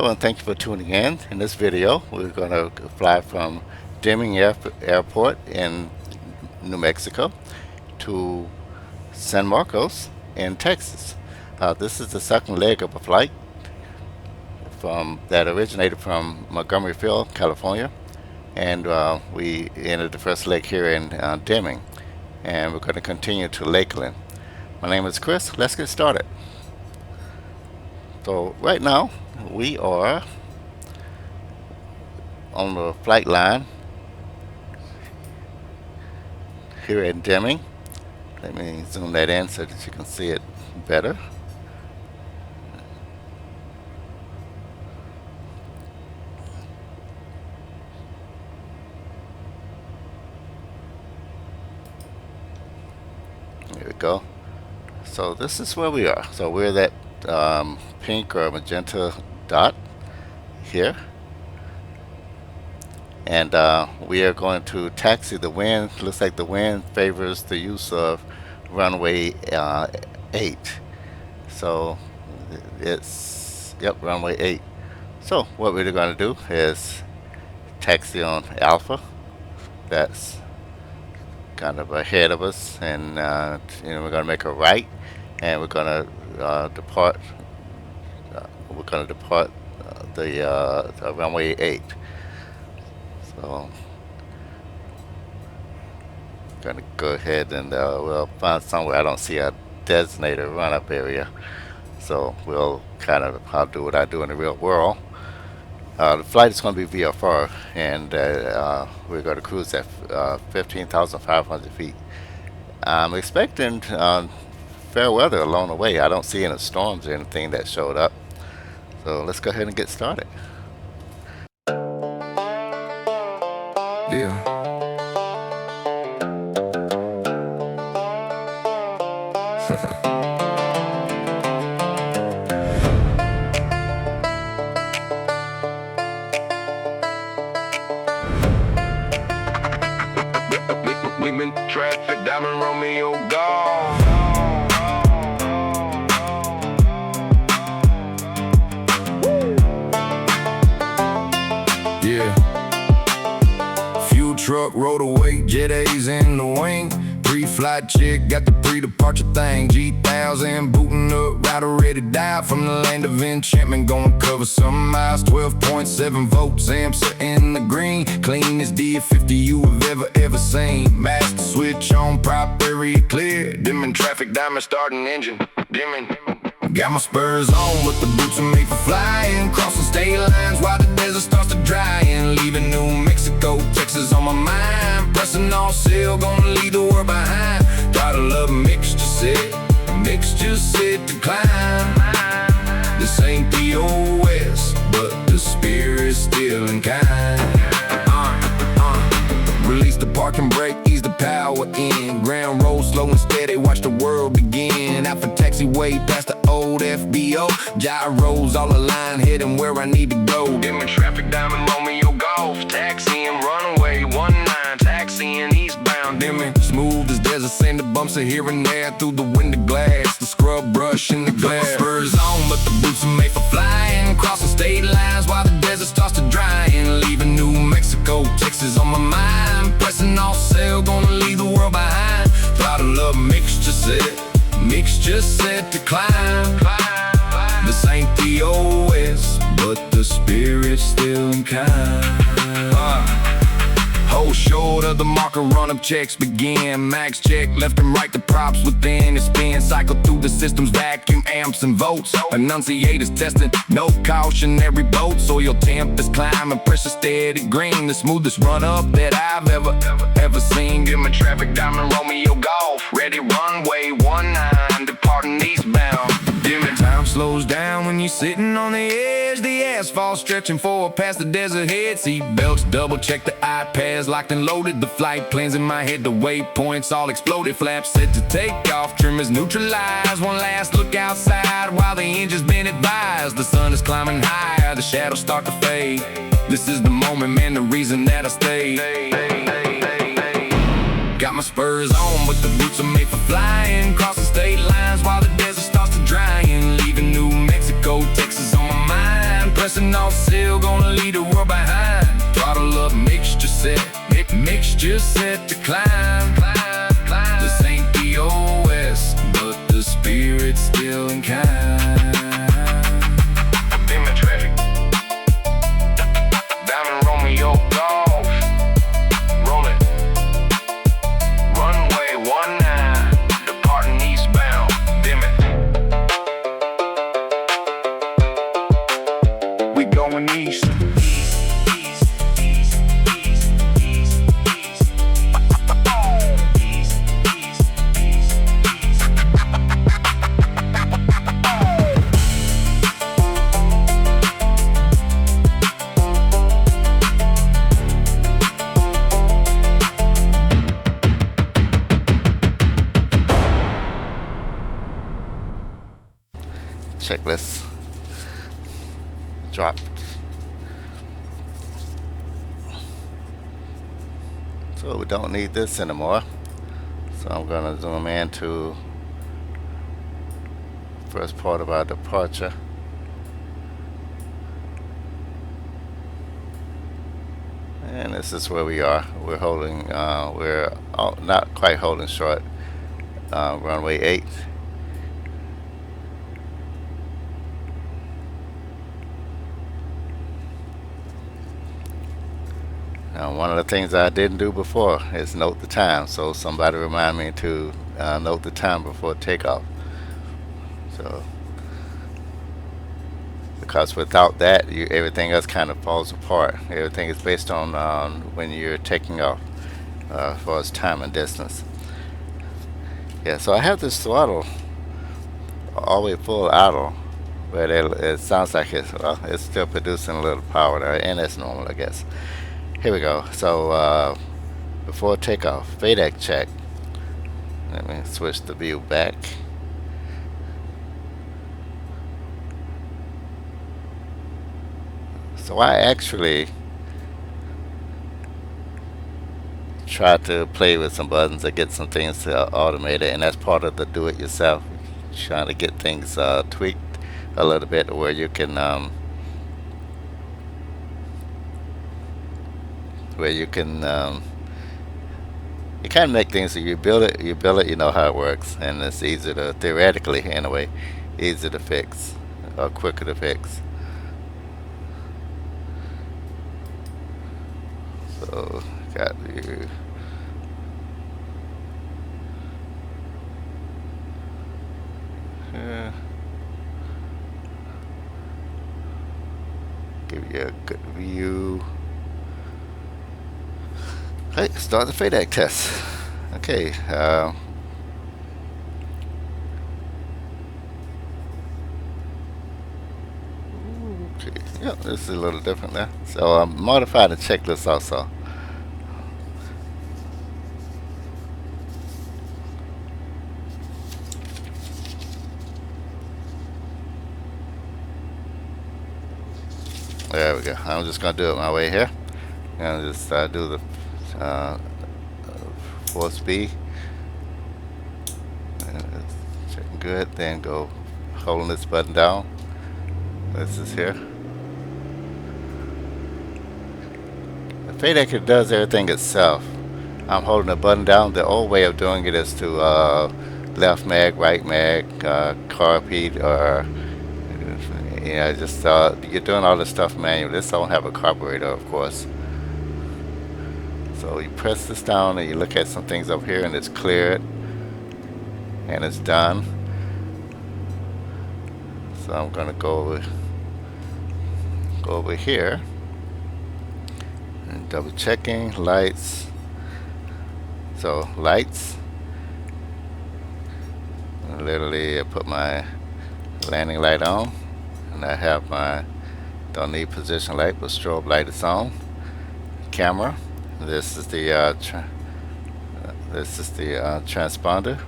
Hello and thank you for tuning in. In this video, we're going to fly from Deming Airport in New Mexico to San Marcos in Texas. This is the second leg of a flight that originated from Montgomery Field, California, and we ended the first leg here in Deming, and we're going to continue to Lakeland. My name is Chris. Let's get started. So right now we are on the flight line here in Deming. Let me zoom that in so that you can see it better. There we go. So this is where we are. So we're that pink or magenta dot here, and we are going to taxi. The wind looks like the wind favors the use of runway 8. So it's runway 8. So what we're going to do is taxi on Alpha. That's kind of ahead of us, and we're going to make a right, and we're going to depart. We're going to depart the runway 8. So I'm going to go ahead and we'll find somewhere I don't see a designated run-up area. So we'll kind of, I'll do what I do in the real world. The flight is going to be VFR, and we're going to cruise at 15,500 feet. I'm expecting fair weather along the way. I don't see any storms or anything that showed up. So let's go ahead and get started. Yeah. Women, traffic, diamond Romeo, gone. Yeah. Fuel truck rode away, jet A's in the wing. Pre-flight chick got the pre-departure thing. G1000 booting up, router ready to die from the land of enchantment. Gonna cover some miles, 12.7 volts, amps are in the green. Cleanest D50 you have ever seen. Master switch on, prop area clear. Dimming traffic, diamond starting engine. Dimming. Got my spurs on, but the boots are made for flying. Crossing state lines while the desert starts to dry. And leaving New Mexico, Texas on my mind. Pressing all sail, gonna leave the world behind. Throttle up, mixture set to climb. This ain't the OS, but the spirit's still in kind. Release the parking brake, ease the power in. Ground roll slow and steady, watch the world begin. Out for taxiway past the old FBO. Gyros all aligned, heading where I need to go. Dimming traffic, diamond Romeo, golf. Taxiing, runway 19, taxiing eastbound. Dimming, smooth as desert sand, the bumps are here and there through the window glass. The scrub brush in the glass. Spurs on, but the boots are made for flying. Crossing state lines while the desert starts to dry. And leaving New Mexico, Texas on my mind. Pressing all sail, gonna leave the world behind. Throttle up, mixture set to climb. This ain't the OS, but the spirit's still in kind. Hold short of the marker, run-up checks begin. Max check, left and right, the props within. It spin, cycle through the systems, vacuum amps and volts. Enunciators testing, no cautionary boats. Oil temp is climbing, pressure steady green. The smoothest run-up that I've ever seen. Dimming traffic, diamond Romeo, golf. Ready, runway 19, departing eastbound. Dimming. Time slows down when you're sitting on the edge. The asphalt stretching forward past the desert head. Seat belts, double check the iPads locked and loaded. The flight plans in my head, the waypoints all exploded. Flaps set to take off, trim is neutralized. One last look outside while the engine's been advised. The sun is climbing higher, the shadows start to fade. This is the moment, man, the reason that I stayed. Got my spurs on, but the boots are made for flying. Crossing state lines while the desert starts to dry. And leaving New Mexico, Texas on my mind. pressing off sail, gonna leave the world behind. Throttle up, mixture set, mixture set to climb. This ain't the OS, but the spirit's still in kind. Deming traffic. Diamond Romeo Golf. Rolling. Runway 19. Departing eastbound. Deming. We going east. Checklist dropped. So we don't need this anymore. So I'm gonna zoom in to first part of our departure. And this is where we are. We're holding, not quite holding short, runway 8. Now, one of the things I didn't do before is note the time, so somebody remind me to note the time before takeoff. So, because without that, everything else kind of falls apart. Everything is based on when you're taking off, as far as time and distance. Yeah, so I have this throttle all the way full idle, but it sounds like it's still producing a little power there, and it's normal, I guess. Here we go. So before takeoff, FADEC check. Let me switch the view back. So I actually try to play with some buttons to get some things automated, and that's part of the do-it-yourself. Trying to get things tweaked a little bit where you can you kind of make things so you build it, you know how it works, and it's easier to, theoretically anyway, easier to fix or quicker to fix. So got you. Give you a good view. Hey, start the FADEC test. Okay. Okay. Yeah, this is a little different there. So I modified the checklist also. There we go. I'm just going to do it my way here. I'm going to just do the 4 speed. Checking good. Then go holding this button down. This is here. The FADEC does everything itself. I'm holding the button down. The old way of doing it is to left mag, right mag, carpet, or just you're doing all this stuff manually. This don't have a carburetor, of course. So you press this down and you look at some things up here, and it's cleared and it's done. So I'm gonna go over here and double checking lights. So lights, literally I put my landing light on, and I have my don't need position light, but strobe light is on. Camera, this is the transponder,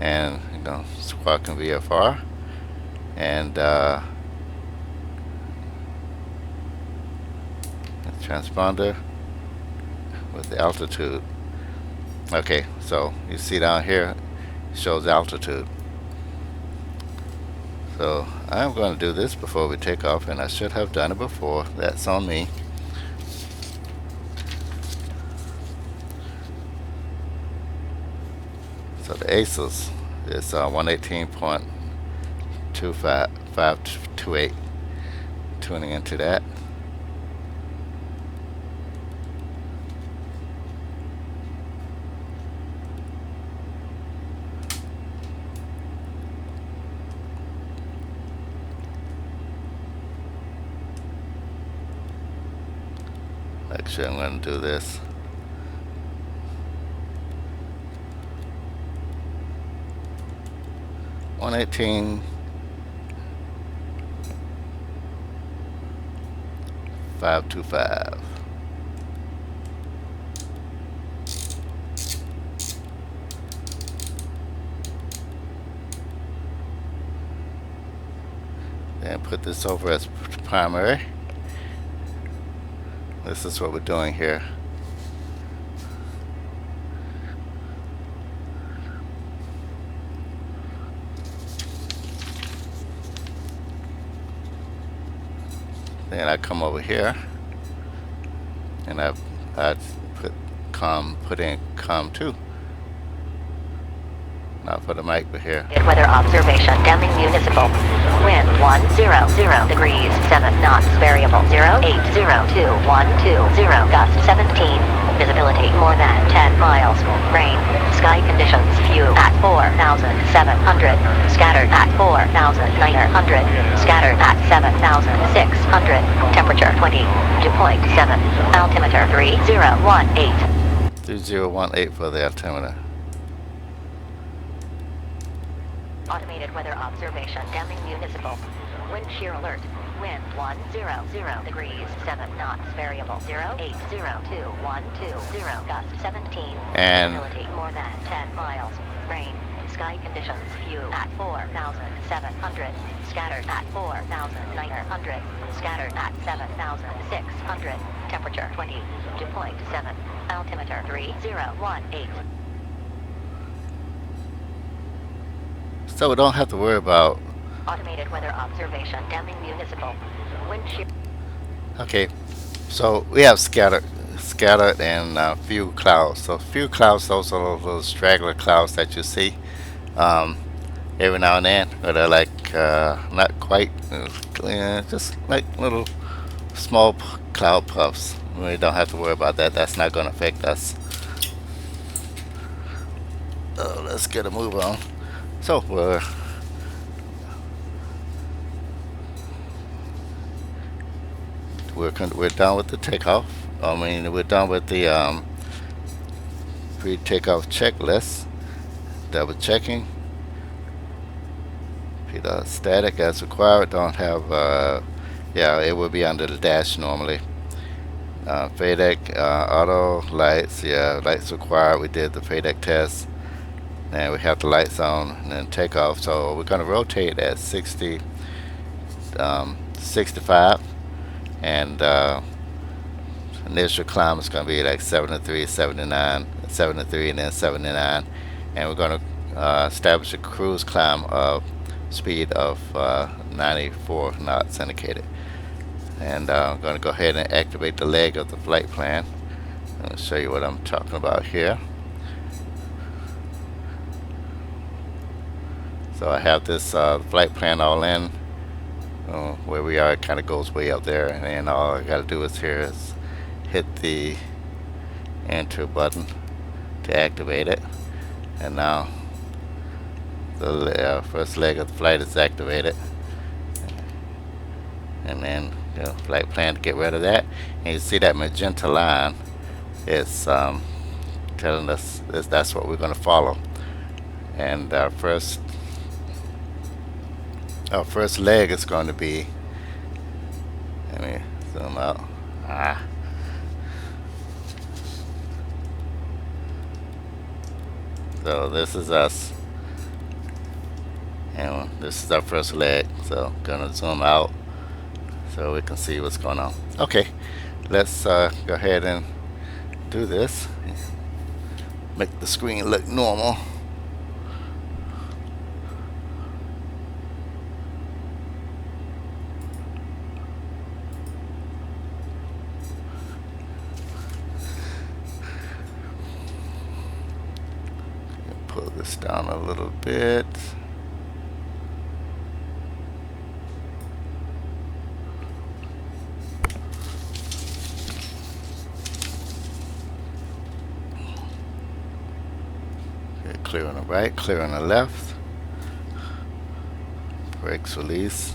and squawking VFR, and transponder with the altitude. Okay, so you see down here it shows altitude. So I'm going to do this before we take off, and I should have done it before. That's on me. So the ASUS is 118.25528. Tuning into that. Actually, I'm going to do this. One 18.525. Then put this over as primary. This is what we're doing here. Then I come over here and I put in COM2. Not for the mic, but here. Weather observation, Deming Municipal. Wind 100 degrees, 7 knots, variable 080212, gust 17. Visibility more than 10 miles. Rain. Sky conditions, few at 4,700. Scattered at 4,900. Scattered at 7,600. Temperature 22.7. Altimeter 3018. 3018 for the altimeter. Automated weather observation, Deming Municipal. Wind shear alert. Wind 100 degrees, 7 knots, variable 080212, gust 17. And Visibility more than 10 miles. Rain. Sky conditions, few at 4,700. Scattered at 4,900. Scattered at 7,600. Temperature 22.7. Altimeter 3018. so we don't have to worry about. Automated weather observation, Deming Municipal. Wind shear. Okay, so we have scattered and few clouds. So few clouds, those are those straggler clouds that you see every now and then, but they're like not quite, just like little small cloud puffs. We don't have to worry about that. That's not going to affect us. Let's get a move on. So we're done with the takeoff. I mean, we're done with the pre-takeoff checklist. Double checking. Static as required. Don't have. Yeah, it will be under the dash normally. FADEC auto lights. Yeah, lights required. We did the FADEC test. And we have the lights on and then takeoff. So we're going to rotate at 60, 65, and initial climb is going to be like 73, 79, 73, and then 79. And we're going to establish a cruise climb of speed of 94 knots indicated. And I'm going to go ahead and activate the leg of the flight plan. I'll show you what I'm talking about here. So I have this flight plan all in. Where we are, it kind of goes way up there, and all I got to do is here is hit the enter button to activate it. And now the first leg of the flight is activated. And then flight plan to get rid of that. And you see that magenta line is telling us that's what we're going to follow. And our first leg is going to be, let me zoom out. So this is us, and this is our first leg. So gonna zoom out so we can see what's going on. Okay, let's go ahead and do this. Make the screen look normal. pull this down a little bit. Okay, clear on the right, clear on the left. Brakes release.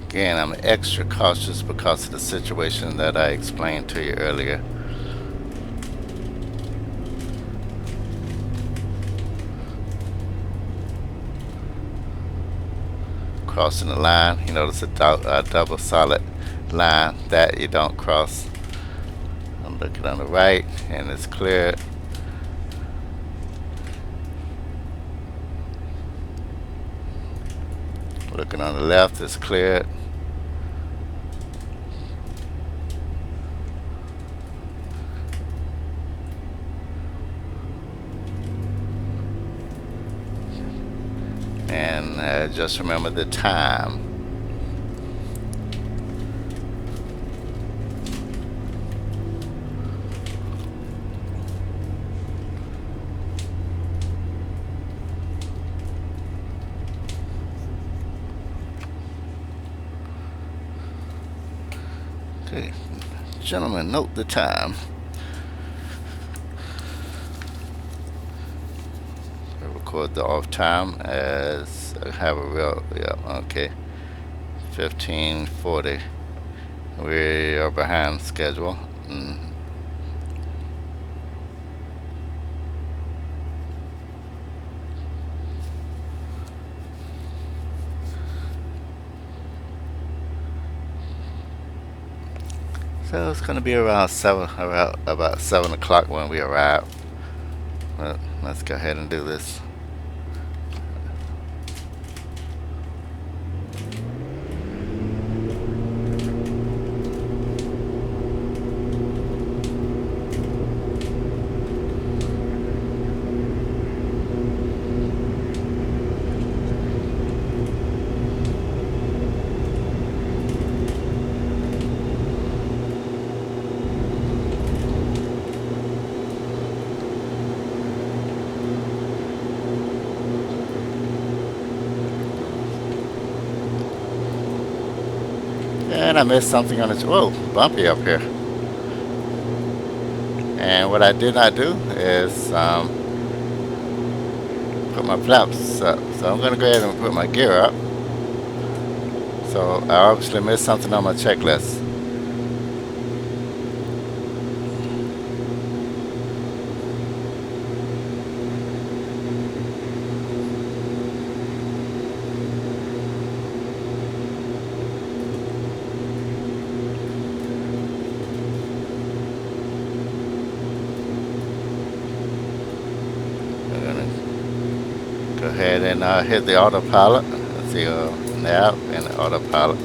Again, I'm extra cautious because of the situation that I explained to you earlier. Crossing the line, you notice a double solid line that you don't cross. I'm looking on the right and it's cleared. Looking on the left, it's cleared. And just remember the time. Okay, gentlemen, note the time. I record the off time as I have a real, yeah, okay, 15:40. We are behind schedule. So it's going to be around about 7 o'clock when we arrive. But let's go ahead and do this. And I missed something on the, whoa, bumpy up here. And what I did not do is put my flaps up. So I'm going to go ahead and put my gear up. So I obviously missed something on my checklist. Go ahead and hit the autopilot. Let's see, nav and the autopilot.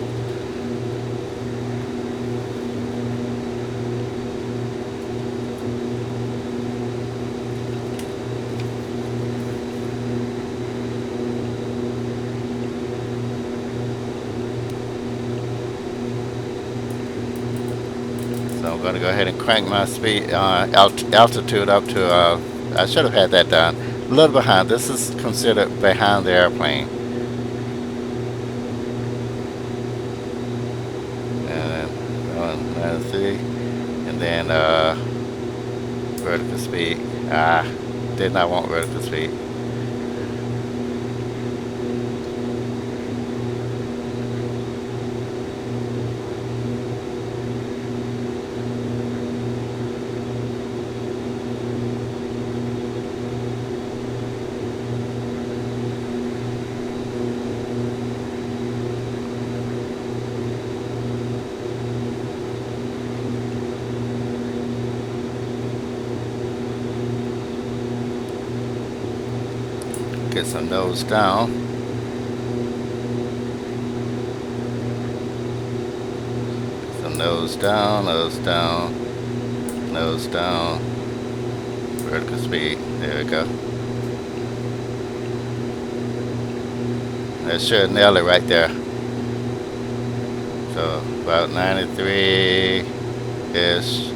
So I'm going to go ahead and crank my speed, altitude up to, I should have had that done. A little behind. This is considered behind the airplane. And let's see. And then vertical speed. Did not want vertical speed. Get some nose down. Some Nose down, nose down, nose down. Vertical speed. There we go. That should nail it right there. So about 93-ish.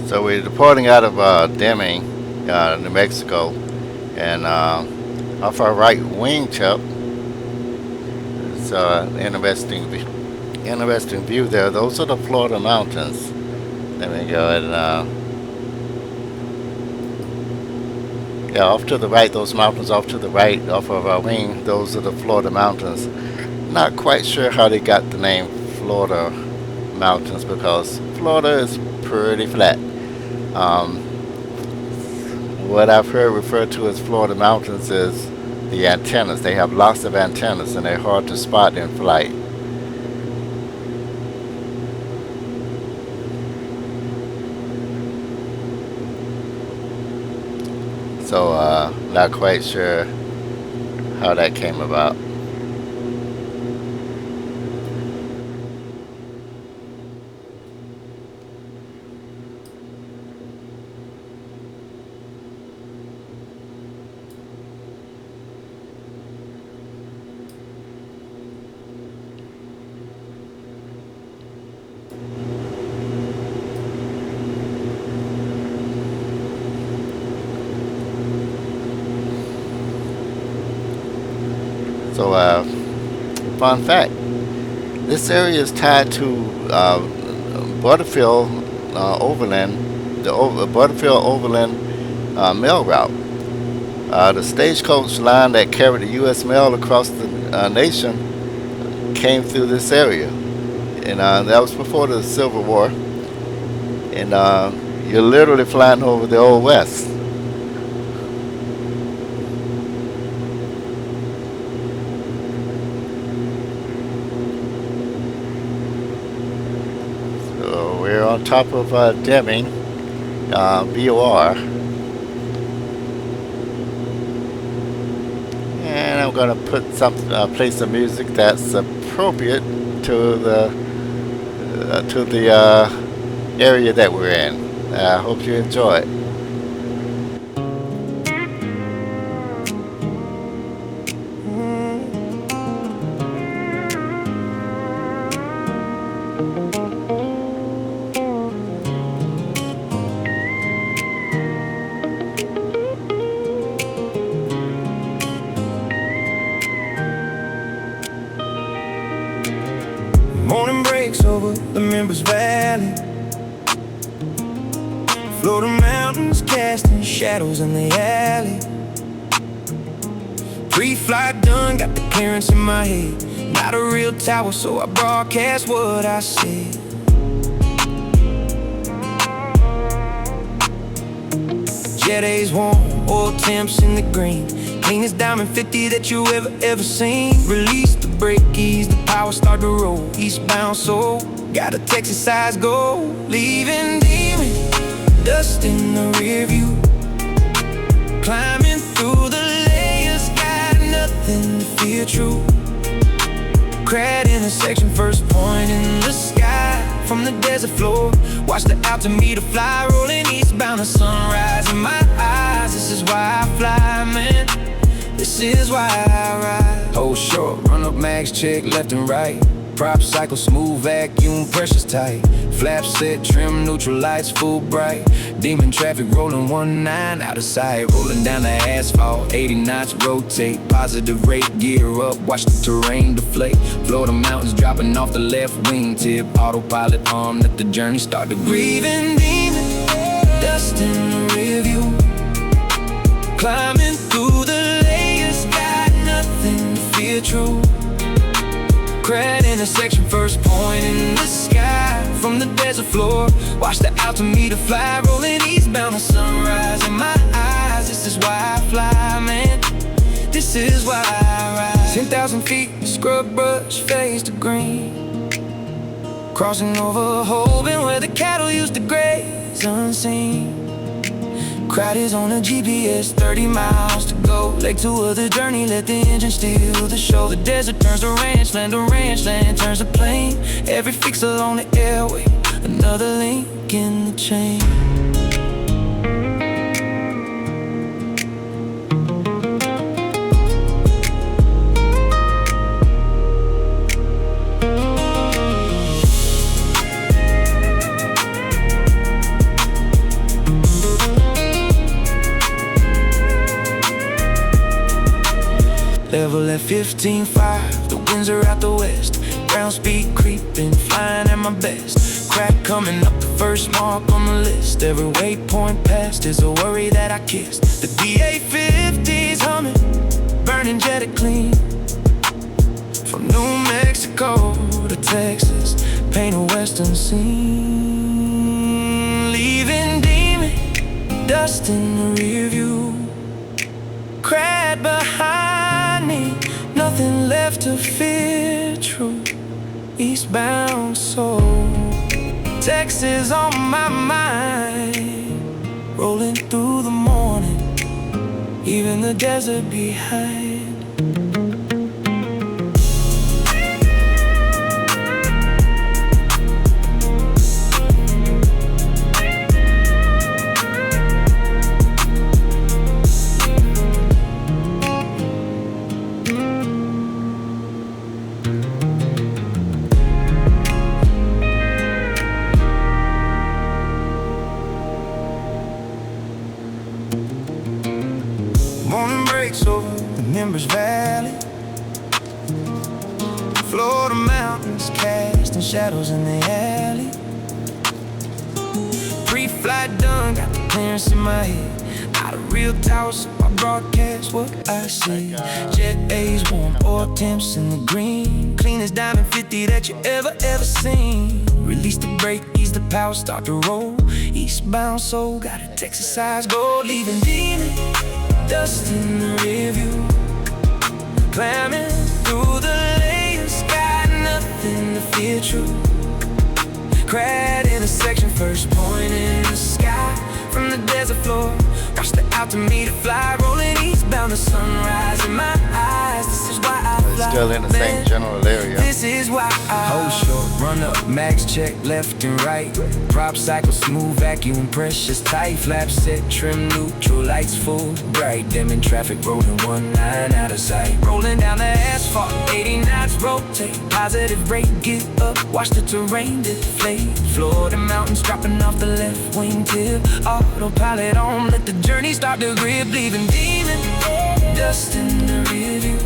So we're departing out of Deming, New Mexico, and off our right wing tip, it's interesting view there. Those are the Florida mountains. Let me go ahead and yeah, off to the right, those mountains off to the right, off of our wing, those are the Florida mountains. Not quite sure how they got the name Florida mountains because Florida is pretty flat. Um, what I've heard referred to as Florida mountains is the antennas. They have lots of antennas and they're hard to spot in flight. So not quite sure how that came about. So fun fact, this area is tied to Butterfield Overland, the Butterfield Overland mail route. The stagecoach line that carried the U.S. mail across the nation came through this area, and that was before the Civil War. And you're literally flying over the Old West. So we're on top of Deming, BOR. And I'm gonna put play some music that's appropriate to the area that we're in. I hope you enjoy it. breaks over the Members Valley. Florida mountains casting shadows in the alley. Pre-flight done, got the clearance in my head. Not a real tower, so I broadcast what I said. Jet A's warm, oil temps in the green. Cleanest diamond 50 that you ever seen. Release the brake, ease the power, start to roll. Eastbound soul, got a Texas size goal. Leaving Deming, dust in the rear view. Climbing through the layers, got nothing to fear, true. CRATT intersection, first point in the sky. From the desert floor, watch the altimeter fly. Rolling eastbound, the sunrise in my eyes. This is why I fly, man. This is why I ride. Hold short, run up max, check left and right. Prop cycle, smooth vacuum, pressure's tight. Flaps set, trim, neutral lights, full bright. Demon traffic rolling 19 out of sight. Rolling down the asphalt, 80 knots, rotate. Positive rate, gear up, watch the terrain deflate. Florida mountains dropping off the left wingtip. Autopilot on, let the journey start to breathing Demon, dust in the rear view. Climbing through the layers, got nothing to fear, true. CRATT intersection, first point in the sky. From the desert floor, watch the altimeter fly. Rolling eastbound, the sunrise in my eyes. This is why I fly, man. This is why I ride. 10,000 feet, scrub brush, fades to green. Crossing over HOBAN, where the cattle used to graze unseen. CRATT is on a GPS, 30 miles to go. Leg two of the journey, let the engine steal the show. The desert turns to ranchland turns to plain. Every fix along the airway, another link in the chain. Level at 15.5, the winds are out the west. Ground speed creeping, flying at my best. CRATT coming up the first mark on the list. Every waypoint passed is a worry that I kissed. The DA-50's humming, burning jetted clean. From New Mexico to Texas, paint a western scene. Leaving Deming, dust in the rear view. CRATT behind me, nothing left to fear, true. Eastbound soul, Texas on my mind. Rolling through the morning, even the desert behind. Morning breaks over the Members Valley. Florida mountains casting shadows in the alley. Pre-flight done, got the clearance in my head. Not a real tower, so I broadcast what I see. Jet A's warm, oil temps in the green. Cleanest diamond 50 that you ever seen. Release the brake, ease the power, start to roll. Eastbound soul, got a Texas size goal. Leaving Deming, dust in the rear view. Climbing through the layers, got nothing to fear, true. CRATT intersection, first point in the sky. From the desert floor, watch the altimeter fly. Rolling eastbound, the sunrise in my eyes. This is why I fly, Still in the same general area. This is why I hold short, run up, max check left and right. Prop cycle, smooth vacuum, pressure's tight. Flaps set, trim, neutral, lights full bright. Deming traffic, rolling 19 out of sight. Rolling down the asphalt, 80 knots, rotate. Positive rate, get up, watch the terrain deflate. Florida mountains dropping off the left wingtip. Autopilot on, let the journey start to grip. Leaving Deming, dust in the rear view.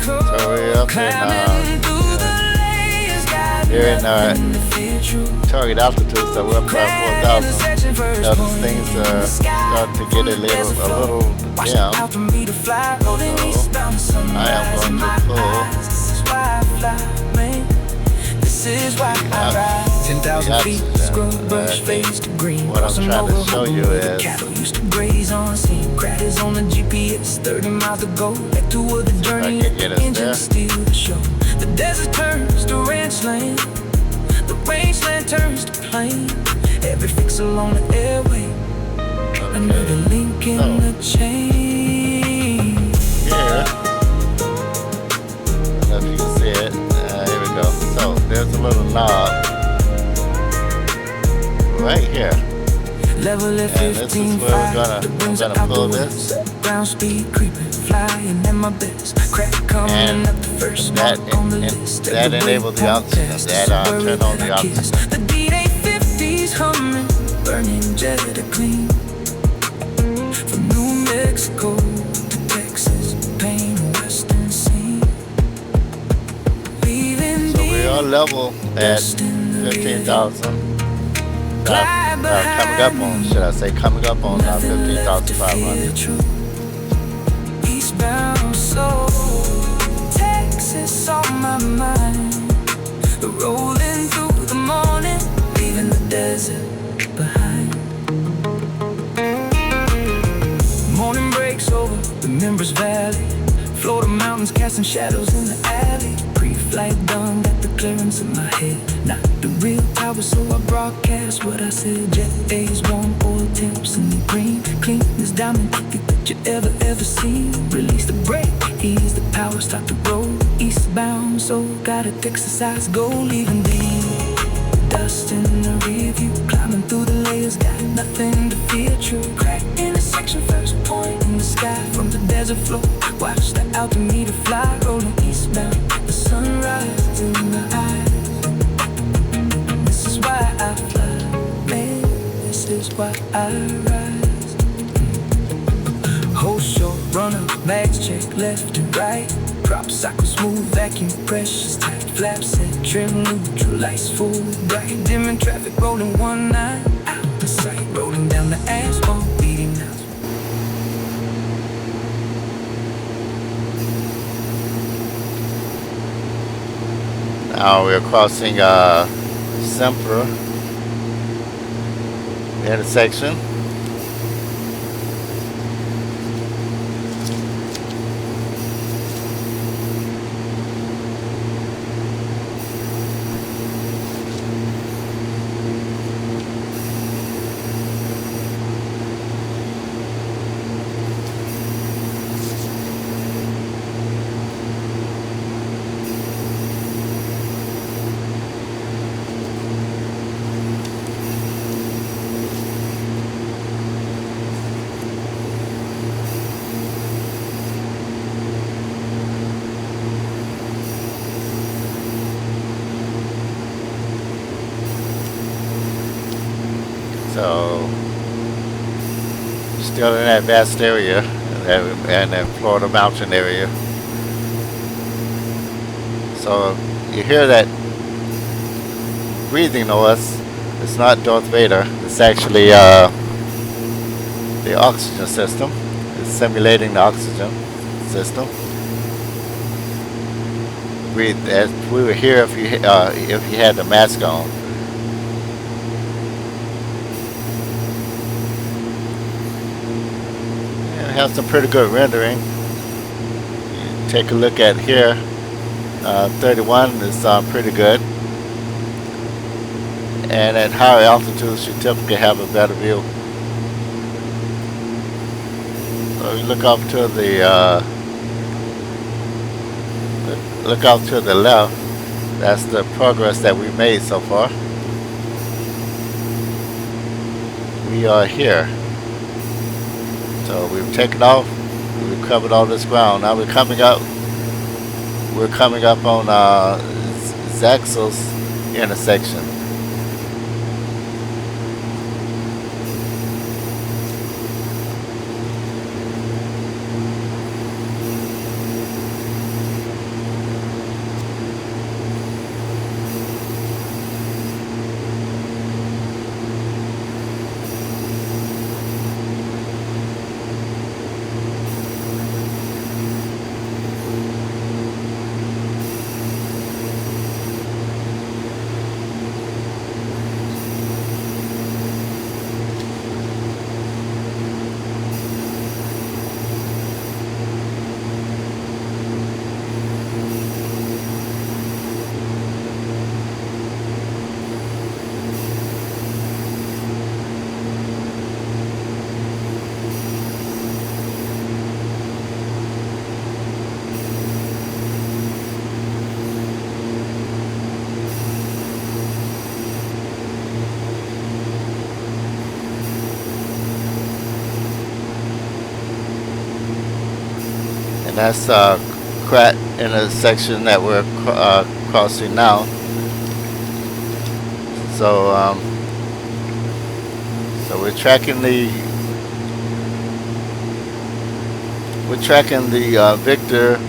So we're up in, Climbing through the layers, got They're in our target altitude, so we're up around 4,000. Now these things are starting to get a little down. So I am going to pull. This is why I ride 10,000 feet, scrub brush fades to green. What I'm trying to show you is cattle used to graze on scene. CRATT is on the GPS, 30 miles to go. Back to where the journey engine steal the show. The desert turns to ranch land, the rangeland turns to plain. Every fix along the airway, another link in the chain. Here, I don't know if you can see it. Here we go. So there's a little knob right here. Level at 15, I'm gonna pull this. Ground speed creeping, flying at my best. CRATT coming up the first mark on the list. That enabled the oxygen. That turned on the oxygen. The D-850's humming, burning jet clean. From New Mexico to Texas, pain western scene. Leaving so we are level at 15,000. Coming up on, should I say, coming up on 15,500. Eastbound soul, Texas on my mind. Rolling through the morning, leaving the desert behind. Morning breaks over the Members Valley. Florida mountains casting shadows in the alley. Pre-flight done, got the clearance in my head. Not the real tower, so I broadcast what I said. Jet A's, warm oil temps in the green. Clean as diamond that you ever seen. Release the brake, ease the power, start to roll. Eastbound, so gotta exercise, go. Leaving the dust in the review. Climbing through the layers, got nothing to fear. True CRATT intersection, first point in the sky. From the desert floor, watch the altimeter fly. Rolling eastbound, the sunrise in the eyes. This is why I fly, man, this is why I rise. Whole short runner, mags check left and right. Prop cycle smooth, vacuum pressures tight. Flaps set, trim neutral, lights full bright. Dimming traffic, rolling 19 out the sight. Rolling down the asphalt, beating out. Now we're crossing Semper intersection. So, still in that vast area, and that Florida mountain area. So, you hear that breathing noise. It's not Darth Vader. It's actually the oxygen system. It's simulating the oxygen system. Breathe as we were here if you had the mask on. Have some pretty good rendering. You take a look at here. 31 is pretty good, and at higher altitudes you typically have a better view. So you look off to the left. That's the progress that we made so far. We are here. So we've taken off, we've covered all this ground. Now we're coming up on Zaxel's intersection. that's CRATT intersection that we're crossing now. So so we're tracking the Victor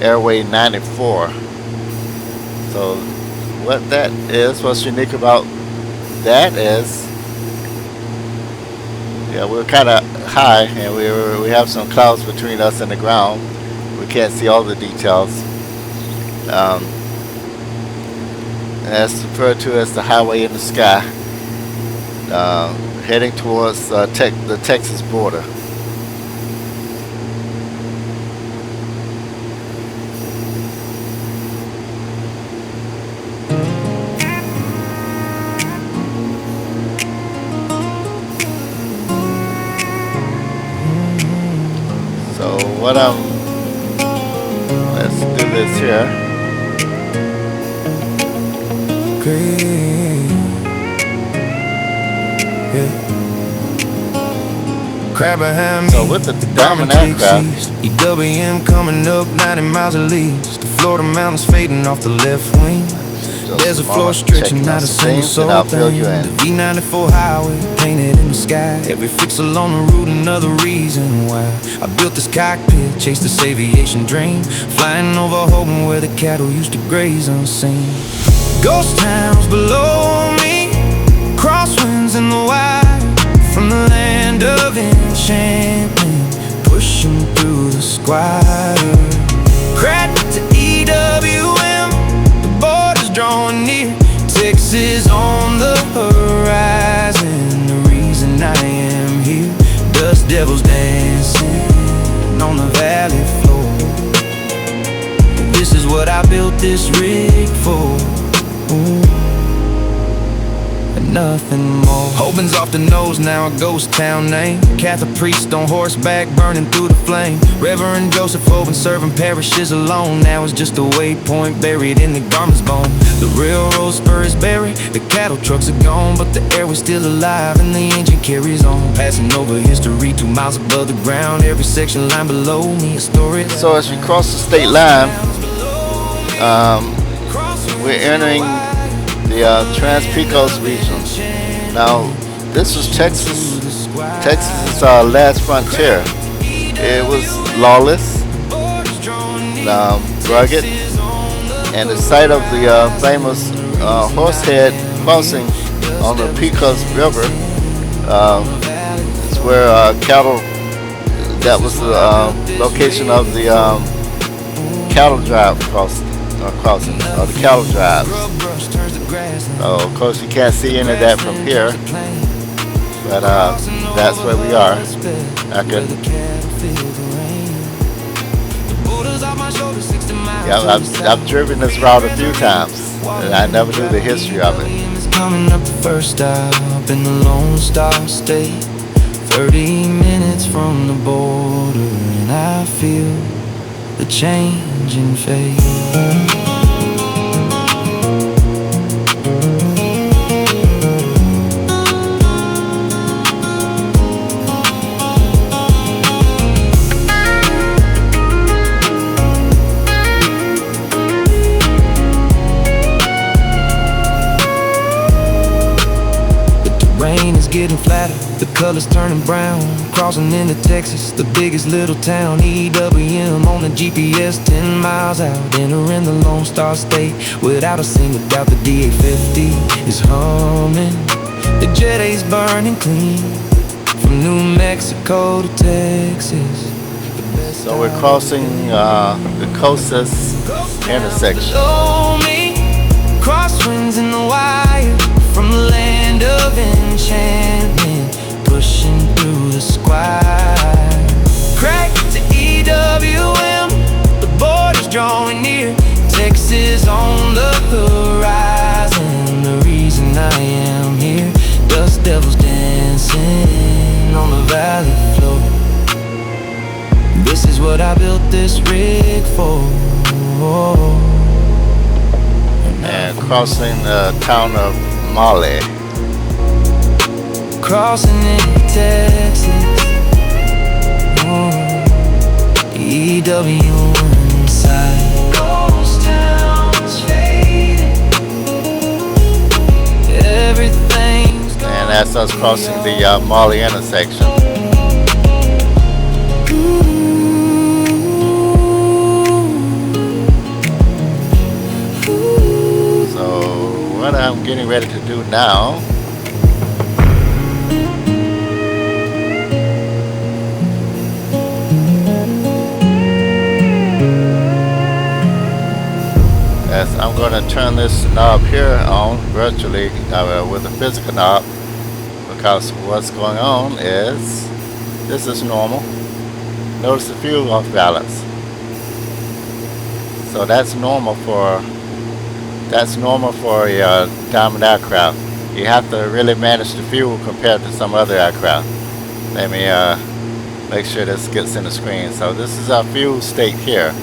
Airway 94. So what that is, what's unique about that is, yeah, we're kind of high and we have some clouds between us and the ground. We can't see all the details. And that's referred to as the highway in the sky, heading towards the Texas border. So let's do this here. Crab behind me. So with the Deming aircraft, EWM coming up 90 miles at least. The Florida mountains fading off the left wing. There's a floor stretching, not a single soul thing. The V94 highway painted in the sky. Every fix along the route, another reason why I built this cockpit, chased this aviation dream. Flying over HOBAN where the cattle used to graze unseen. Ghost towns below me, crosswinds in the wide, from the land of enchantment, pushing through the squatter. CRATT to EWM, the border's drawing near. Texas on the horizon, the reason I am here. Dust devils dancing on the valley floor. This is what I built this rig for. Ooh. And nothing more. HOBAN's off the nose, now a ghost town name. Catholic priest on horseback, burning through the flame. Reverend Joseph HOBAN serving parishes alone. Now it's just a waypoint buried in the garment's bone. The railroad spur is buried, the cattle trucks are gone, but the air was still alive and the engine carries on. Passing over history 2 miles above the ground. Every section line below me a story. So as we cross the state line, we're entering the Trans-Pecos region. Now, this was Texas's last frontier. It was lawless, rugged, and the site of the famous Horsehead crossing on the Pecos River is where cattle. That was the location of the cattle drive crossing, or the cattle drives. So of course you can't see any of that from here, but that's where we are. I've driven this route a few times, and I never knew the history of it. Coming up the first stop in the Lone Star State, 30 minutes from the border, and I feel the change in fate. Getting flatter, the colors turning brown. Crossing into Texas, the biggest little town. EWM on the GPS, 10 miles out, entering the Lone Star State without a single doubt. The DA-50 is humming, the Jet A's burning clean, from New Mexico to Texas. So we're crossing the Costas intersection. Below me, crosswinds in the wire, from the land of enchantment, pushing through the square. CRATT to EWM, the border's drawing near. Texas on the horizon, the reason I am here. Dust devils dancing on the valley floor. This is what I built this rig for. And crossing the town of Male. Crossing into Texas, EW inside. Ghost towns fading. Everything's And that's us crossing the Molly intersection. So what I'm getting ready to do now is I'm going to turn this knob here on virtually with a physical knob, because what's going on is this is normal. Notice the fuel off balance. So that's normal for a Diamond aircraft. You have to really manage the fuel compared to some other aircraft. Let me make sure this gets in the screen. So this is our fuel state here.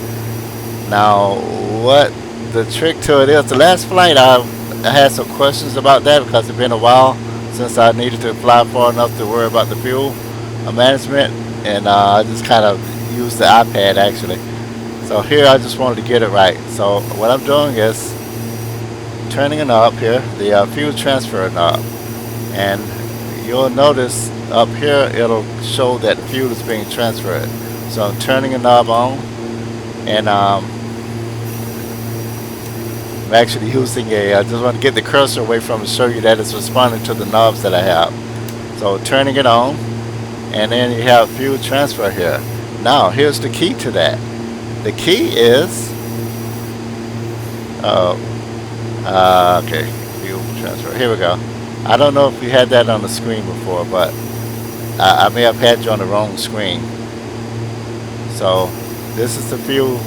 Now what the trick to it is, the last flight I had some questions about that, because it's been a while since I needed to fly far enough to worry about the fuel management, and I just kind of used the iPad actually. So here I just wanted to get it right. So what I'm doing is turning a knob here, the fuel transfer knob, and you'll notice up here it'll show that fuel is being transferred. So I'm turning a knob on, and I'm actually using I just want to get the cursor away from it to show you that it's responding to the knobs that I have. So turning it on, and then you have fuel transfer here. Now here's the key to that. The key is okay, fuel transfer. Here we go. I don't know if we had that on the screen before, but I may have had you on the wrong screen. So this is the fuel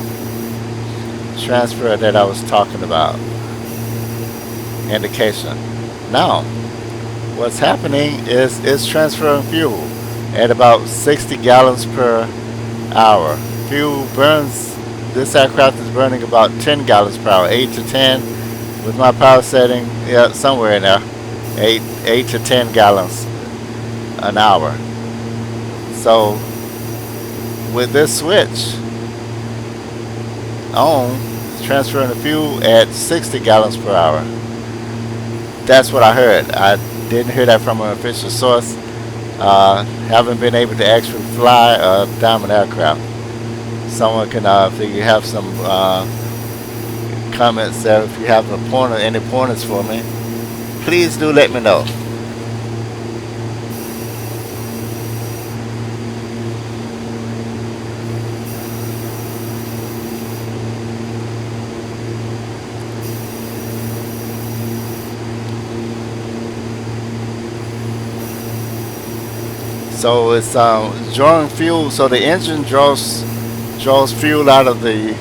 transfer that I was talking about. Indication. Now what's happening is it's transferring fuel at about 60 gallons per hour. Fuel burns, this aircraft is burning about 10 gallons per hour, 8 to 10 with my power setting, yeah, somewhere in there, 8 to 10 gallons an hour. So with this switch on, transferring the fuel at 60 gallons per hour. That's what I heard. I didn't hear that from an official source. Haven't been able to actually fly a Diamond aircraft. Someone can, if you have some comments there, if you have any pointers for me, please do let me know. So it's drawing fuel. So the engine draws fuel out of the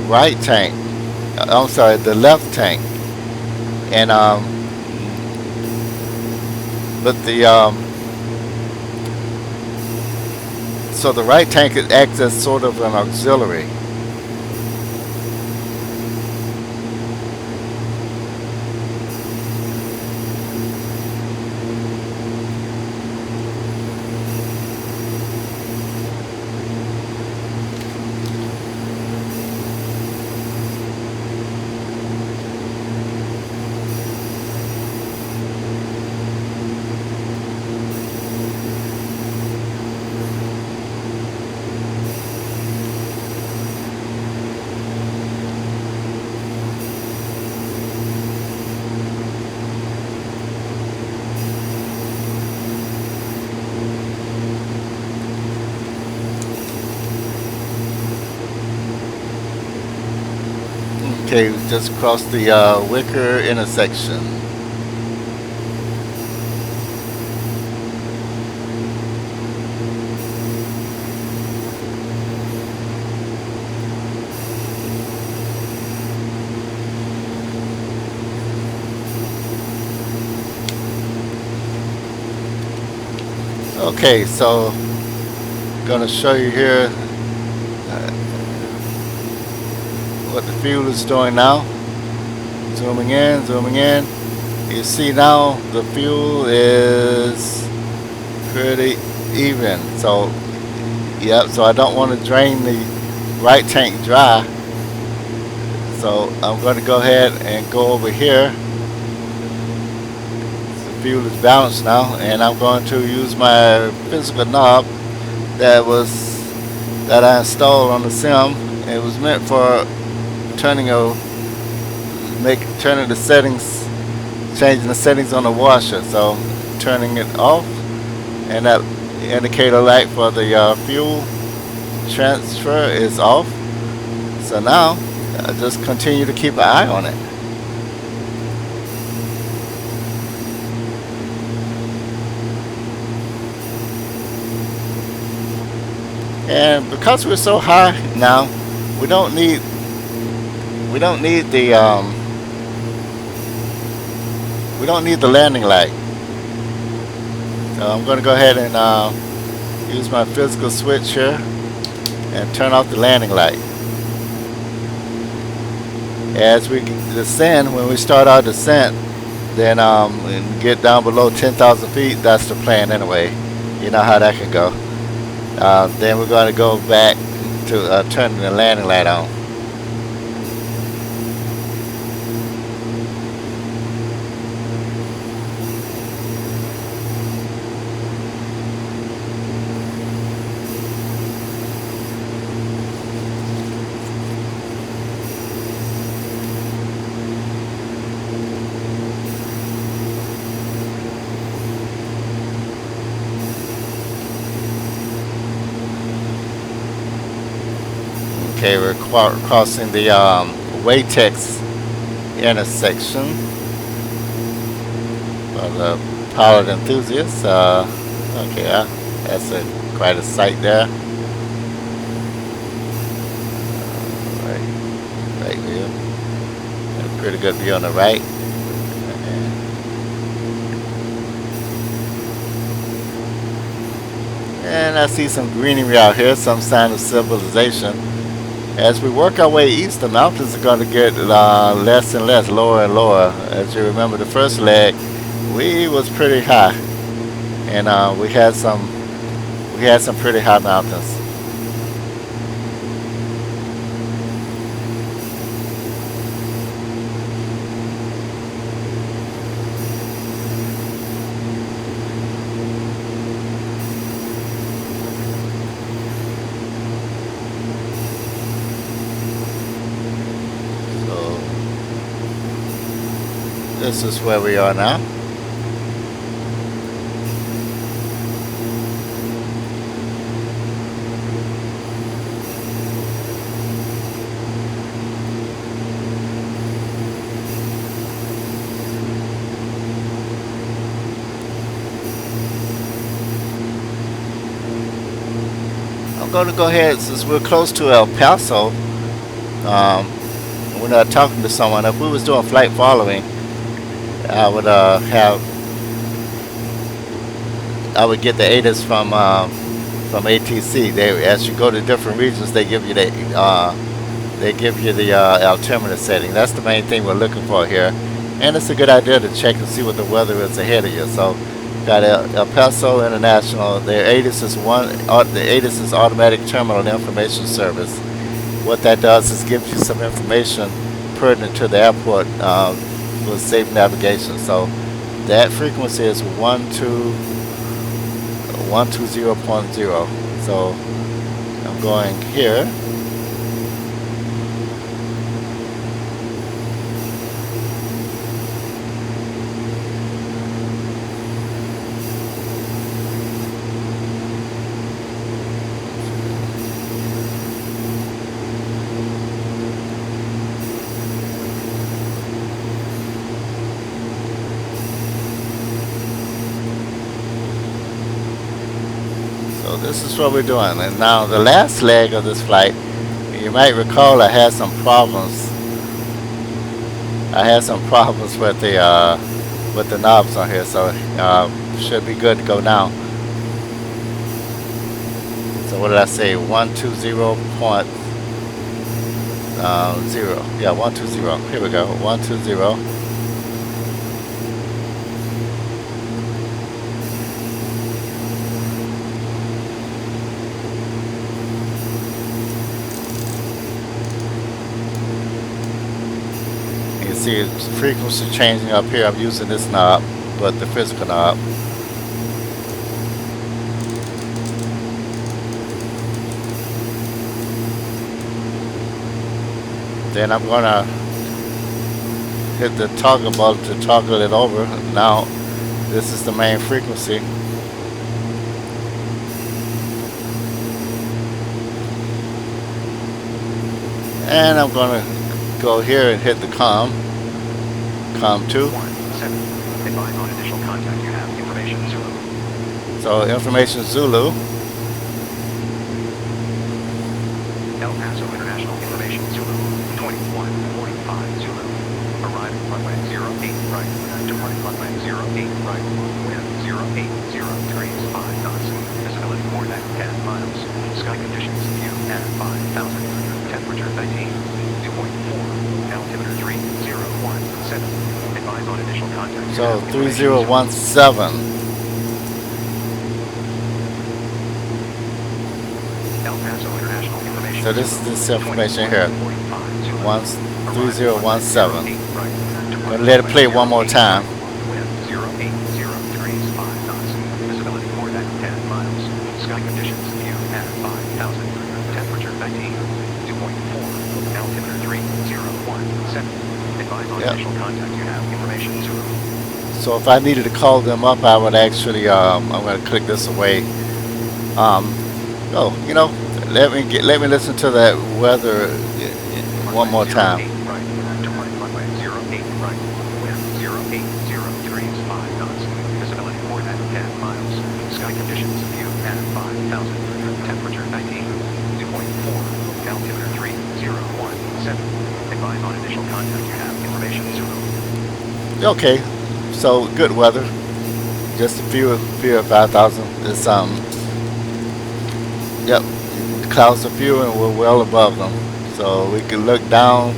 right tank. I'm sorry, the left tank. And but the so the right tank acts as sort of an auxiliary. Okay, we just crossed the Wicker intersection. Okay, so I'm gonna show you here what the fuel is doing now. Zooming in, zooming in. You see now the fuel is pretty even. So Yep, so I don't want to drain the right tank dry. So I'm going to go ahead and go over here. The fuel is balanced now, and I'm going to use my physical knob that I installed on the sim. It was meant for turning turning the settings, changing the settings on the washer. So turning it off, and that indicator light for the fuel transfer is off. So now I just continue to keep an eye on it. And because we're so high now, we don't need the landing light. So I'm going to go ahead and use my physical switch here and turn off the landing light. As we descend, when we start our descent, then and get down below 10,000 feet, that's the plan anyway. You know how that can go. Then we're going to go back to turning the landing light on. Okay, we're crossing the Waytex intersection for the pilot enthusiasts. Okay, that's quite a sight there. Right here. A pretty good view on the right. And I see some greenery out here, some sign of civilization. As we work our way east, the mountains are going to get less and less, lower and lower. As you remember, the first leg, we was pretty high, and we had some pretty high mountains. This is where we are now. I'm going to go ahead, since we're close to El Paso, we're not talking to someone. If we was doing flight following, I would get the ATIS from ATC. As you go to different regions, they give you the altimeter setting. That's the main thing we're looking for here, and it's a good idea to check and see what the weather is ahead of you. So, got El Paso International. Their ATIS is the ATIS is Automatic Terminal Information Service. What that does is gives you some information pertinent to the airport. With safe navigation. So that frequency is 120.0. So I'm going here. So this is what we're doing. And now the last leg of this flight, you might recall I had some problems. I had some problems with the knobs on here, so should be good to go now. So what did I say? 120.0. Yeah, 120. Here we go. 120. see it's frequency changing up here. I'm using this knob, but the physical knob. Then I'm gonna hit the toggle button to toggle it over. Now this is the main frequency. And I'm gonna go here and hit the COM 2. 17. Advise on initial contact. You have information Zulu. So information Zulu. El Paso International Information Zulu. 2145 Zulu. Arriving runway 08 right. Departing runway 08 right. Wind 080 degrees 5 knots. Visibility more than 10 miles. Sky conditions view at 5,000. Temperature 19. 2.4. Altimeter 3017. Advise on initial contact. So 3017. El Paso International Information. So this information here. 3017. I'm gonna let it play one more time. Wind 080 degrees 5 knots. Visibility more than 10 miles. Sky conditions view at 5,000. Temperature 19. 2.4. Altimeter 3017. Advise on initial contact. You have information Zulu. So if I needed to call them up, I would actually I'm gonna click this away. Oh, you know, let me listen to that weather one more time. 08 right. Departing runway 08 right. Wind 080 degrees 5 knots. Visibility more than 10 miles. Sky conditions view at 5,000. Temperature 19. 2.4. Altimeter 3017. Advise on initial contact. You have information Zulu. Okay, so good weather. Just a few of 5,000. It's yep, the clouds are few and we're well above them. So we can look down,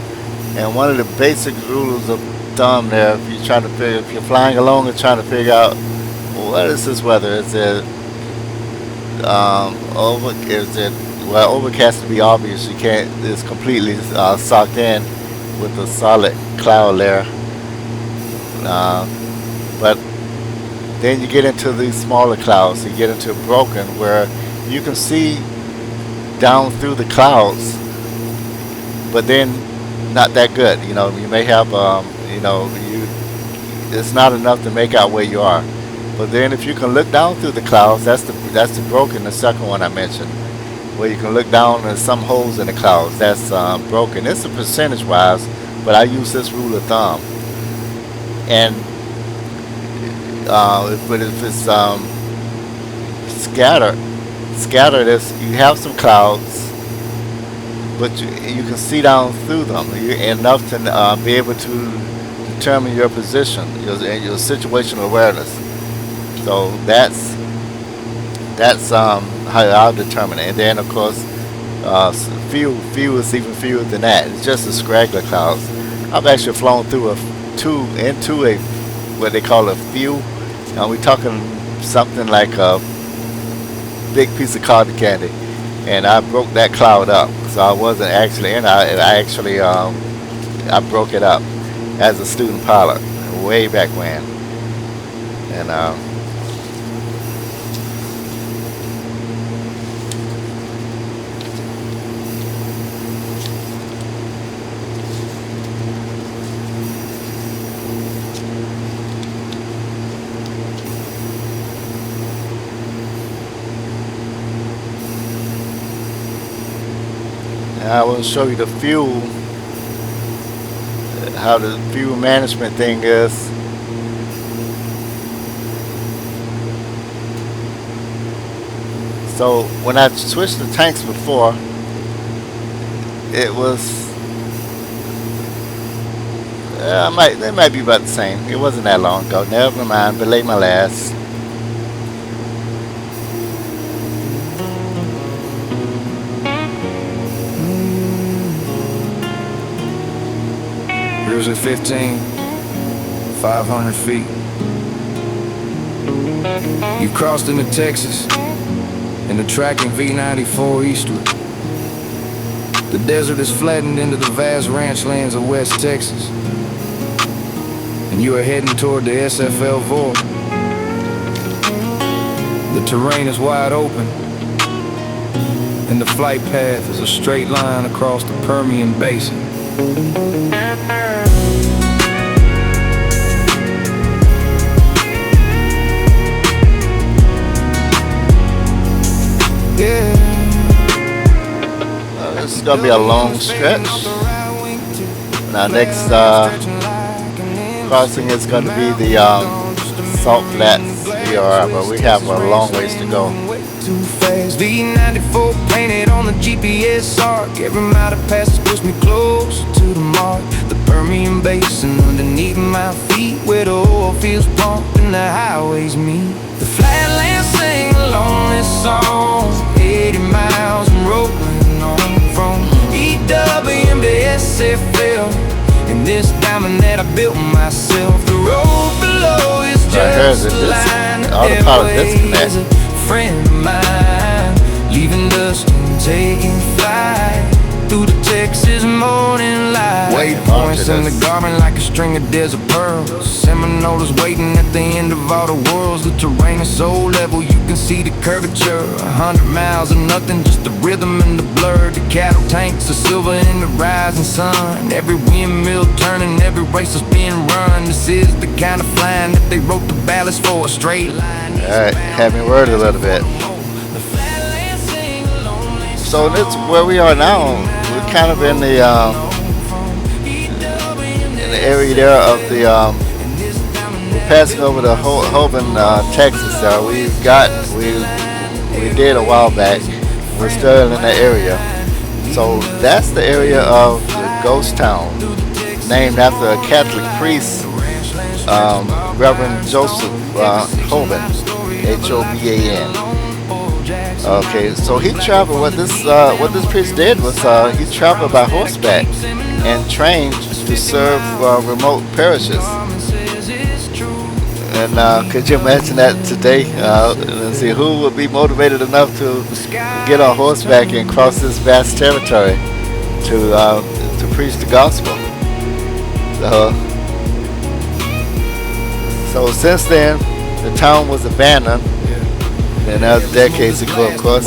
and one of the basic rules of thumb there, if you're flying along and trying to figure out what is this weather, is it overcast to be obvious? You can't. It's completely socked in with a solid cloud layer. But then you get into these smaller clouds. You get into broken, where you can see down through the clouds, but then not that good. You know, you may have, it's not enough to make out where you are. But then if you can look down through the clouds, that's the broken, the second one I mentioned, where you can look down and some holes in the clouds. That's broken. It's a percentage wise, but I use this rule of thumb. And if it's scattered, you have some clouds, but you can see down through them enough to be able to determine your position, your situational awareness. So that's how I'll determine it. And then of course, few is even fewer than that. It's just the scraggler clouds. I've actually flown through into a what they call a few. We're talking something like a big piece of cotton candy, and I broke that cloud up. So I wasn't actually in. I broke it up as a student pilot way back when, and I will show you the fuel, how the fuel management thing is. So when I switched the tanks before, it was they might be about the same. It wasn't that long ago. Never mind, belay my last. Cruise at 15, 500 feet. You've crossed into Texas in the tracking V94 eastward. The desert is flattened into the vast ranch lands of West Texas. and you are heading toward the SFL Void. The terrain is wide open, and the flight path is a straight line across the Permian Basin. Yeah. This is gonna be a long stretch. Our next crossing is gonna be the Salt Flats VR, but we have a long ways to go. Too fast. V94 painted on the GPS arc. Every mile that passes puts me closer to the mark. The Permian Basin underneath my feet, where the oil fields pump and the highways meet. The flatlands sing a lonely song. 80 miles and rolling on from EWM to SFL. And this diamond that I built myself. The road below is just a line. Airways, a friend of mine, leaving dust and taking flight through the Texas morning light. Waypoints in the garden like a string of desert pearls. Seminoles waiting at the end of all the worlds. The terrain is so level you can see the curvature. 100 miles of nothing, just the rhythm and the blur. The cattle tanks are silver in the rising sun. Every windmill turning, every race is being run. This is the kind of flying that they wrote the ballads for. A straight line. Alright, have me worried a little bit. So that's where we are now. We're kind of in the area there of the we're passing over the HOBAN, Texas. We did a while back. We're still in the area. So that's the area of the ghost town, named after a Catholic priest, Reverend Joseph HOBAN, HOBAN. Okay, so he traveled. What this priest did was he traveled by horseback and trained to serve remote parishes. And could you imagine that today? Let's see, who would be motivated enough to get on horseback and cross this vast territory to preach the gospel? So since then, the town was abandoned. And that was decades ago, of course.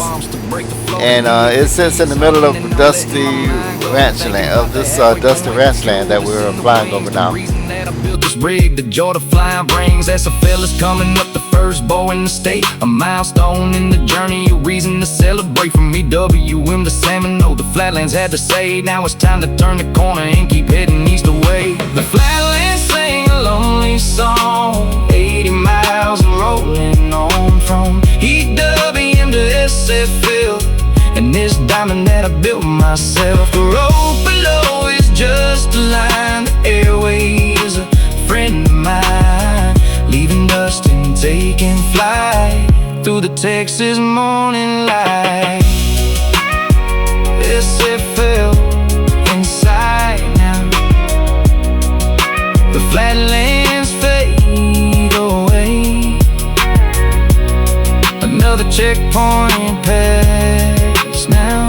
And it sits in the middle of dusty ranch land, dusty ranch land that we're flying over now. This rig, the joy of flying brings. SFL is coming up, the first bow in the state. A milestone in the journey, a reason to celebrate. From EWM to Seminole, the flatlands had to say. Now it's time to turn the corner and keep heading east away. The flatlands sing a lonely song. 80 miles and rolling on from EWM to SFL. And this diamond that I built myself. The road below is just a line. The airway is a friend of mine, leaving dust and taking flight through the Texas morning light. SFL inside now. The flatlands fade away. Another checkpoint passed now.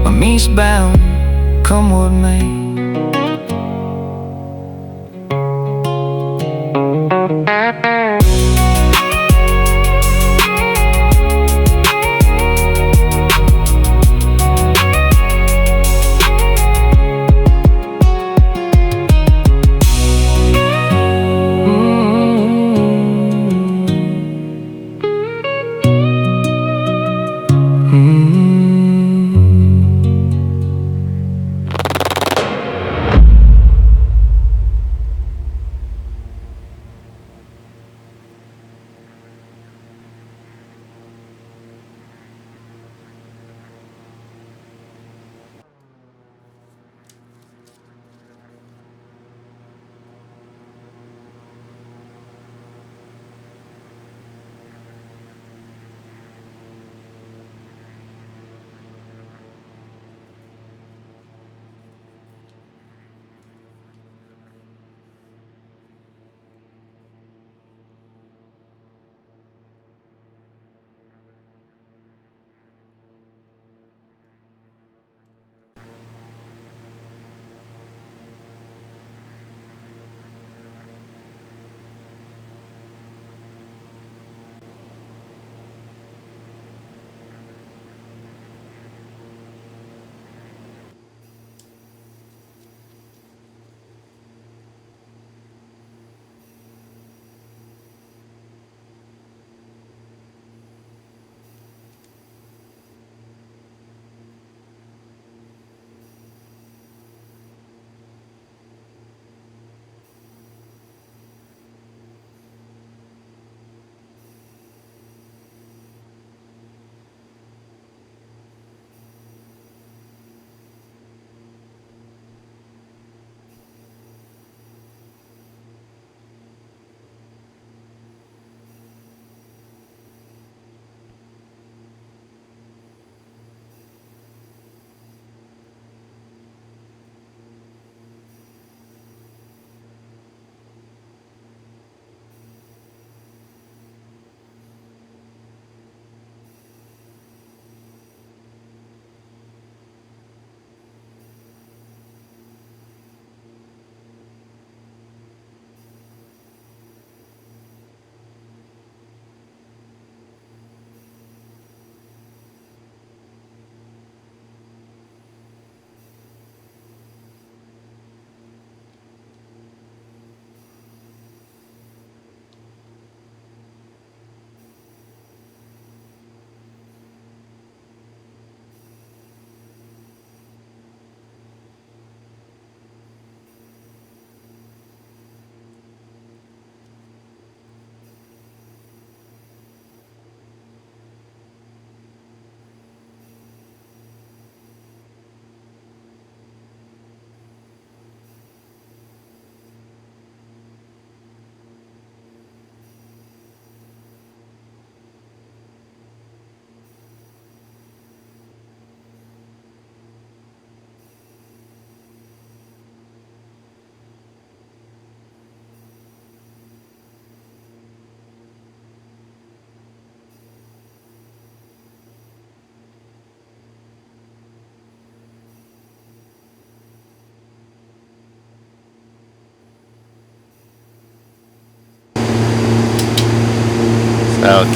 I'm eastbound, come what may.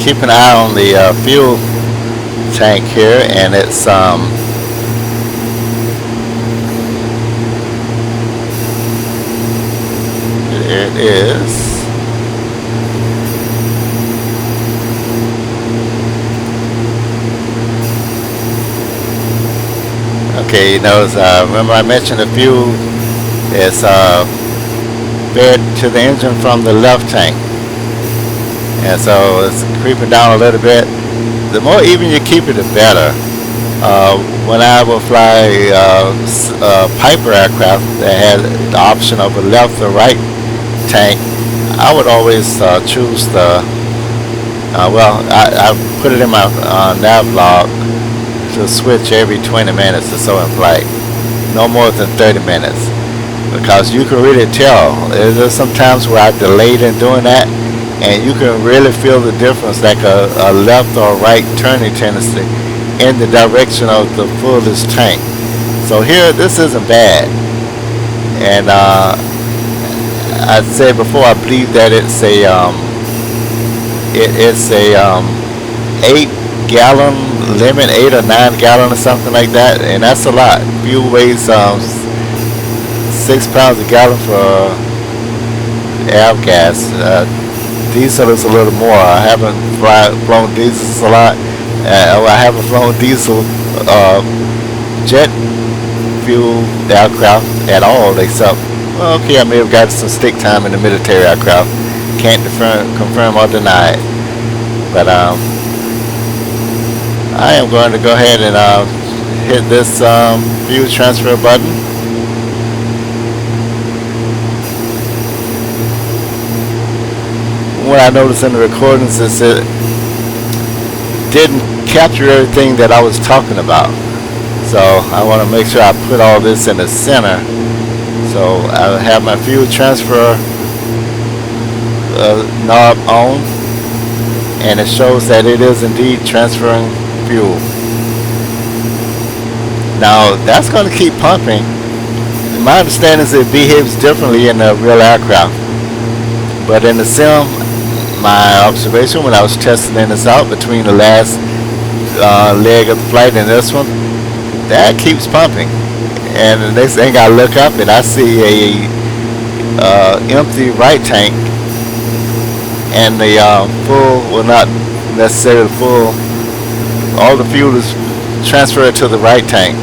Keep an eye on the fuel tank here, and it is. Okay, you notice, remember I mentioned the fuel is fed to the engine from the left tank. And so it's creeping down a little bit. The more even you keep it, the better. When I will fly Piper aircraft that had the option of a left or right tank, I would always choose the, I put it in my nav log to switch every 20 minutes or so in flight. No more than 30 minutes. Because you can really tell. There's some times where I delayed in doing that, and you can really feel the difference, like a left or right turning tendency in the direction of the fullest tank. So here, this isn't bad. And I said before, I believe that it's a 8-gallon limit, 8 or 9 gallon or something like that, and that's a lot. Fuel weighs 6 pounds a gallon for avgas. Diesel is a little more. I haven't flown diesels a lot. I haven't flown diesel jet fuel aircraft at all, except, well, okay, I may have got some stick time in the military aircraft. Can't confirm or deny it. But I am going to go ahead and hit this fuel transfer button. What I noticed in the recordings is it didn't capture everything that I was talking about. So I want to make sure I put all this in the center. So I have my fuel transfer knob on, and it shows that it is indeed transferring fuel. Now that's going to keep pumping. My understanding is it behaves differently in a real aircraft, but in the sim, my observation when I was testing this out between the last leg of the flight and this one, that keeps pumping. And the next thing I look up and I see a empty right tank, and the full, well, not necessarily full, all the fuel is transferred to the right tank,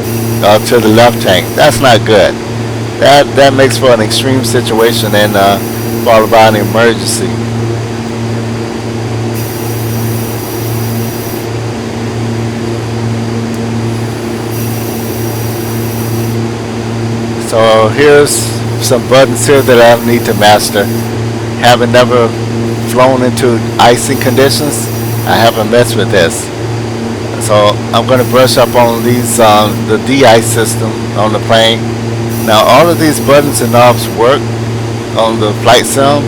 to the left tank. That's not good. That makes for an extreme situation and followed by an emergency. So here's some buttons here that I need to master. Having never flown into icy conditions, I haven't messed with this. So I'm going to brush up on these, the de-ice system on the plane. Now all of these buttons and knobs work on the flight sim.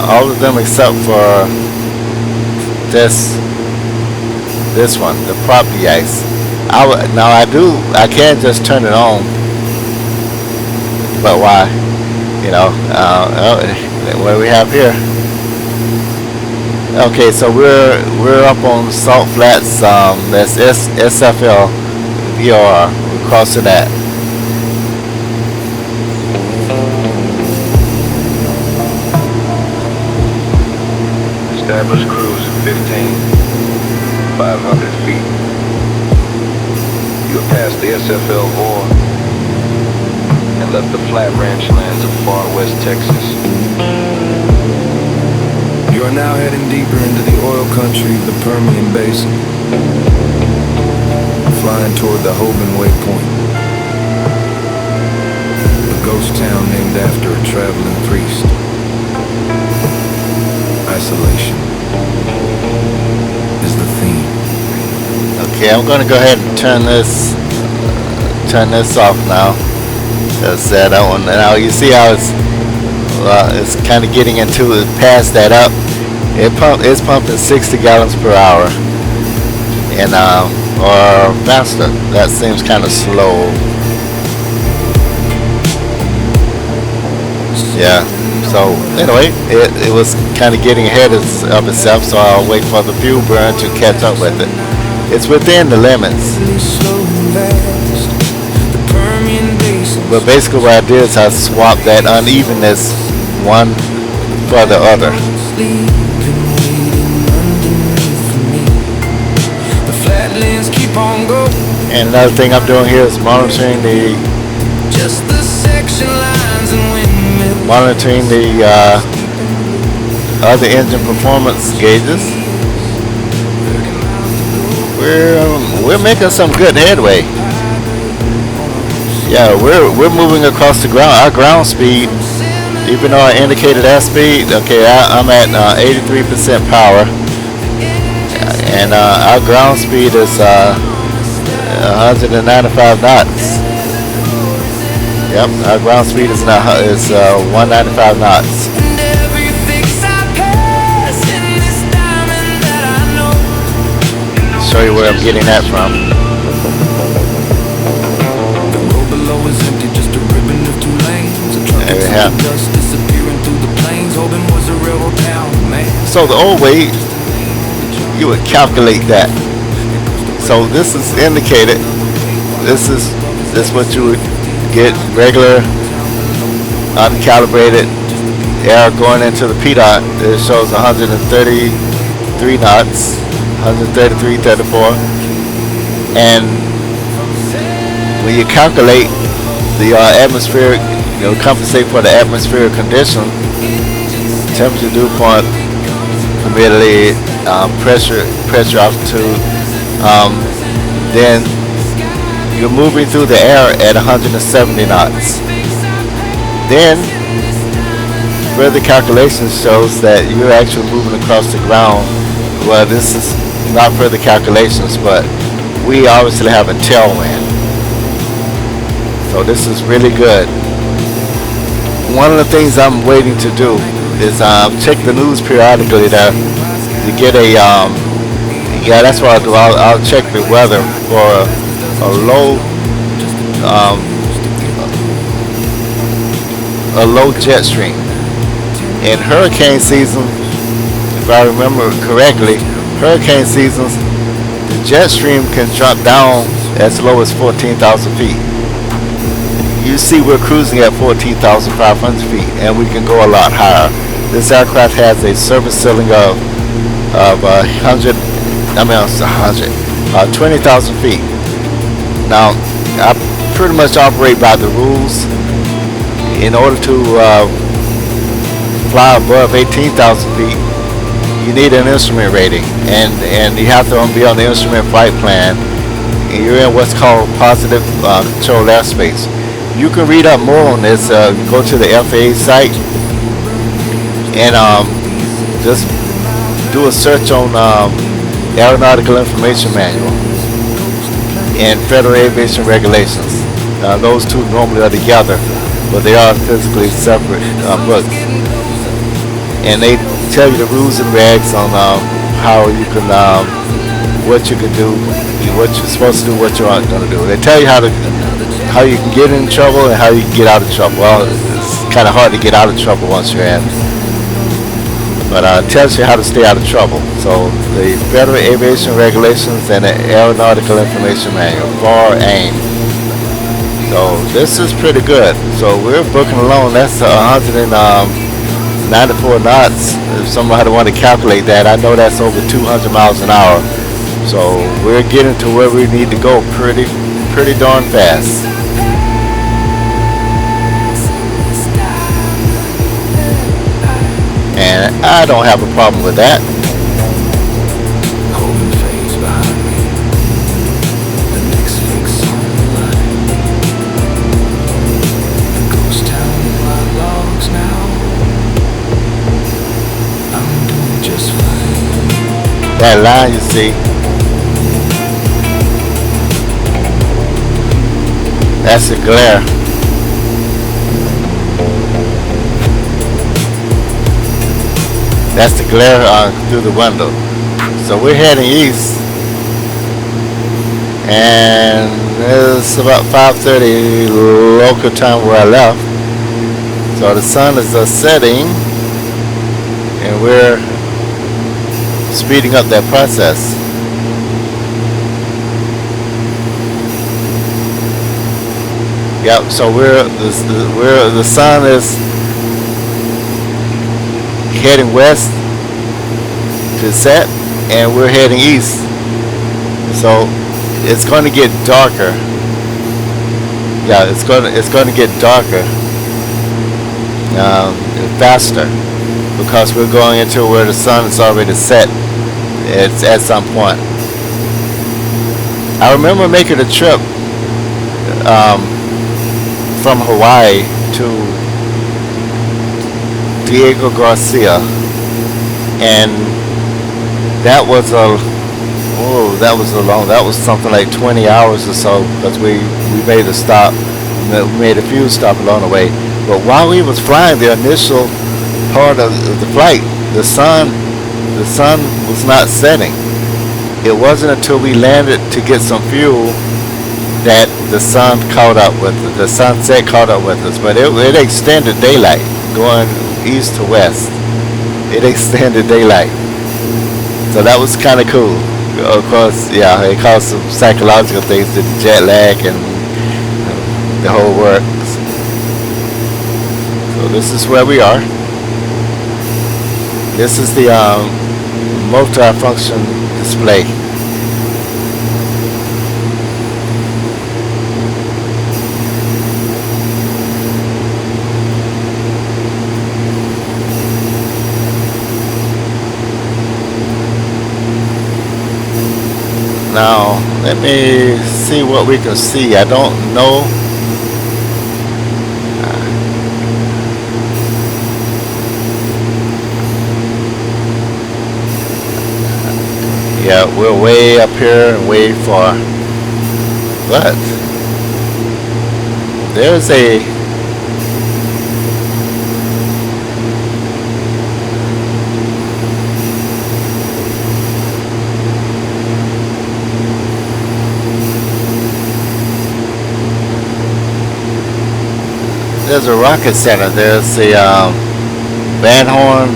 All of them except for this one, the prop de-ice. I can just turn it on. But why? You know, what do we have here? Okay, so we're up on Salt Flats. That's SFL VOR. We're crossing that. Establish cruise 15,500 feet. You have passed the SFL VOR and left the flat ranch lands of far west Texas. You are now heading deeper into the oil country of the Permian Basin, flying toward the HOBAN waypoint, a ghost town named after a traveling priest. Isolation is the theme. Okay, I'm going to go ahead and turn this off now. That's that one. Now you see how it's kind of getting into it, past that up. It's pumping 60 gallons per hour, and or faster. That seems kind of slow. Yeah. So anyway, it was kind of getting ahead of itself, so I'll wait for the fuel burn to catch up with it. It's within the limits. But basically what I did is I swapped that unevenness one for the other. And another thing I'm doing here is monitoring the other engine performance gauges. We're making some good headway. Yeah, we're moving across the ground. Our ground speed, even though I indicated that speed, okay, I'm at 83% power, and our ground speed is 195 knots. Yep, our ground speed is 195 knots. Show you where I'm getting that from. There we have. So the old way, you would calculate that. So this is indicated. This is what you would get: regular, uncalibrated air going into the PDOT. It shows 133 knots, 133, 34, and when you calculate the atmospheric, compensate for the atmospheric condition, temperature, dew point, humidity, pressure, altitude, then you're moving through the air at 170 knots. Then further calculations shows that you're actually moving across the ground. Well, this is not further calculations, but we obviously have a tailwind. So this is really good. One of the things I'm waiting to do is check the news periodically to get a yeah, that's what I'll do. I'll check the weather for a low jet stream. In hurricane season, if I remember correctly, hurricane seasons, the jet stream can drop down as low as 14,000 feet. You see we're cruising at 14,500 feet, and we can go a lot higher. This aircraft has a service ceiling of 20,000 feet. Now, I pretty much operate by the rules. In order to fly above 18,000 feet, you need an instrument rating, and you have to be on the instrument flight plan. And you're in what's called positive controlled airspace. You can read up more on this. Go to the FAA site and just do a search on Aeronautical Information Manual and Federal Aviation Regulations. Those two normally are together, but they are physically separate books. And they tell you the rules and regs on how you can, what you can do, what you're supposed to do, what you aren't going to do. They tell you how you can get in trouble and how you can get out of trouble. Well, it's kind of hard to get out of trouble once you're in, but it tells you how to stay out of trouble. So the Federal Aviation Regulations and the Aeronautical Information Manual, FAR AIM. So this is pretty good. So we're booking along. That's 194 knots. If somebody want to calculate that, I know that's over 200 miles an hour. So we're getting to where we need to go pretty darn fast. And I don't have a problem with that. That line you see, that's the glare. That's the glare through the window. So we're heading east, and it's about 5:30 local time where I left. So the sun is setting, and we're speeding up that process. Yep. So the sun is heading west to set, and we're heading east. So it's going to get darker. Yeah, it's going to get darker faster because we're going into where the sun is already set. It's at some point. I remember making a trip from Hawaii to Diego Garcia, and that was something like 20 hours or so because we made a stop. We made a few stops along the way. But while we was flying, the initial part of the flight, the sun was not setting. It wasn't until we landed to get some fuel that the sun caught up with it. The sunset caught up with us. But it extended daylight going east to west. It extended daylight. So that was kind of cool. Of course, yeah, it caused some psychological things, the jet lag and the whole works. So this is where we are. This is the multi-function display. Now, let me see what we can see. I don't know. Yeah, we're way up here and way far. But there's a rocket center. There's the Van Horn.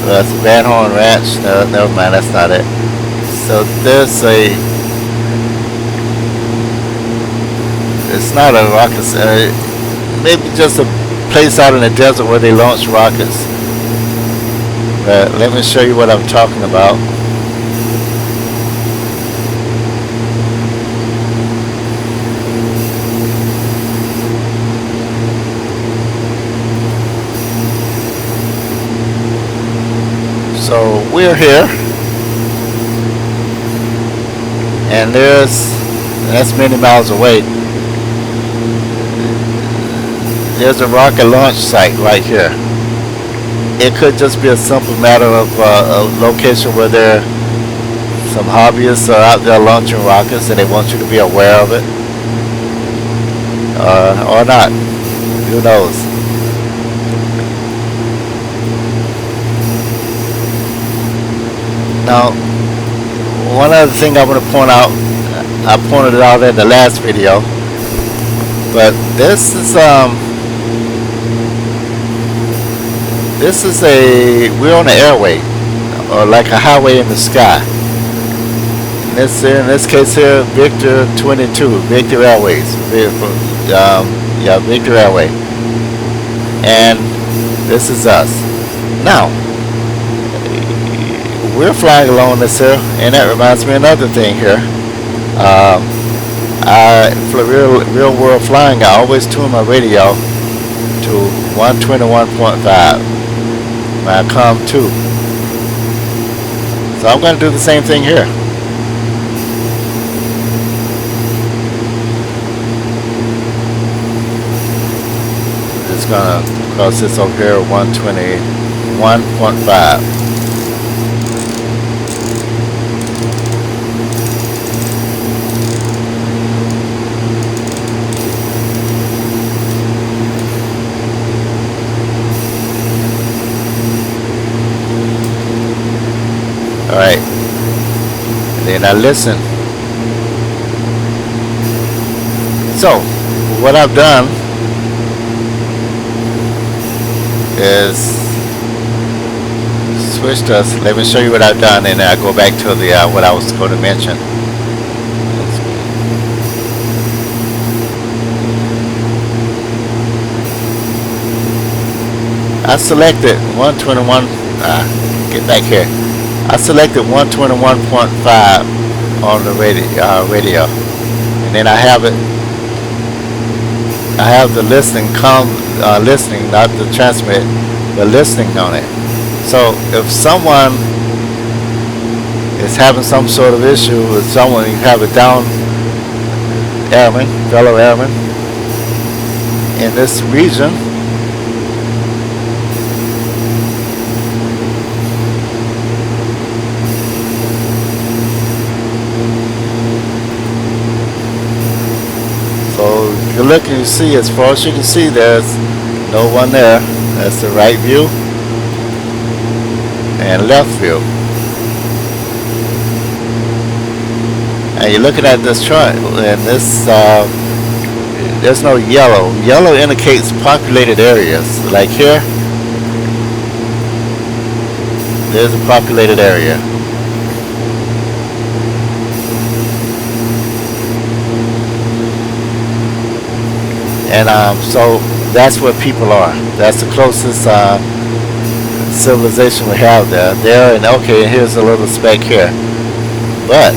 That's Van Horn Ranch. No, never mind. That's not it. So there's it's not a rocket center. Maybe just a place out in the desert where they launch rockets. But let me show you what I'm talking about. So we're here, and that's many miles away. There's a rocket launch site right here. It could just be a simple matter of a location where some hobbyists are out there launching rockets, and they want you to be aware of it, or not. Who knows? Now, one other thing I want to point out, I pointed it out in the last video, but this is we're on the airway, or like a highway in the sky. In this case here, Victor 22, Victor Airways, Victor Airway, and this is us. Now, we're flying along this here, and that reminds me of another thing here. For real world flying, I always tune my radio to 121.5 when I come to. So I'm going to do the same thing here. It's going to cross this over here, 121.5. Alright, and then I listen. So, what I've done is switched us. Let me show you what I've done, and then I go back to the what I was going to mention. I selected 121. Get back here. I selected 121.5 on the radio, and then I have it. I have the listening listening, not the transmit, but listening on it. So if someone is having some sort of issue with someone, you have a down airman, fellow airman in this region, so you look and you see, as far as you can see, there's no one there. That's the right view and left view. And you're looking at this chart, and this there's no yellow. Yellow indicates populated areas. Like here, there's a populated area. And so that's where people are. That's the closest civilization we have there, and okay, here's a little speck here. But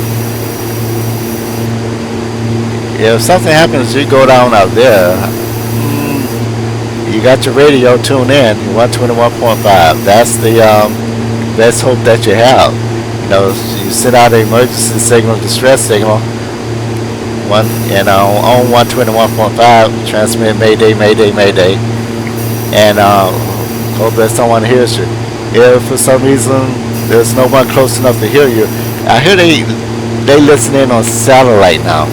if something happens, you go down out there, you got your radio tuned in, 121.5. That's the best hope that you have. You know, you send out an emergency signal, distress signal, on 121.5, transmit Mayday, Mayday, Mayday, and hope that someone hears you. If for some reason there's no one close enough to hear you, I hear they listen in on satellite now,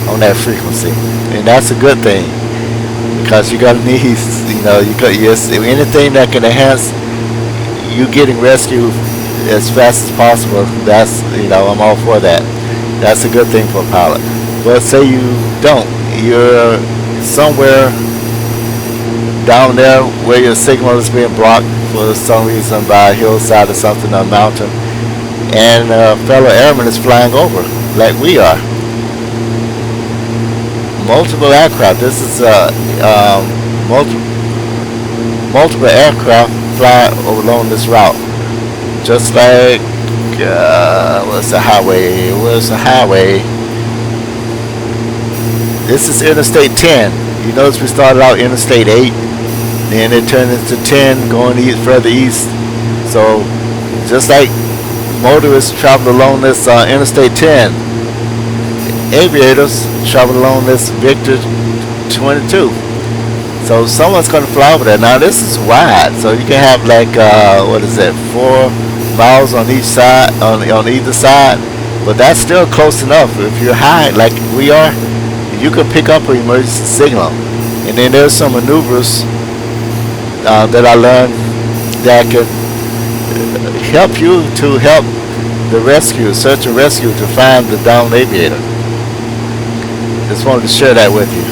on that frequency, and that's a good thing, because you're gonna need, you know, anything that can enhance you getting rescued as fast as possible. That's, you know, I'm all for that. That's a good thing for a pilot. But say you don't, you're somewhere down there where your signal is being blocked for some reason by a hillside or something, or a mountain, and a fellow airman is flying over like we are. Multiple aircraft. This is multiple aircraft fly along this route, just like what's the highway? Where's the highway? This is Interstate 10. You notice we started out Interstate 8, then it turned into 10 going further east. So just like motorists travel along this Interstate 10, aviators travel along this Victor 22. So someone's going to fly over there. Now this is wide, so you can have like 4 miles on each side, on either side, but that's still close enough. If you're high like we are, you can pick up an emergency signal. And then there's some maneuvers that I learned that can help you to help the rescue, search and rescue, to find the downed aviator. Just wanted to share that with you.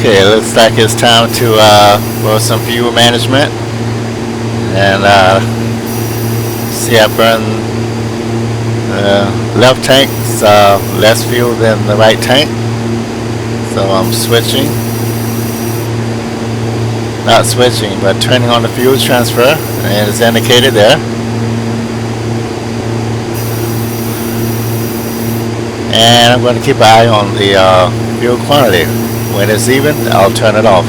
Okay, it looks like it's time to for some fuel management. And see, I burn left tank's less fuel than the right tank. So I'm switching. Not switching, but turning on the fuel transfer, and it's indicated there. And I'm going to keep an eye on the fuel quantity. When it's even, I'll turn it off.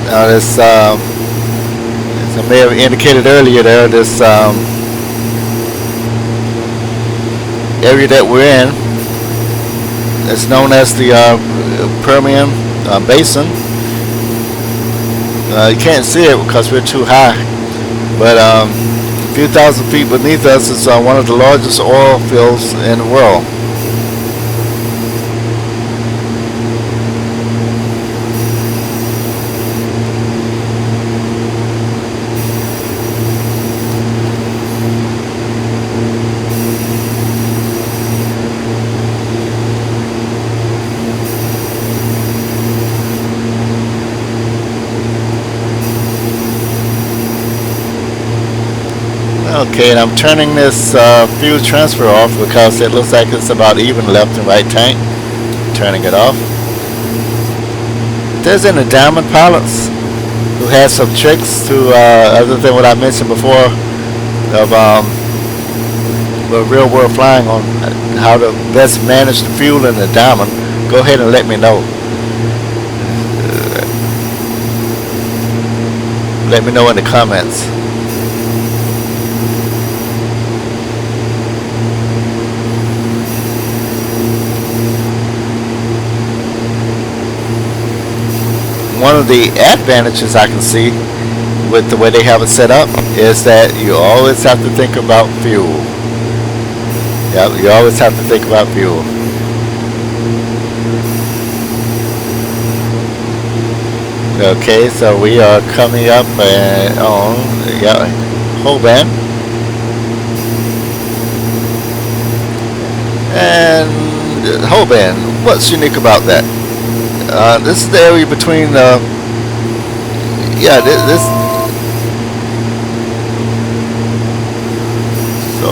Now this, as I may have indicated earlier there, this area that we're in is known as the Permian Basin. You can't see it because we're too high, but a few thousand feet beneath us is one of the largest oil fields in the world. Okay, and I'm turning this fuel transfer off because it looks like it's about even left and right tank. Turning it off. If there's any diamond pilots who has some tricks to, other than what I mentioned before, of real world flying on how to best manage the fuel in the diamond, go ahead and let me know. Let me know in the comments. One of the advantages I can see with the way they have it set up is that you always have to think about fuel. Yep, you always have to think about fuel. Okay, so we are coming up on HOBAN. And HOBAN, what's unique about that? This is the area between this so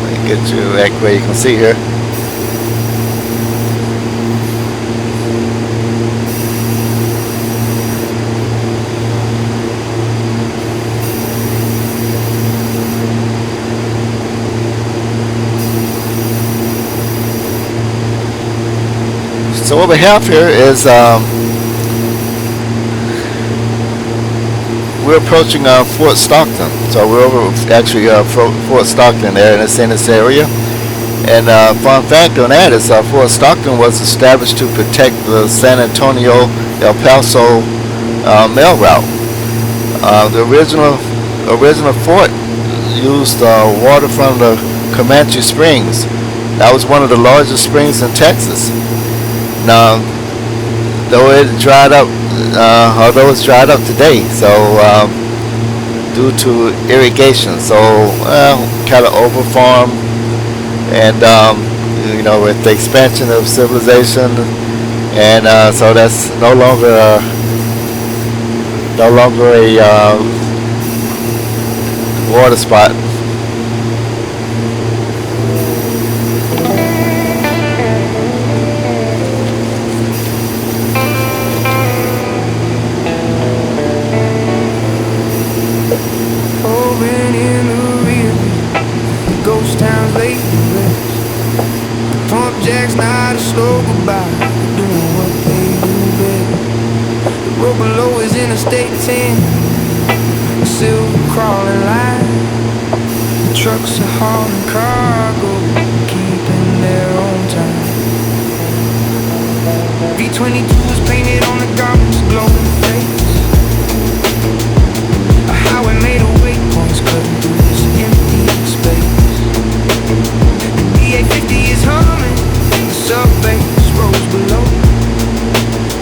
let me get you back where you can see here. So what we have here is we're approaching Fort Stockton. So we're over actually Fort Stockton there, and it's in this area. And fun fact on that is Fort Stockton was established to protect the San Antonio El Paso mail route. The original fort used water from the Comanche Springs. That was one of the largest springs in Texas. Now, though it's dried up today, so due to irrigation, so kind of over farm, and with the expansion of civilization, and so that's no longer a water spot. Slow goodbye, doing what they do best. The road below is in Interstate 10, a silver crawling line. The trucks are hauling cargo, keeping their own time. V-22 is painted on the garbage, glowing face. A highway made of waypoints cutting through this empty space. The A-50 is humming, the sub-bass rolls below.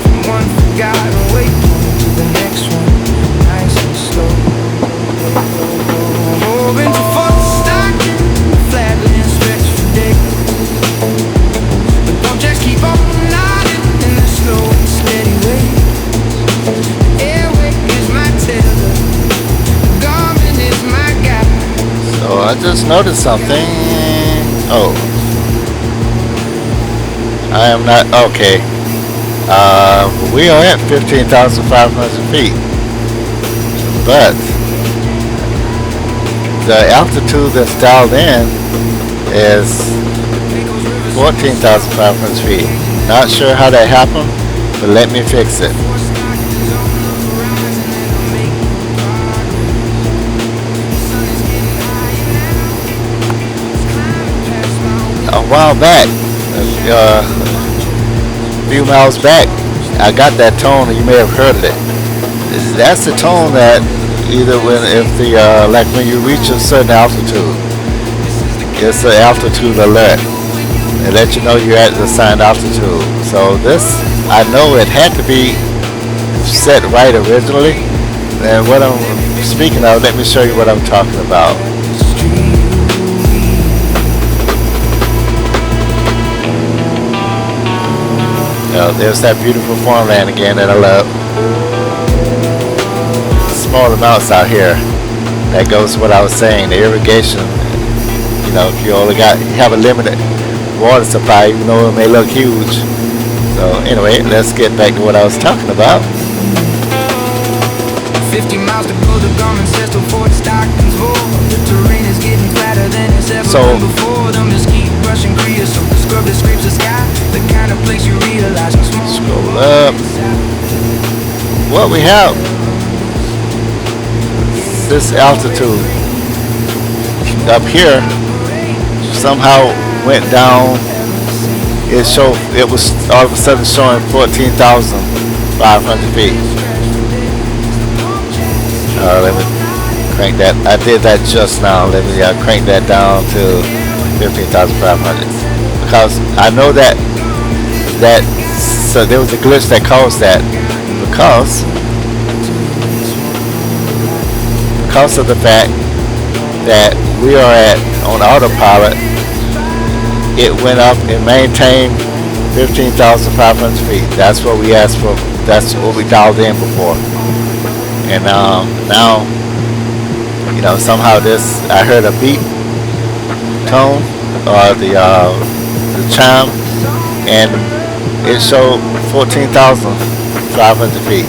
From one forgotten waypoint to the next one, nice and slow. Hoping to fall stock, flatland stretch for days. The bump jacks keep on nodding in the slow and steady way. Airway is my tether, Garmin is my guide. So I just noticed something. Oh, I am not okay. We are at 15,500 feet, but the altitude that's dialed in is 14,500 feet. Not sure how that happened, but let me fix it. A while back, a few miles back, I got that tone, and you may have heard it. That's the tone that either like when you reach a certain altitude, it's an altitude alert. It lets you know you're at the assigned altitude. So this, I know it had to be set right originally. And what I'm speaking of, let me show you what I'm talking about. There's that beautiful farmland again that I love. Small amounts out here. That goes to what I was saying, the irrigation. You know, if you have a limited water supply, even though it may look huge. So anyway, let's get back to what I was talking about. 50 miles to go, the government says to Fort Stockton's full. The terrain is getting flatter than it's ever been before. Them just keep rushing creosote, the scrub that scrapes the sky. The kind of place you realize is small. Scroll up. What we have, this altitude up here somehow went down. It was all of a sudden showing 14,500 feet. Let me crank that. I did that just now. Let me crank that down to 15,500 because I know that so there was a glitch that caused that because of the fact that we are on autopilot. It went up and maintained 15,500 feet. That's what we asked for. That's what we dialed in before. And now, somehow I heard a beep tone or the chime, and it showed 14,500 feet.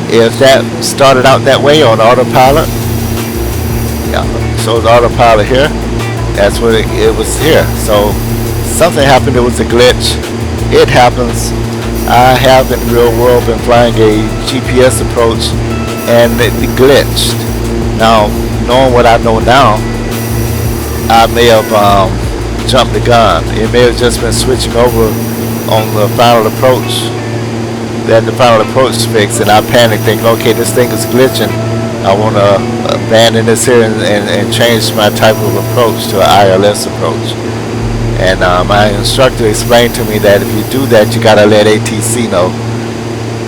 If that started out that way on autopilot, shows autopilot here. That's what it was here. So something happened. It was a glitch. It happens. I have in the real world been flying a GPS approach and it glitched. Now, knowing what I know now, I may have jumped the gun. It may have just been switching over on the final approach. That the final approach fixed, and I panicked thinking, okay, this thing is glitching. I want to abandon this here and change my type of approach to an ILS approach. And my instructor explained to me that if you do that, you gotta let ATC know.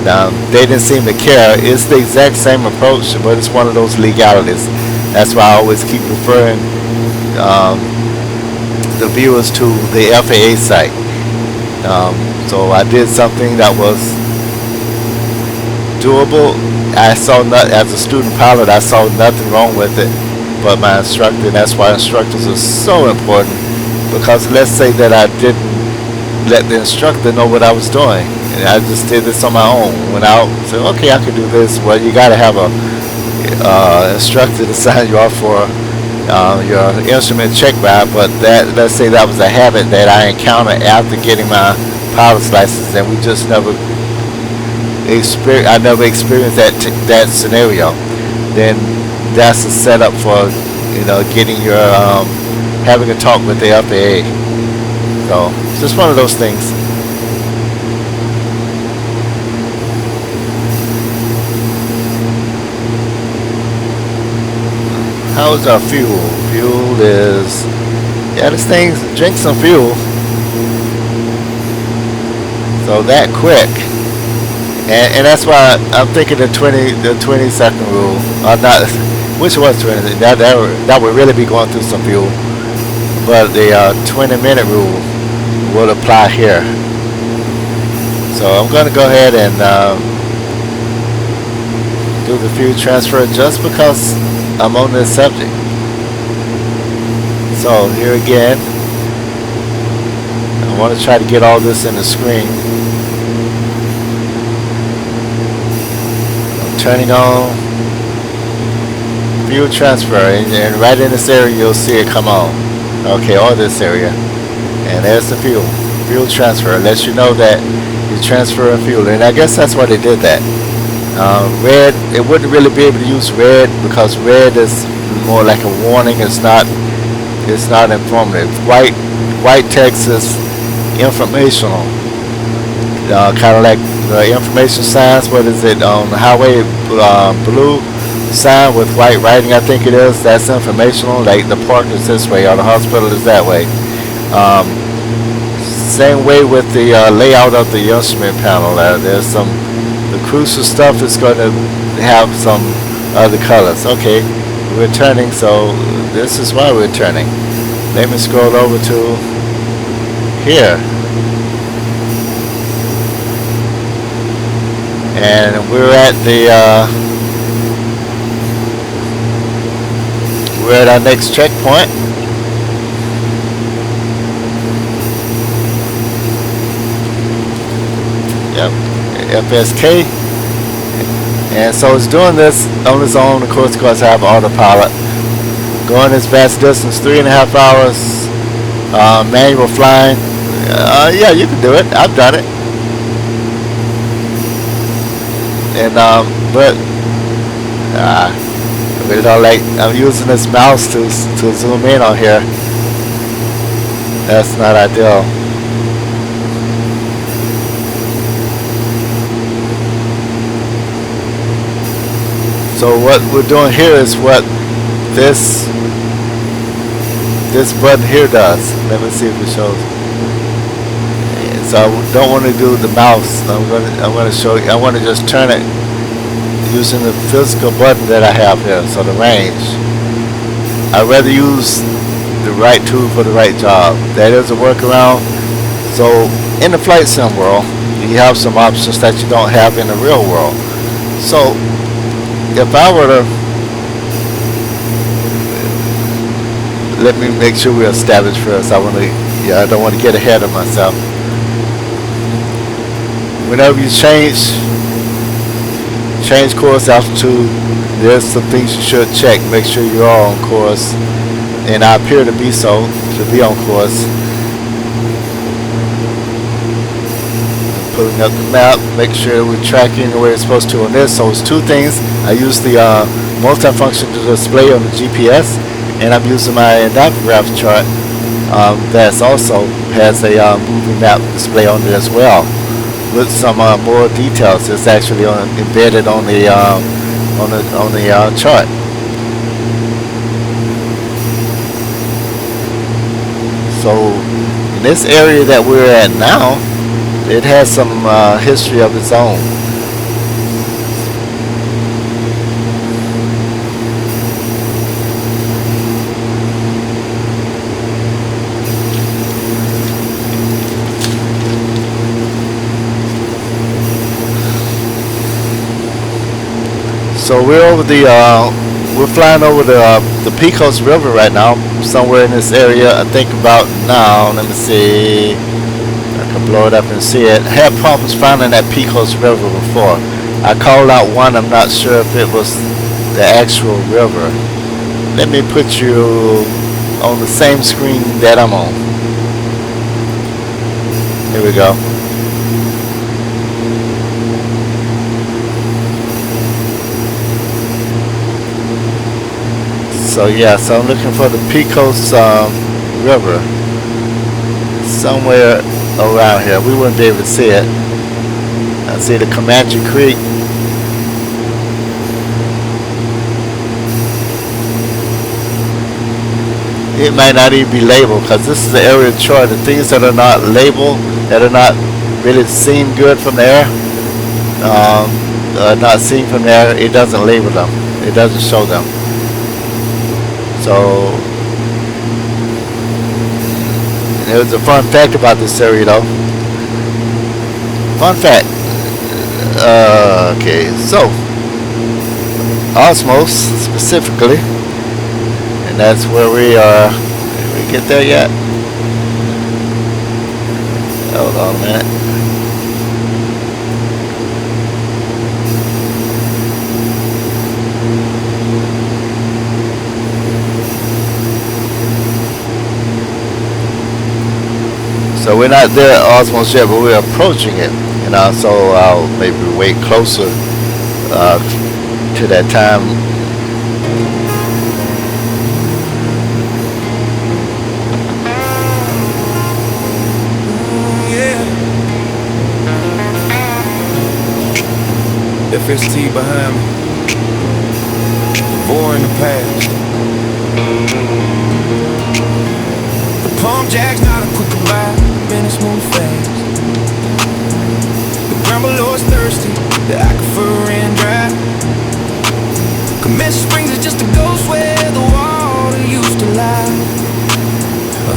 Now, they didn't seem to care. It's the exact same approach, but it's one of those legalities. That's why I always keep referring the viewers to the FAA site. So I did something that was doable. I saw as a student pilot, I saw nothing wrong with it, but my instructor, and that's why instructors are so important. Because let's say that I didn't let the instructor know what I was doing, and I just did this on my own. Went out and said, okay, I can do this. Well, you got to have a instructor to sign you off for your instrument check ride. But let's say that was a habit that I encountered after getting my pilot's license, and we just never I never experienced that scenario, then that's a setup for getting your having a talk with the FAA. So it's just one of those things. How's our fuel? Fuel is, yeah, this thing drinks some fuel. So that quick. And that's why I'm thinking the 20-second rule, not, which was 20, that would really be going through some fuel. But the 20-minute rule will apply here. So I'm going to go ahead and do the fuel transfer just because I'm on this subject. So here again, I want to try to get all this in the screen. Turning on fuel transfer, and right in this area you'll see it come on. Okay, all this area, and there's the fuel transfer. It lets you know that you're transferring fuel, and I guess that's why they did that. Red, it wouldn't really be able to use red because red is more like a warning. It's not informative. White text is informational. Kind of like the information signs. What is it on the highway? Blue sign with white writing, I think it is. That's informational. Like the park is this way, or the hospital is that way. Same way with the layout of the instrument panel. There's some the crucial stuff is going to have some other colors. Okay, we're turning, so this is why we're turning. Let me scroll over to here. And we're at our next checkpoint. Yep, FSK. And so it's doing this on its own, of course, because I have autopilot. Going this vast distance, 3.5 hours, manual flying. Yeah, you can do it. I've done it. And but I really don't like. I'm using this mouse to zoom in on here. That's not ideal. So what we're doing here is what this button here does. Let me see if it shows. So I don't want to do the mouse. I'm going to show you. I want to just turn it using the physical button that I have here. So the range. I'd rather use the right tool for the right job. That is a workaround. So in the flight sim world, you have some options that you don't have in the real world. So if I were to, let me make sure we establish first. I don't want to get ahead of myself. Whenever you change course altitude, there's some things you should check. Make sure you're all on course, and I appear to be on course. Pulling up the map, make sure we're tracking where it's supposed to on this. So it's two things. I use the multifunction to display on the GPS, and I'm using my navigation chart that's also has a moving map display on it as well, with some more details. It's actually embedded on the chart. So in this area that we're at now, it has some history of its own. So we're flying over the Pecos River right now, somewhere in this area. I think about now. Let me see. I can blow it up and see it. I had problems finding that Pecos River before. I called out one. I'm not sure if it was the actual river. Let me put you on the same screen that I'm on. Here we go. So yeah, so I'm looking for the Pecos River somewhere around here. We wouldn't be able to see it. I see the Comanche Creek. It might not even be labeled because this is the area chart. The things that are not labeled, that are not really seen good from the air, not seen from there, it doesn't label them. It doesn't show them. So there's a fun fact about this area though. Fun fact. Okay, so OZMOS specifically, and that's where we are. Did we get there yet? Hold on a minute. So we're not there at OZMOS yet, but we're approaching it. You know, so I'll maybe wait closer to that time. FST behind me, war in the past. The Palm Jack's not a quick goodbye, been a smooth fast. The ground below is thirsty, the aquifer ran dry. Comanche Springs is just a ghost where the water used to lie.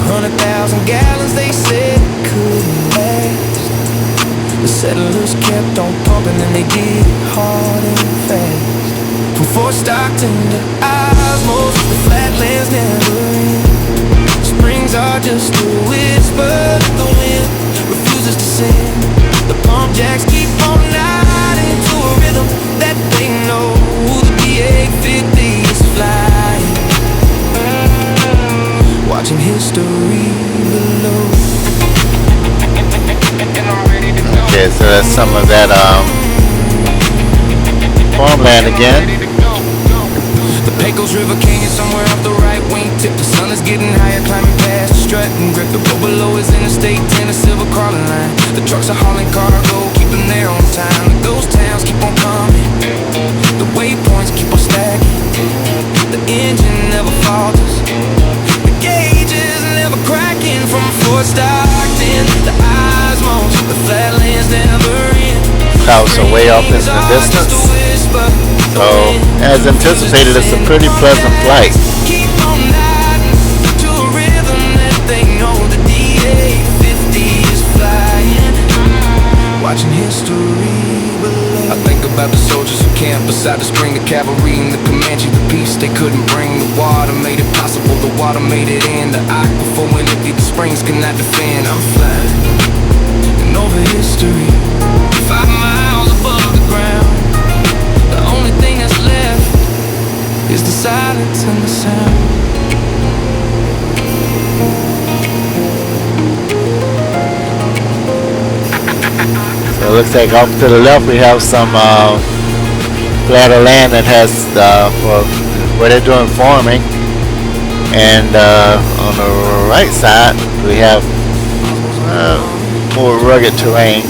100,000 gallons they said couldn't last. The settlers kept on pumping and they did it hard and fast. From Fort Stockton to OZMOS, the flatlands never end. Springs are just a whisper that the wind refuses to sing. The Palm Jacks keep on nodding to a rhythm that they know. The D-850 is flying, watching history below. Okay, so that's some of that farmland again. The Pecos River Canyon somewhere off the right wing tip. The sun is getting higher, climbing past the strut and grip. The road below is Interstate 10, a silver crawling line. The trucks are hauling cargo, keep them there on time. The ghost towns keep on coming, the waypoints keep on stacking. The engine never falters, the gauge is never cracking. From Fort Stockton to OZMOS, the flatlands never end. Clouds are way off in the distance. So, as anticipated, it's a pretty pleasant flight. Keep on nodding to a rhythm that they know. The D-850 is flying, watching history below. I think about the soldiers who camped beside the spring, the cavalry and the Comanche. The peace they couldn't bring, the water made it possible. The water made it in. The aquifer when empty, the springs cannot defend. I'm flying and over history, 5 miles above the ground. The only thing that's left is the silence and the sound. So it looks like off to the left we have some flatter land that has for where they're doing farming, and on the right side we have more rugged terrain,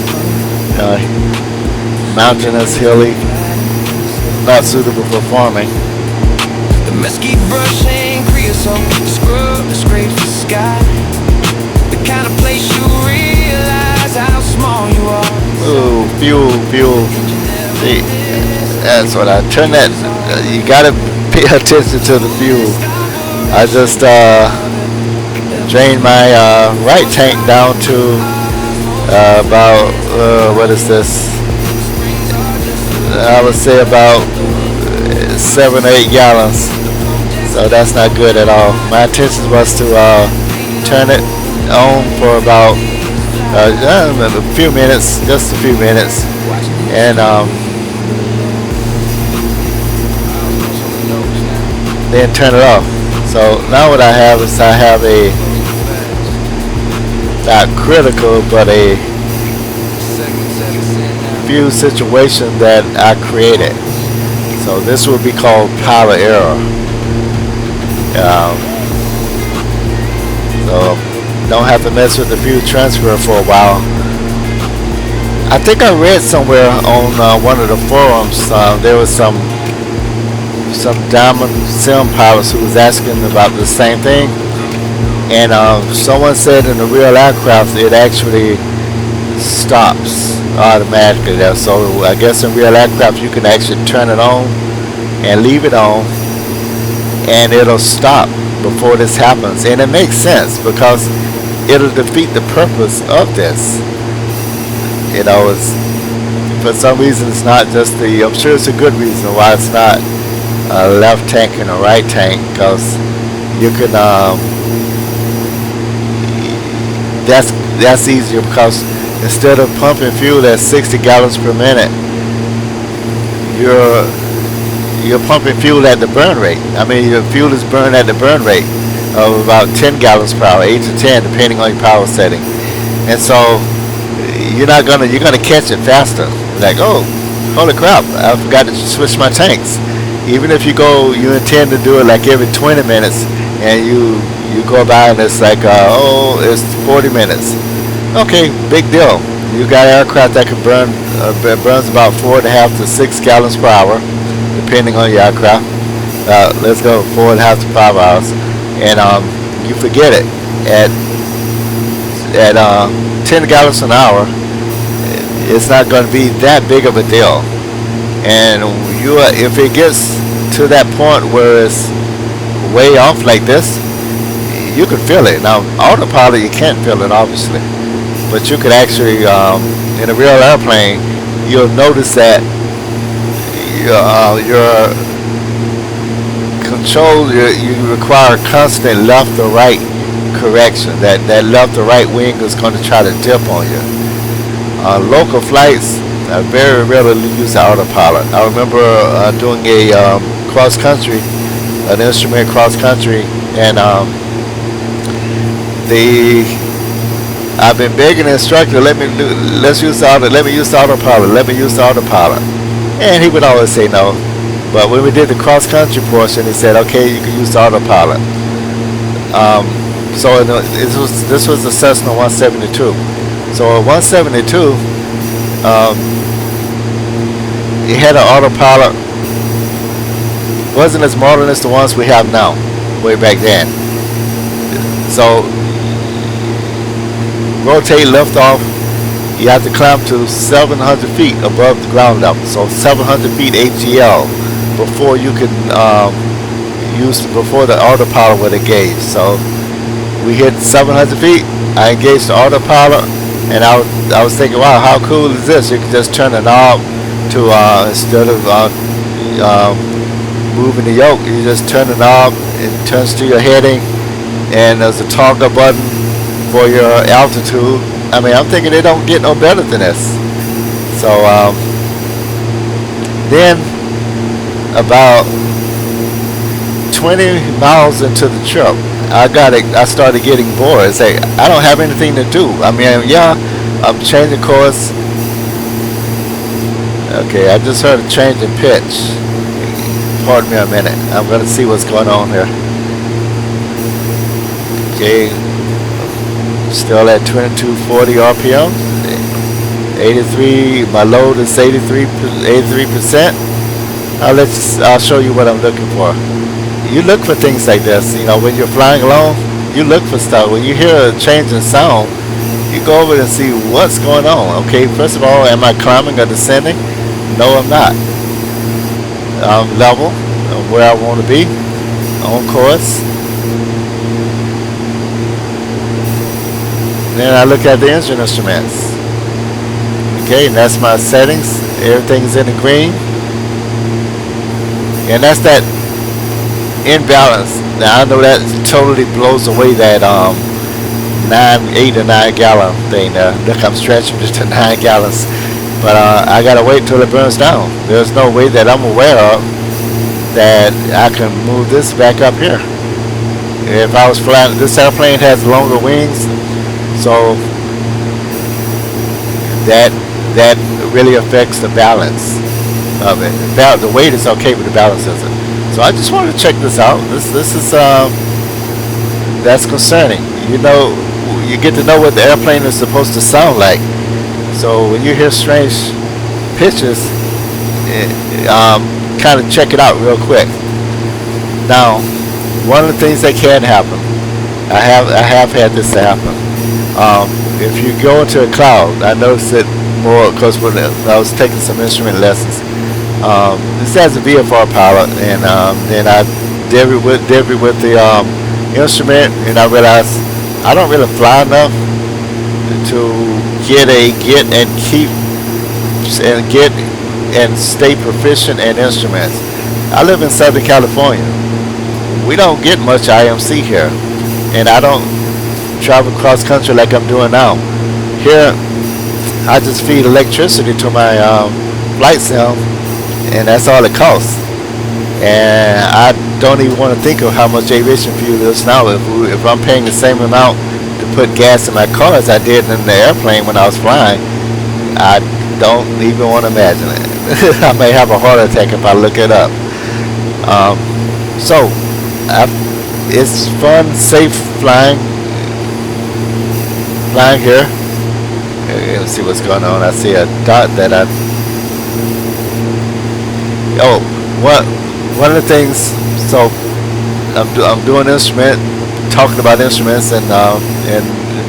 mountainous, hilly, not suitable for farming. The mesquite brush and creosote, the scrub that scrapes the sky. The kind of place you realize how small you are. Ooh, fuel. See, that's what I turn that. You gotta pay attention to the fuel. I just drained my right tank down to about what is this? I would say about 7 or 8 gallons. So that's not good at all. My intention was to turn it on for about a few minutes, just a few minutes, and then turn it off. So now what I have is I have a not critical but a few situation that I created. So this will be called power error. Um, so don't have to mess with the fuel transfer for a while. I think I read somewhere on one of the forums there was some diamond sim pilots who was asking about the same thing, and someone said in the real aircraft it actually stops automatically there. So I guess in real aircraft you can actually turn it on and leave it on, and it'll stop before this happens. And it makes sense because it'll defeat the purpose of this. You know, it's, for some reason it's not just the, I'm sure it's a good reason why it's not a left tank and a right tank, because you can, that's easier because instead of pumping fuel at 60 gallons per minute, you're pumping fuel at the burn rate. I mean, your fuel is burned at the burn rate of about 10 gallons per hour, 8 to 10, depending on your power setting. And so you're gonna catch it faster. Like, oh, holy crap, I forgot to switch my tanks. Even if you intend to do it like every 20 minutes, and you go by and it's like, oh, it's 40 minutes. Okay, big deal. You got aircraft that can burns about 4.5 to 6 gallons per hour, depending on your aircraft. Let's go 4.5 to 5 hours, and you forget it at 10 gallons an hour. It's not going to be that big of a deal. And if it gets to that point where it's way off like this, you can feel it. Now, autopilot you can't feel it obviously, but you could actually, in a real airplane, you'll notice that your control, you require constant left or right correction. That left or right wing is going to try to dip on you. Local flights very rarely use autopilot. I remember doing a cross country, an instrument cross country, and I've been begging the instructor, let me use the autopilot, and he would always say no. But when we did the cross country portion, he said, okay, you can use the autopilot. So this was the Cessna 172. So a 172, it had an autopilot. Wasn't as modern as the ones we have now, way back then. So rotate, lift off, you have to climb to 700 feet above the ground level. So 700 feet ATL before you can before the autopilot would engage. So we hit 700 feet. I engaged the autopilot, and I was thinking, wow, how cool is this? You can just turn the knob to instead of moving the yoke, you just turn the knob. It turns to your heading, and there's a toggle button for your altitude. I mean, I'm thinking they don't get no better than this. So then about 20 miles into the trip, I started getting bored. It's like, I don't have anything to do. I mean, yeah, I'm changing course. Okay, I just heard a change in pitch. Pardon me a minute. I'm going to see what's going on here. Okay, still at 2240 RPM. 83, my load is 83%. I'll show you what I'm looking for. You look for things like this, you know, when you're flying along, you look for stuff. When you hear a change in sound, you go over and see what's going on. Okay, first of all, am I climbing or descending? No, I'm not. I'm level, where I want to be, on course. Then I look at the engine instruments. Okay, and that's my settings. Everything's in the green. And that's that imbalance. Now I know that totally blows away that 8 or 9 gallon thing there. Look, I'm stretching it to 9 gallons. But I gotta wait till it burns down. There's no way that I'm aware of that I can move this back up here. If I was flying, this airplane has longer wings, so that really affects the balance of it. The weight is okay, but the balance isn't. So I just wanted to check this out. This is that's concerning. You know, you get to know what the airplane is supposed to sound like. So when you hear strange pitches, kind of check it out real quick. Now, one of the things that can happen, I have had this to happen. If you go into a cloud, I noticed it more because when I was taking some instrument lessons. This as a VFR pilot, and then I did it with the instrument, and I realized I don't really fly enough to get and keep and get and stay proficient in instruments. I live in Southern California. We don't get much IMC here, and I don't travel cross country like I'm doing now. Here, I just feed electricity to my flight sim, and that's all it costs. And I don't even want to think of how much aviation fuel is now. If I'm paying the same amount to put gas in my car as I did in the airplane when I was flying, I don't even want to imagine it. I may have a heart attack if I look it up. So, it's fun, safe flying here. Let's see what's going on. I see a dot that I. Oh, one of the things. So, I'm doing instrument, talking about instruments and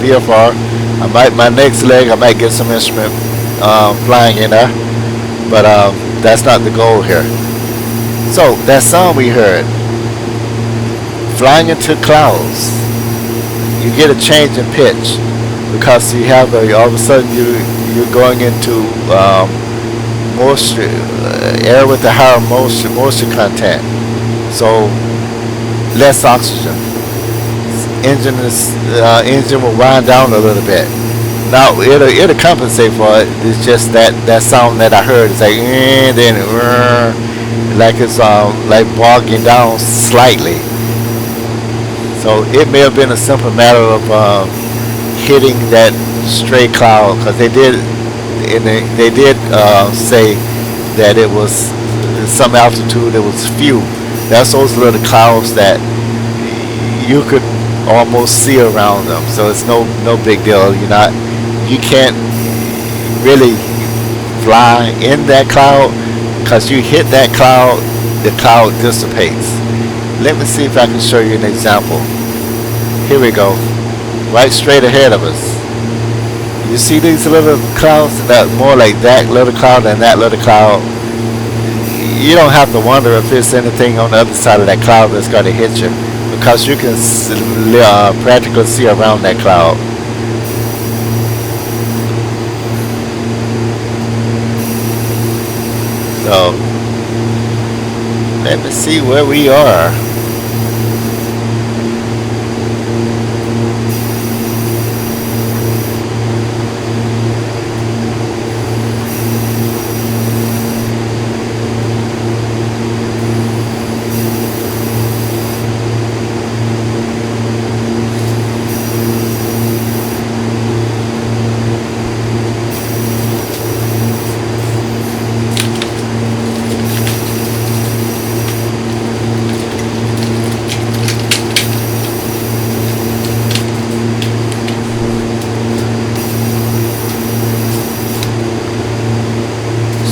VFR. My next leg I might get some instrument flying in there, but that's not the goal here. So that sound we heard, flying into clouds, you get a change in pitch because you have all of a sudden you're going into moisture, air with a higher moisture content, so less oxygen. Engine will wind down a little bit. Now it'll compensate for it. It's just that sound that I heard. It's like then like it's like bogging down slightly. So it may have been a simple matter of hitting that stray cloud, because they did say that it was some altitude. It was few. That's those little clouds that you could almost see around them. So it's no big deal. You can't really fly in that cloud, because you hit that cloud, the cloud dissipates. Let me see if I can show you an example. Here we go. Right straight ahead of us. You see these little clouds? That more like that little cloud and that little cloud. You don't have to wonder if there's anything on the other side of that cloud that's going to hit you, because you can practically see around that cloud. So, let me see where we are.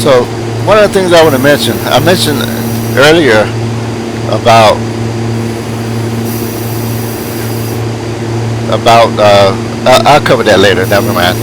So one of the things I want to mention, I mentioned earlier about I'll cover that later. Never mind.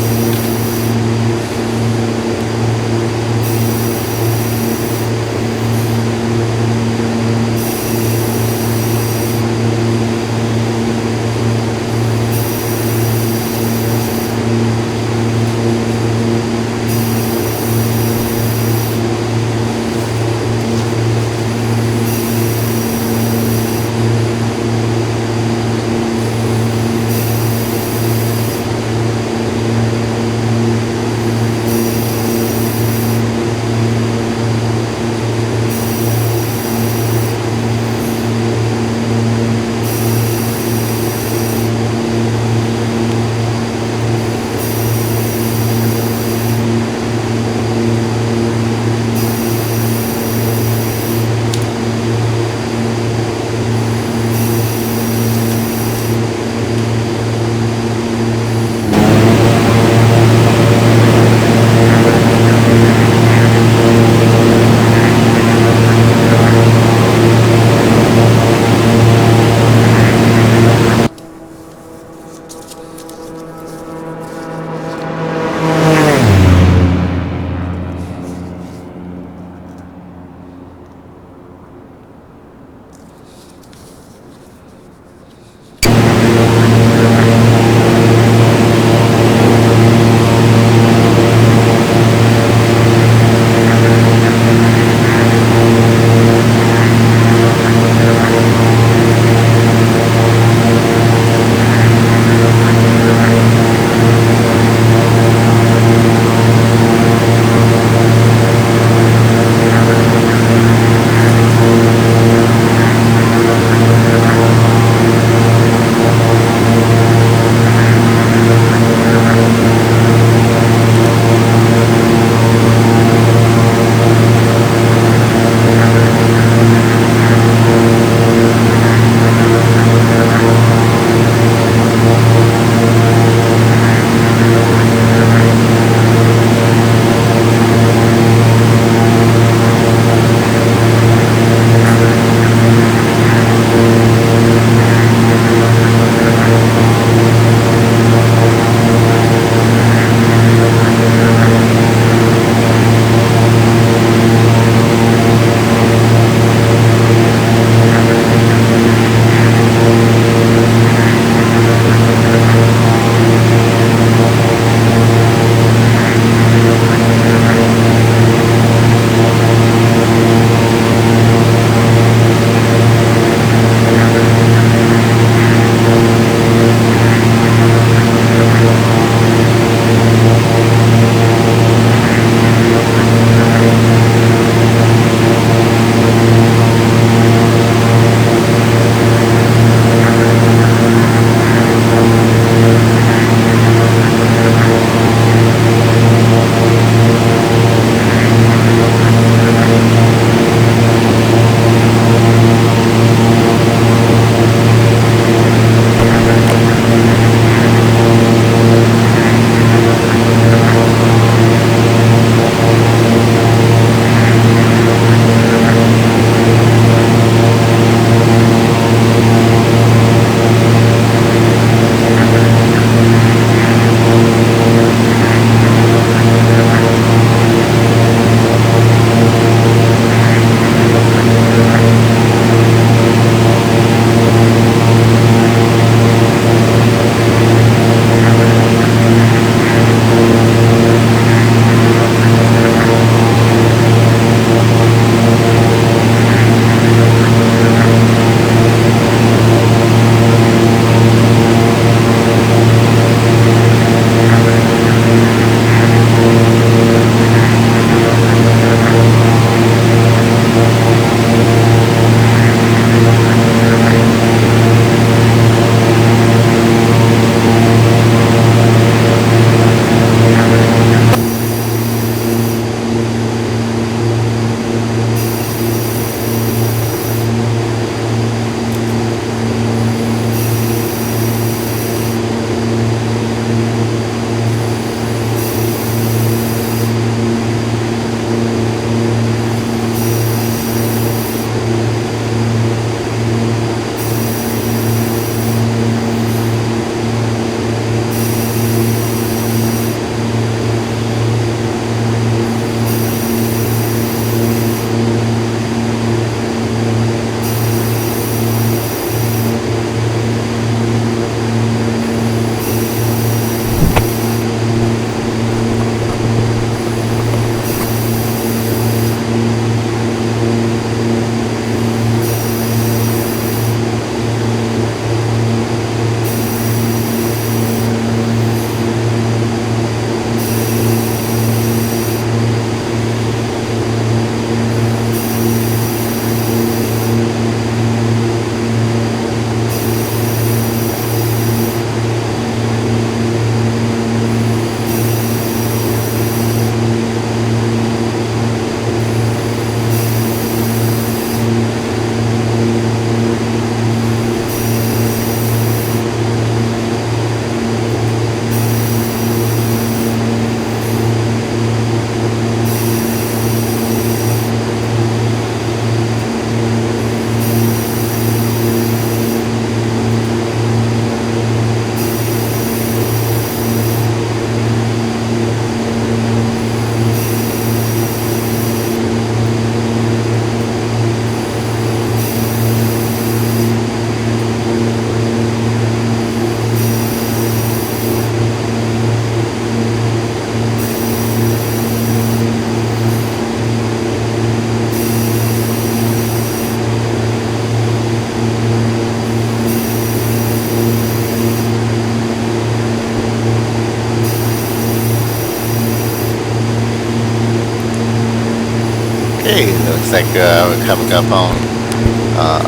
Okay, looks like we're coming up on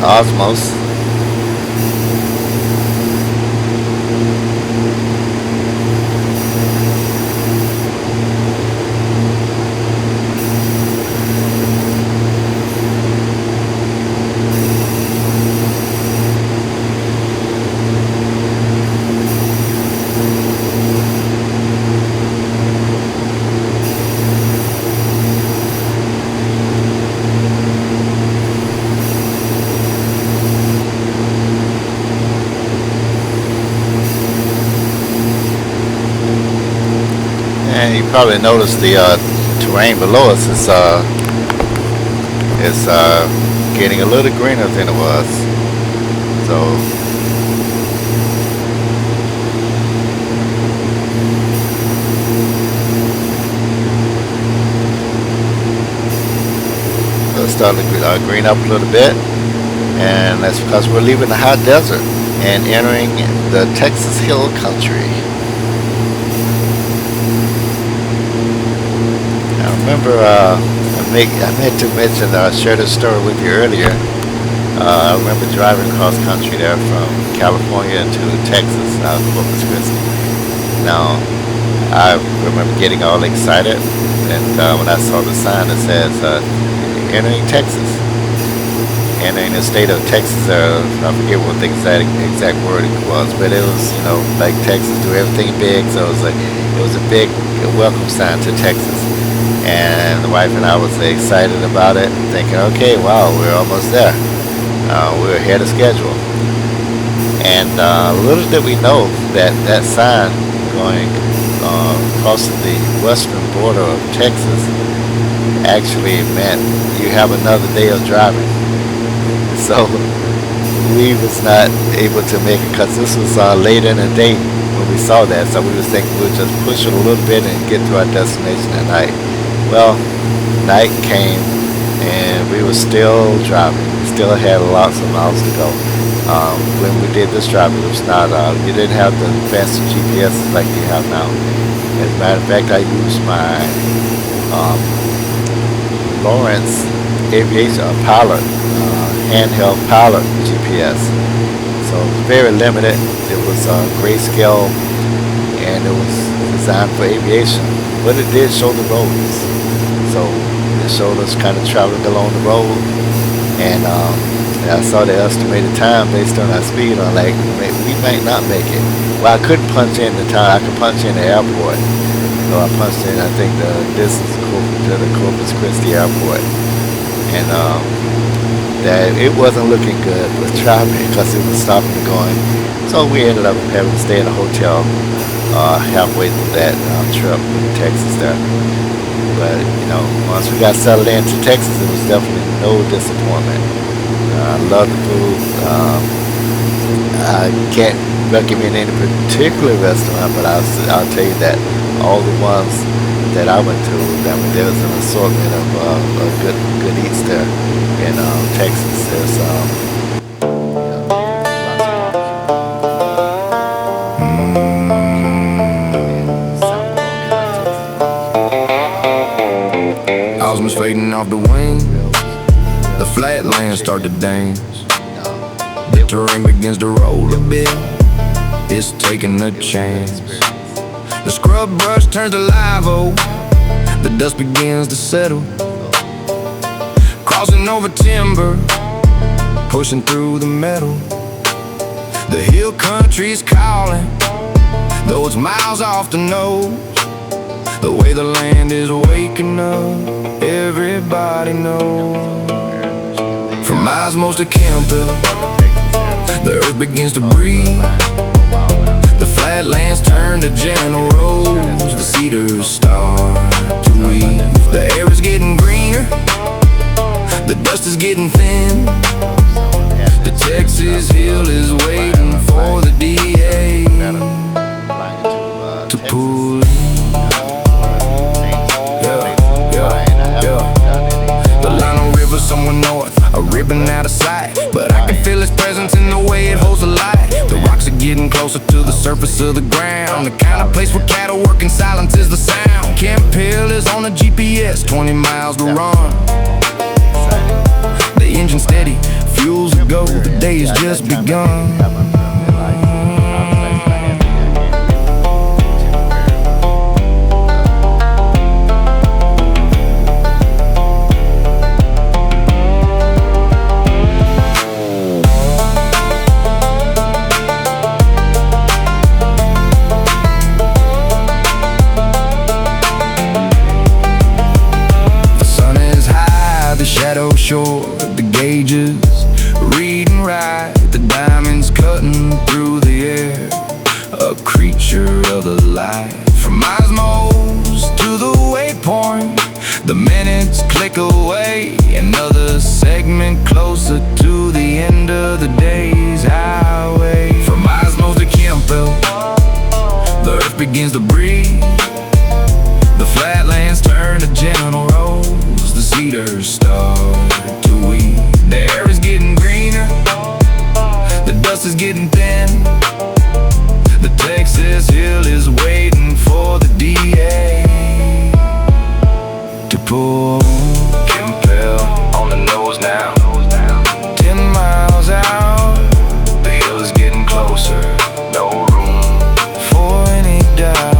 OZMOS. And you probably noticed the terrain below us is getting a little greener than it was. So it's starting to green up a little bit, and that's because we're leaving the hot desert and entering the Texas Hill Country. I remember I meant to mention I shared a story with you earlier. I remember driving across country there from California to Texas, out of Corpus Christi. Now, I remember getting all excited, and when I saw the sign that says entering Texas, entering the state of Texas, I forget what the exact wording was, but it was, you know, like Texas do everything big, so it was a big welcome sign to Texas. And the wife and I was excited about it, thinking, okay, wow, we're almost there. We're ahead of schedule. And little did we know that that sign going crossing the western border of Texas actually meant you have another day of driving. So we was not able to make it because this was late in the day when we saw that. So we was thinking we would just push it a little bit and get to our destination at night. Well, night came and we were still driving. We still had lots of miles to go. When we did this drive, it was not, you didn't have the fancy GPS like you have now. As a matter of fact, I used my Lawrence Aviation pilot, handheld pilot GPS. So it was very limited. It was grayscale and it was designed for aviation, but it did show the roads. So it showed us kind of traveling along the road, and I saw the estimated time based on our speed. I'm like, we might not make it. Well, I couldn't punch in the time. I could punch in the airport. So I punched in, I think, the distance to the Corpus Christi airport, and that it wasn't looking good with traffic because it was stopping and going. So we ended up having to stay in a hotel halfway through that trip in Texas there. But, you know, once we got settled into Texas, it was definitely no disappointment. I love the food. I can't recommend any particular restaurant, but I'll tell you that all the ones that I went to, I mean, there was an assortment of good eats there in Texas. There's OZMOS fading off the wing. The flatlands start to dance. The terrain begins to roll a bit. It's taking a chance. The scrub brush turns to live oak. The dust begins to settle. Crossing over timber, pushing through the metal. The hill country's calling, though it's miles off the nose. The way the land is waking up, everybody knows. From OZMOS to KEMPL, the earth begins to breathe. The flatlands turn to gentle roads. The cedars start to weave. The air is getting greener, the dust is getting thin. The Texas hill is waiting for the DA to pull in. The Llano River somewhere north, a ribbon out of sight, but I can feel its presence in the way it holds the light. The rocks are getting closer to the surface of the ground. The kind of place where cattle work in silence is the sound. KEMPL is on the GPS, 20 miles to run. engine steady, fuels a go, the day's just begun. Shadow short, the gauges read and write, the diamonds cutting through the air, a creature of the light. From OZMOS to the waypoint, the minutes click away, another segment closer to the end of the day's highway. From OZMOS to KEMPL, the earth begins to breathe, the flatlands turn to gentle roads, the cedars start to weed. The air is getting greener, the dust is getting thin, the Texas hill is waiting for the DA to pull. KEMPL on the nose now, 10 miles out, the hill is getting closer, no room for any doubt.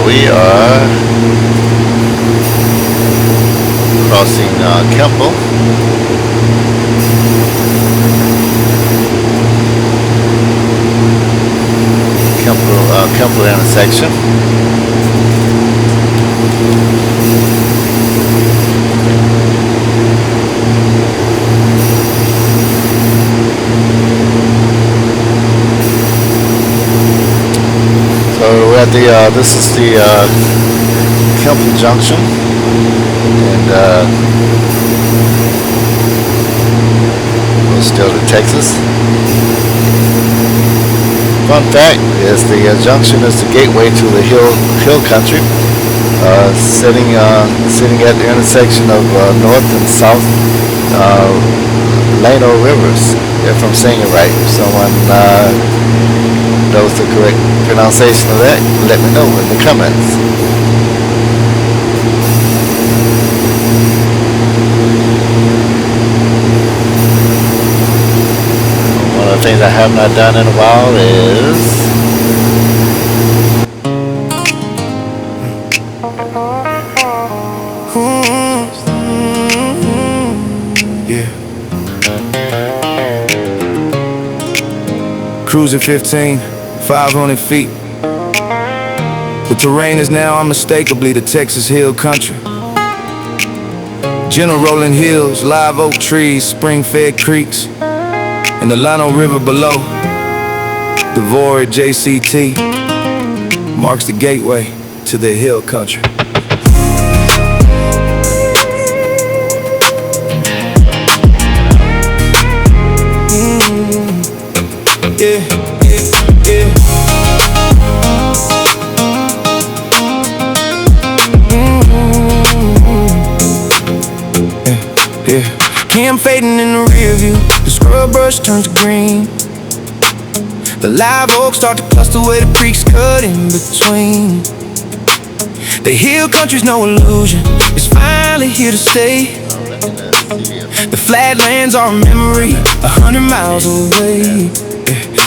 we are crossing KEMPL. KEMPL intersection. So we're at this is the KEMPL junction, and we're still in Texas. Fun fact is the junction is the gateway to the hill country, sitting at the intersection of North and South Lano rivers. If I'm saying it right, if someone knows the correct pronunciation of that, let me know in the comments. One of the things I have not done in a while is Cruising 15, 500 feet. The terrain is now unmistakably the Texas hill country. Gentle rolling hills, live oak trees, spring-fed creeks, and the Llano River below. The void JCT marks the gateway to the hill country. Yeah, yeah, yeah. Yeah. Cam fading in the rear view, the scrub brush turns to green. The live oaks start to cluster where the creeks cut in between. The hill country's no illusion, it's finally here to stay. The flatlands are a memory, 100 miles away.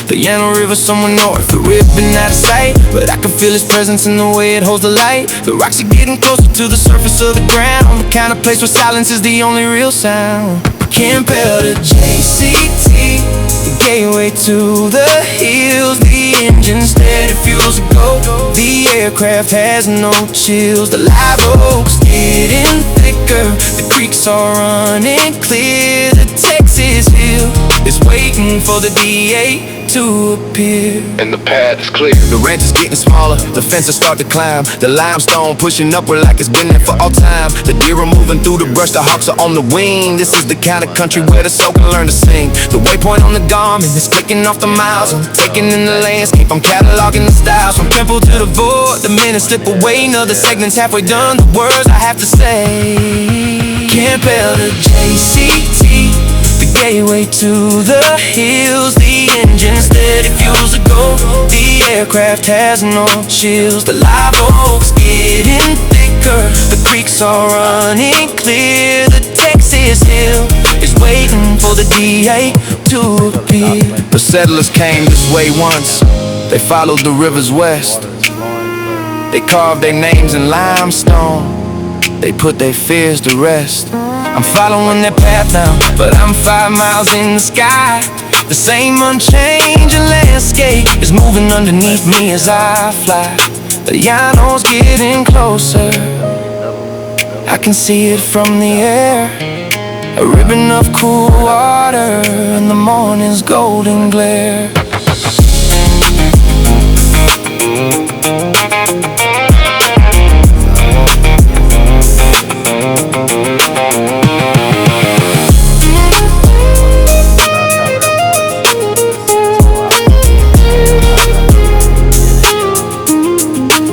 The Llano River somewhere north, the ribbon out of sight, but I can feel its presence in the way it holds the light. The rocks are getting closer to the surface of the ground, the kind of place where silence is the only real sound. KEMPL to JCT, the gateway to the hills. The engine steady fuels to go, the aircraft has no chills. The live oaks getting thicker, the creeks are running clear. The Texas hill is waiting for the DA to appear, and the path is clear. The ranch is getting smaller, the fences start to climb. The limestone pushing upward like it's been there for all time. The deer are moving through the brush, the hawks are on the wing. This is the kind of country where the soul can learn to sing. The waypoint on the Garmin is clicking off the miles. I'm taking in the landscape, I'm cataloging the styles. From KEMPL to the void, the minutes slip away. Another segment's halfway done, the words I have to say. KEMPL to JCT, the gateway to the hills. The engine steady fuels to go, the aircraft has no chills. The live oaks getting thicker, the creeks are running clear. The Texas hill is waiting for the DA to appear. The settlers came this way once, they followed the rivers west. They carved their names in limestone, they put their fears to rest. I'm following their path now, but I'm 5 miles in the sky. The same unchanging landscape is moving underneath me as I fly. The Llano's getting closer, I can see it from the air. A ribbon of cool water in the morning's golden glare.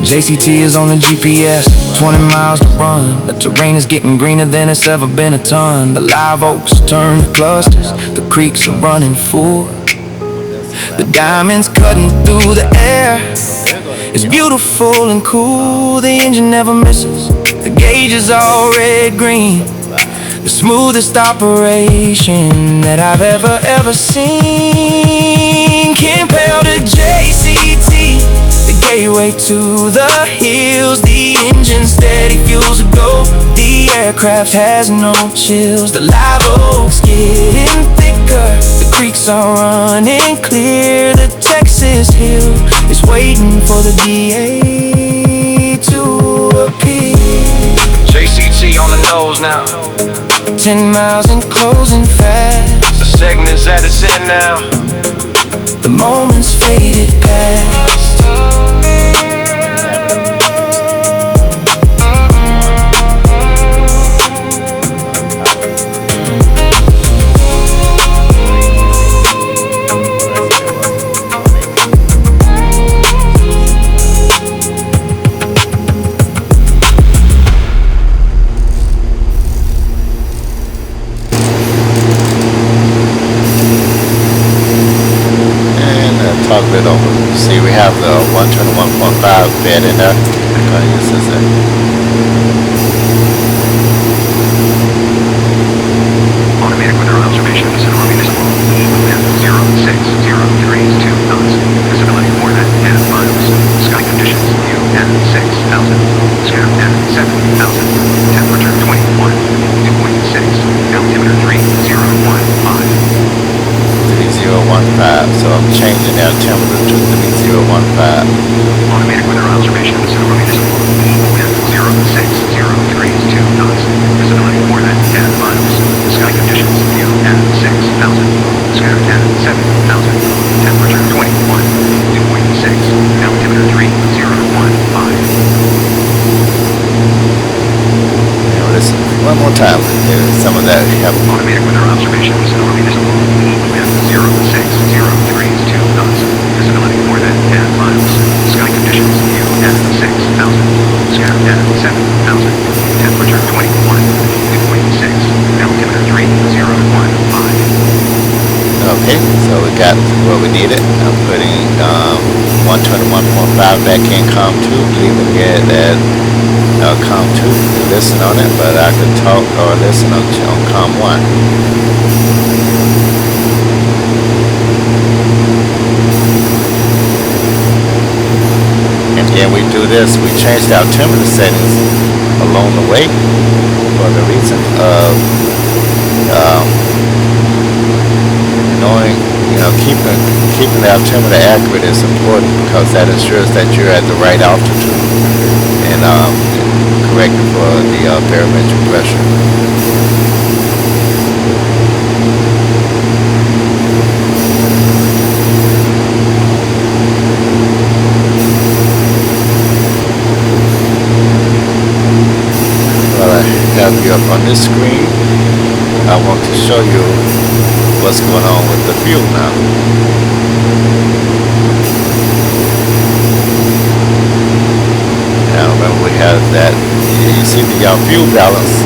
JCT is on the GPS, 20 miles to run. The terrain is getting greener than it's ever been a ton. The live oaks turn to clusters, the creeks are running full. The diamonds cutting through the air, it's beautiful and cool. The engine never misses, the gauge is all red-green. The smoothest operation that I've ever seen. KEMPL to JCT, the freeway to the hills. The engine steady fuels a go. The aircraft has no chills. The live oaks getting thicker. The creeks are running clear. The Texas hill is waiting for the DA to appear. JCT on the nose now. 10 miles and closing fast. The segment is at its end now. The moment's faded past. Talk it over. See, we have the 121.5 bed in there. Okay, this is it. Automatic weather observations in our municipal. Wind 0603 knots. Visibility more than 10 miles. Sky conditions UN 6000. Sky at 7000. Temperature 21. Dew point 6. Altimeter 3015. 3015, so I'm changing the altimeter to 3015. Automatic weather observations in our municipal. Wind 0603 knots. Visibility more than 10 miles. Sky conditions UN 6000. Sky at 7000. Temperature 21. Dew point 6. Altimeter 3015. Listen, one more time. Here's some of that. Automatic weather observations in our municipal. Wind 0603 knots. Visibility more than 10 miles. Sky conditions UN 6000. Sky at 7000. Temperature 21. Dew point 6. Altimeter 3015. Okay, so we got what we needed. I'm putting 121.5 back in COM 2, leaving it at COM 2 to listen on it, but I could talk or listen on COM 1. And then we do this, we change the altimeter settings along the way for the reason of knowing, keeping the altimeter accurate is important because that ensures that you're at the right altitude and corrected for the barometric pressure. While I have you up on this screen, I want to show you what's going on with the fuel now. Now remember we have that, you see the fuel balance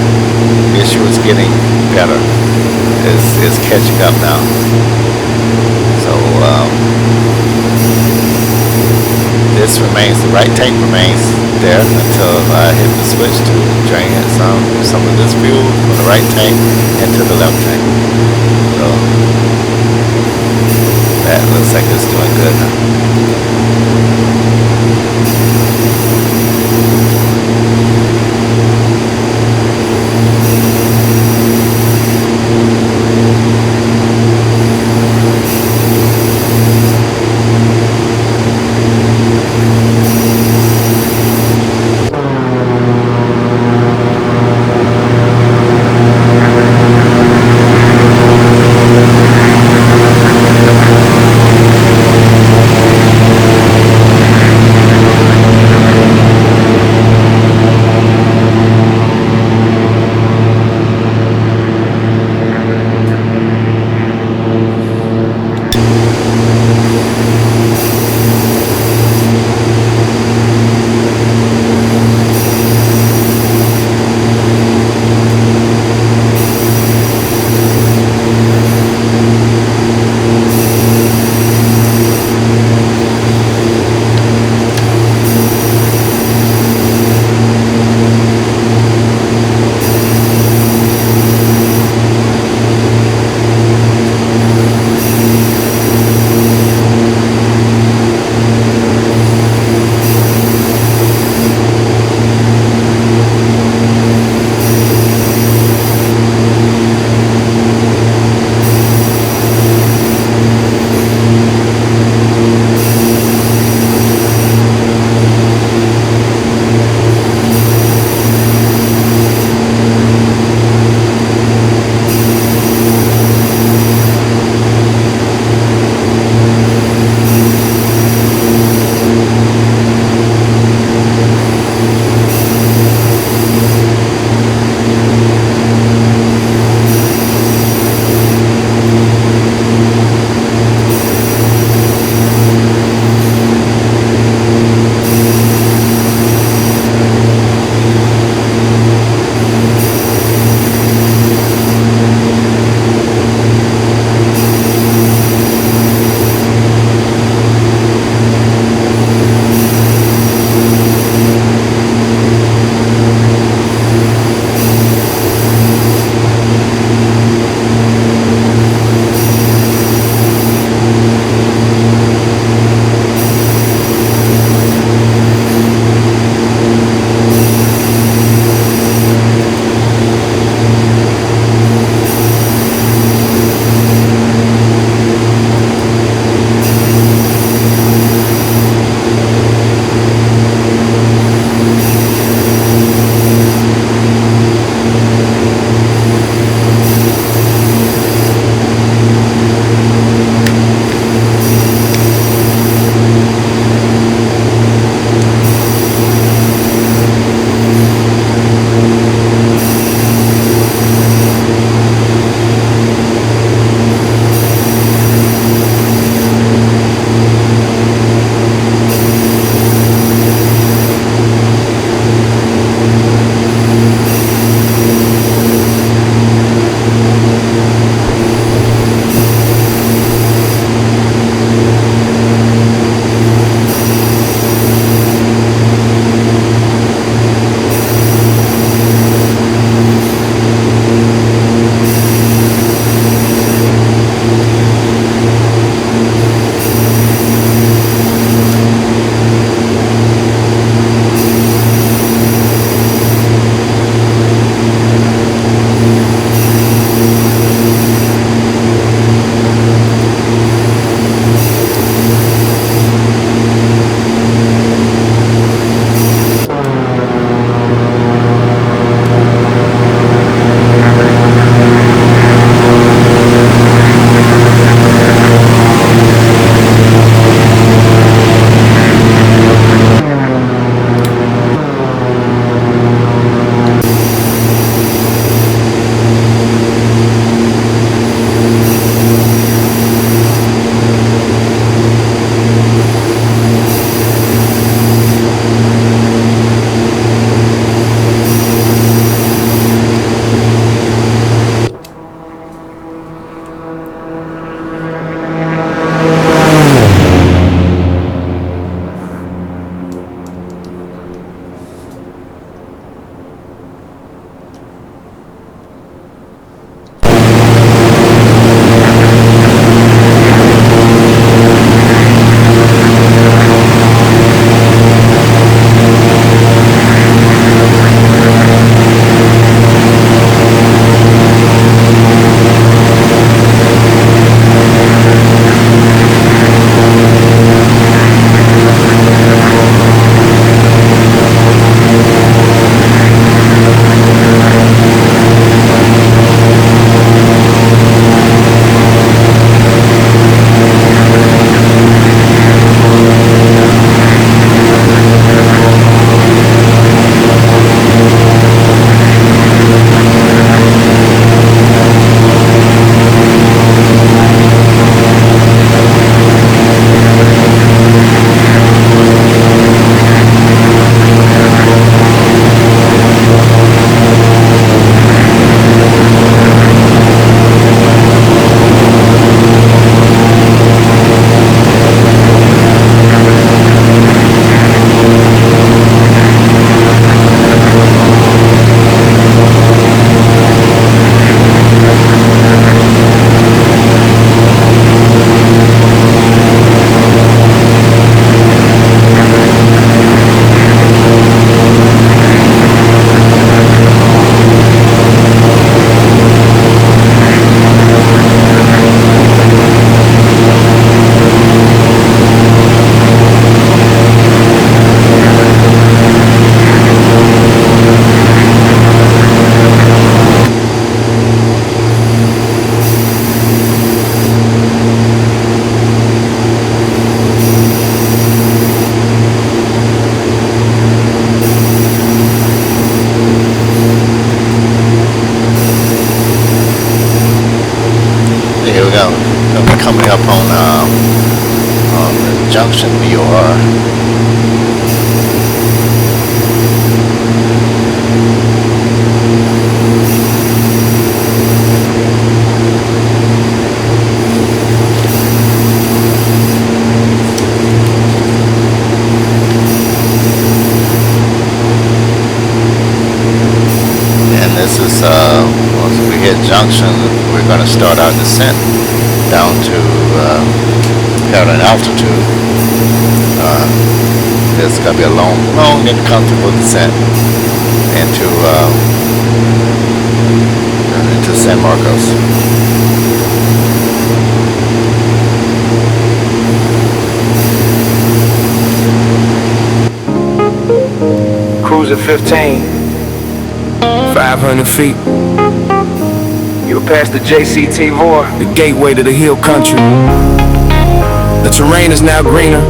issue is getting better. It's catching up now. So this remains, the right tank remains there until I hit the switch to drain some of this fuel from the right tank into the left tank. So that looks like it's doing good now. And this is once we hit junction, we're going to start our descent down to parallel altitude. It's going to be a long and comfortable descent into San Marcos. Cruise at 15, 500 feet. You'll pass the JCT VOR, the gateway to the hill country. The terrain is now greener,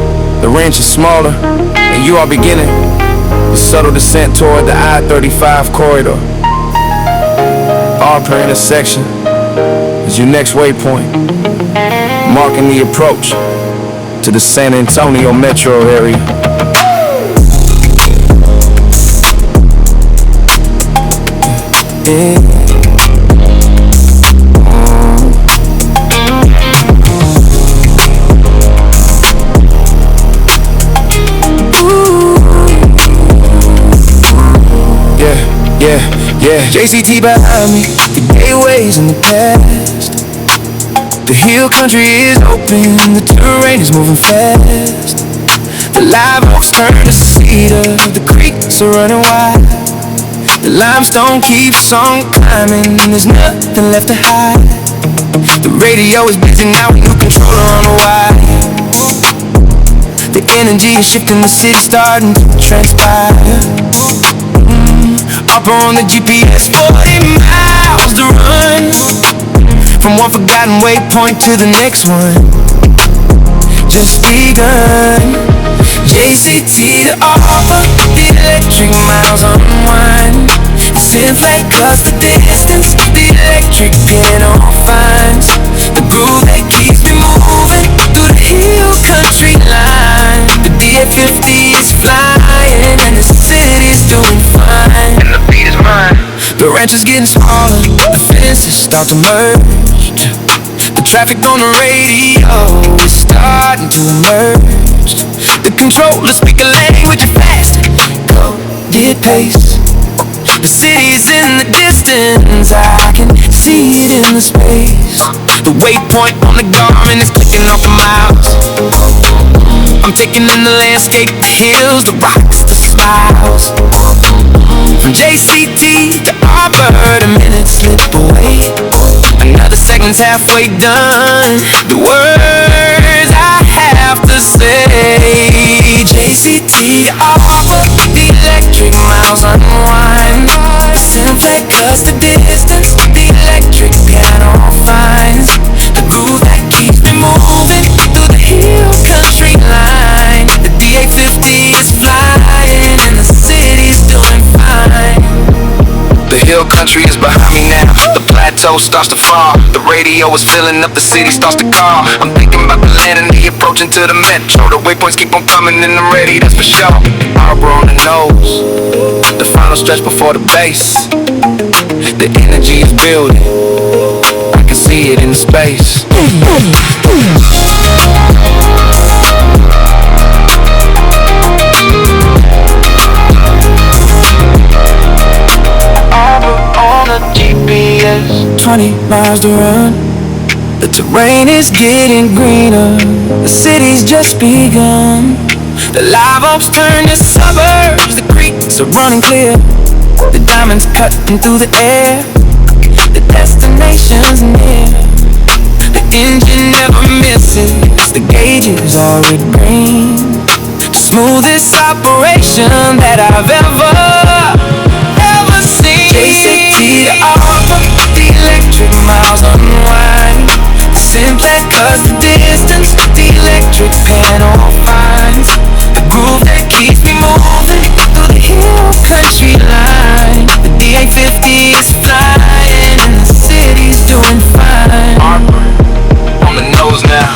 the range is smaller, and you are beginning the subtle descent toward the I-35 corridor. ARPER intersection is your next waypoint, marking the approach to the San Antonio metro area. Yeah, JCT behind me, the gateways in the past. The hill country is open, the terrain is moving fast. The live oaks turn to cedar, the creeks are running wide. The limestone keeps on climbing, there's nothing left to hide. The radio is busy now with new controller on the wire. The energy is shifting, the city starting to transpire. Up on the GPS, 40 miles to run, from one forgotten waypoint to the next one. Just begun. JCT to ARPER, the electric miles unwind. It's in flight cause the distance, the electric piano finds the groove that keeps me moving through the hill country line. The DA-50 is flying and the city's doing fine. And the beat is mine. The ranch is getting smaller, the fences start to merge. The traffic on the radio is starting to emerge. The controller speak a language fast, go get pace. The city is in the distance, I can see it in the space. The waypoint on the Garmin is clicking off the miles. I'm taking in the landscape, the hills, the rocks, the smiles. From JCT to ARPER, the minutes slip away. Another segment's halfway done. The words I have to say. JCT to ARPER, the electric miles unwind. It's in flight cause the distance, the electric piano finds the groove that keeps me moving through the hill country line. The DA-50 is flying and the city's doing fine. The hill country is behind me now, the plateau starts to fall. The radio is filling up, the city starts to call. I'm thinking about the land and the approaching to the metro. The waypoints keep on coming and I'm ready, that's for sure. ARPER on the nose, the final stretch before the base. The energy is building, I can see it in the space. On the GPS, 20 miles to run. The terrain is getting greener, the city's just begun. The live oaks turn to suburbs, the creeks are running clear. The diamonds cutting through the air, the destination's near. The engine never misses, the gauges are red green. The smoothest operation that I've ever seen. JCT to ARPER, the electric miles unwind. It's in flight cause the distance, the electric piano finds the groove that keeps me moving through the hill country line. The DA-50 is flying and the city's doing fine. ARPER on the nose now,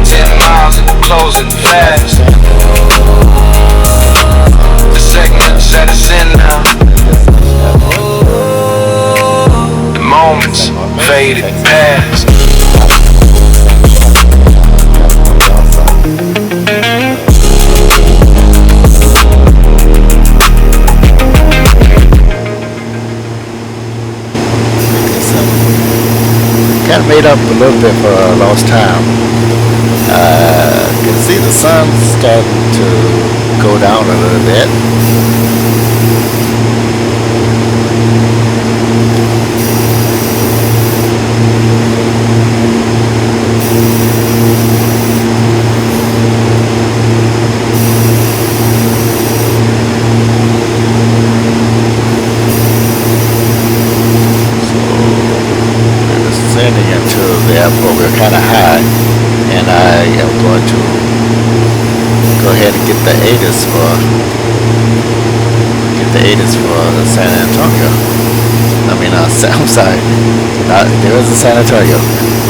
10 miles closing fast. The segments that it's in now. The moments faded past. Kind of made up a little bit for lost time. You can see the sun starting to go down a little bit. Descending into the airport, we're kind of high, and I am going to go ahead and get the ATIS for San Antonio. I'm sorry, there is a San Antonio,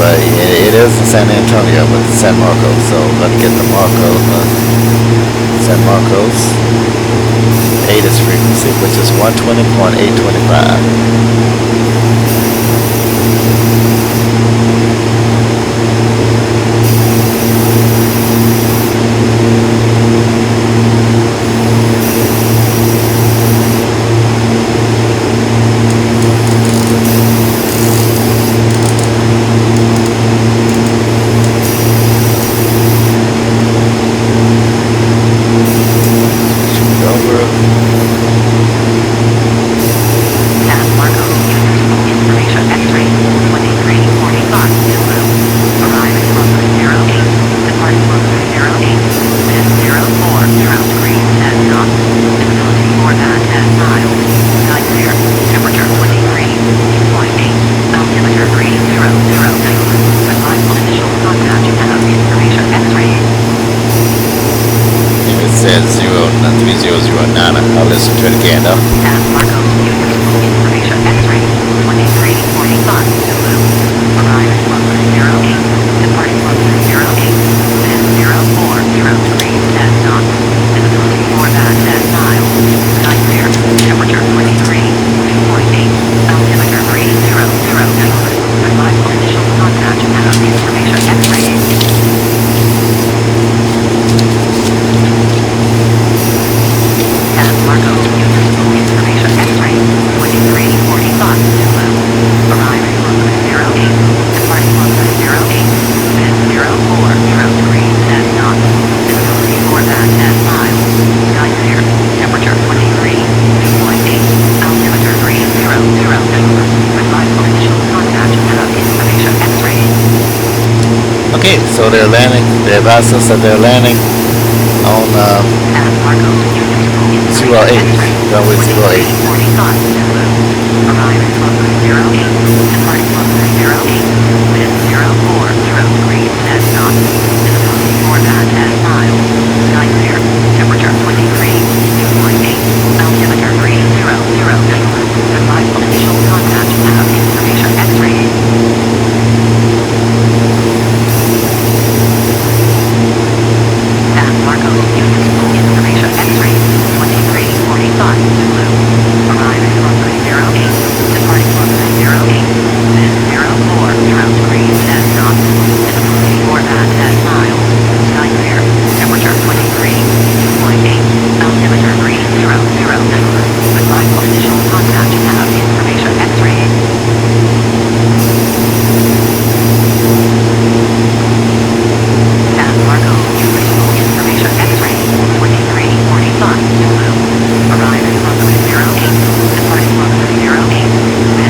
but it is in San Antonio, but it's San Marcos. So I'm going to get the San Marcos ATIS frequency, which is 120.825. Says 3009. I'll listen to it again though. Marcos, information X-ray 2345 Zulu. Arriving runway 08. Departing runway 08. Wind 040 degrees 10 knots. Visibility 4 miles. Sky clear. Temperature 23. 2.8. Altimeter 300. Advise initial contact. Have information X-ray. Marcos, information X-ray 2345 Zulu. Arriving runway 08. Departing runway 08. Wind 040 degrees 10 knots. Visibility 4 miles. Sky clear. Temperature 23. 2.8. Altimeter 300. Advise initial contact. Have information X-ray. Okay, so they're landing. They advised us that they're landing on 08, runway 08. Arriving runway 08, departing runway 08, wind 040 degrees 10 knots, visibility 4 miles, sky clear, temperature 23, 2.8, altimeter 300. Advise initial contact, have information X-ray. Marcos, information X-ray 2345 Zulu. Arriving runway 08. Departing runway 08. Wind 040 degrees 10 knots. Visibility 4 miles. Sky clear. Temperature 23. 2.8. Altimeter 300. Advise initial contact. Have information X-ray. Marcos, information X-ray 2345 Zulu. Arriving runway 08. Departing runway 08. Wind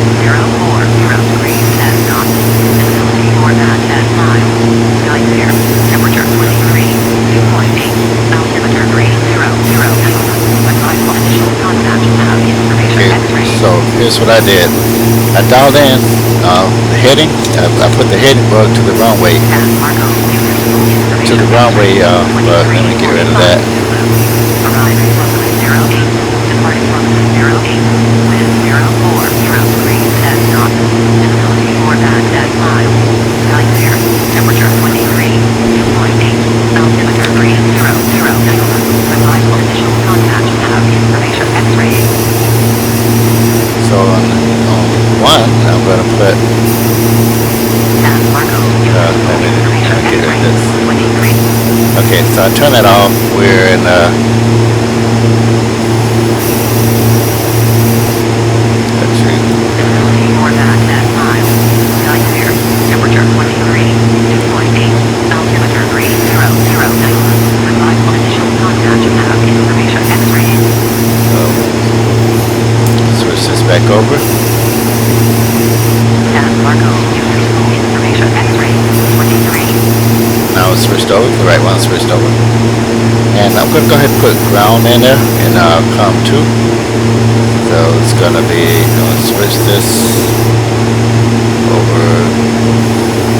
040 degrees 10 knots. Visibility 4 miles. Sky clear. Temperature 23. 2.8. Altimeter 300. Advise initial contact. Have information X-ray. So here's what I did. I dialed in the heading. I put the heading bug to the runway. But let me get rid of that. Arriving runway 08. Departing runway 08. Wind 040 degrees 10 knots. Visibility 4 miles. Sky clear. Temperature 23. 2.8. Altimeter Okay, so I turn it off. We're in Visibility forecast at miles. Sky clear. Temperature 23. Dew point 8. Altimeter 3009. Advise on initial contact to have information X-ray. switch this back over. Scan barcode. Useful information X-ray. 23. Now it's switched over. The right one switched over. And I'm going to go ahead and put ground in there in COM2. So it's going to be, I'm going to switch this over.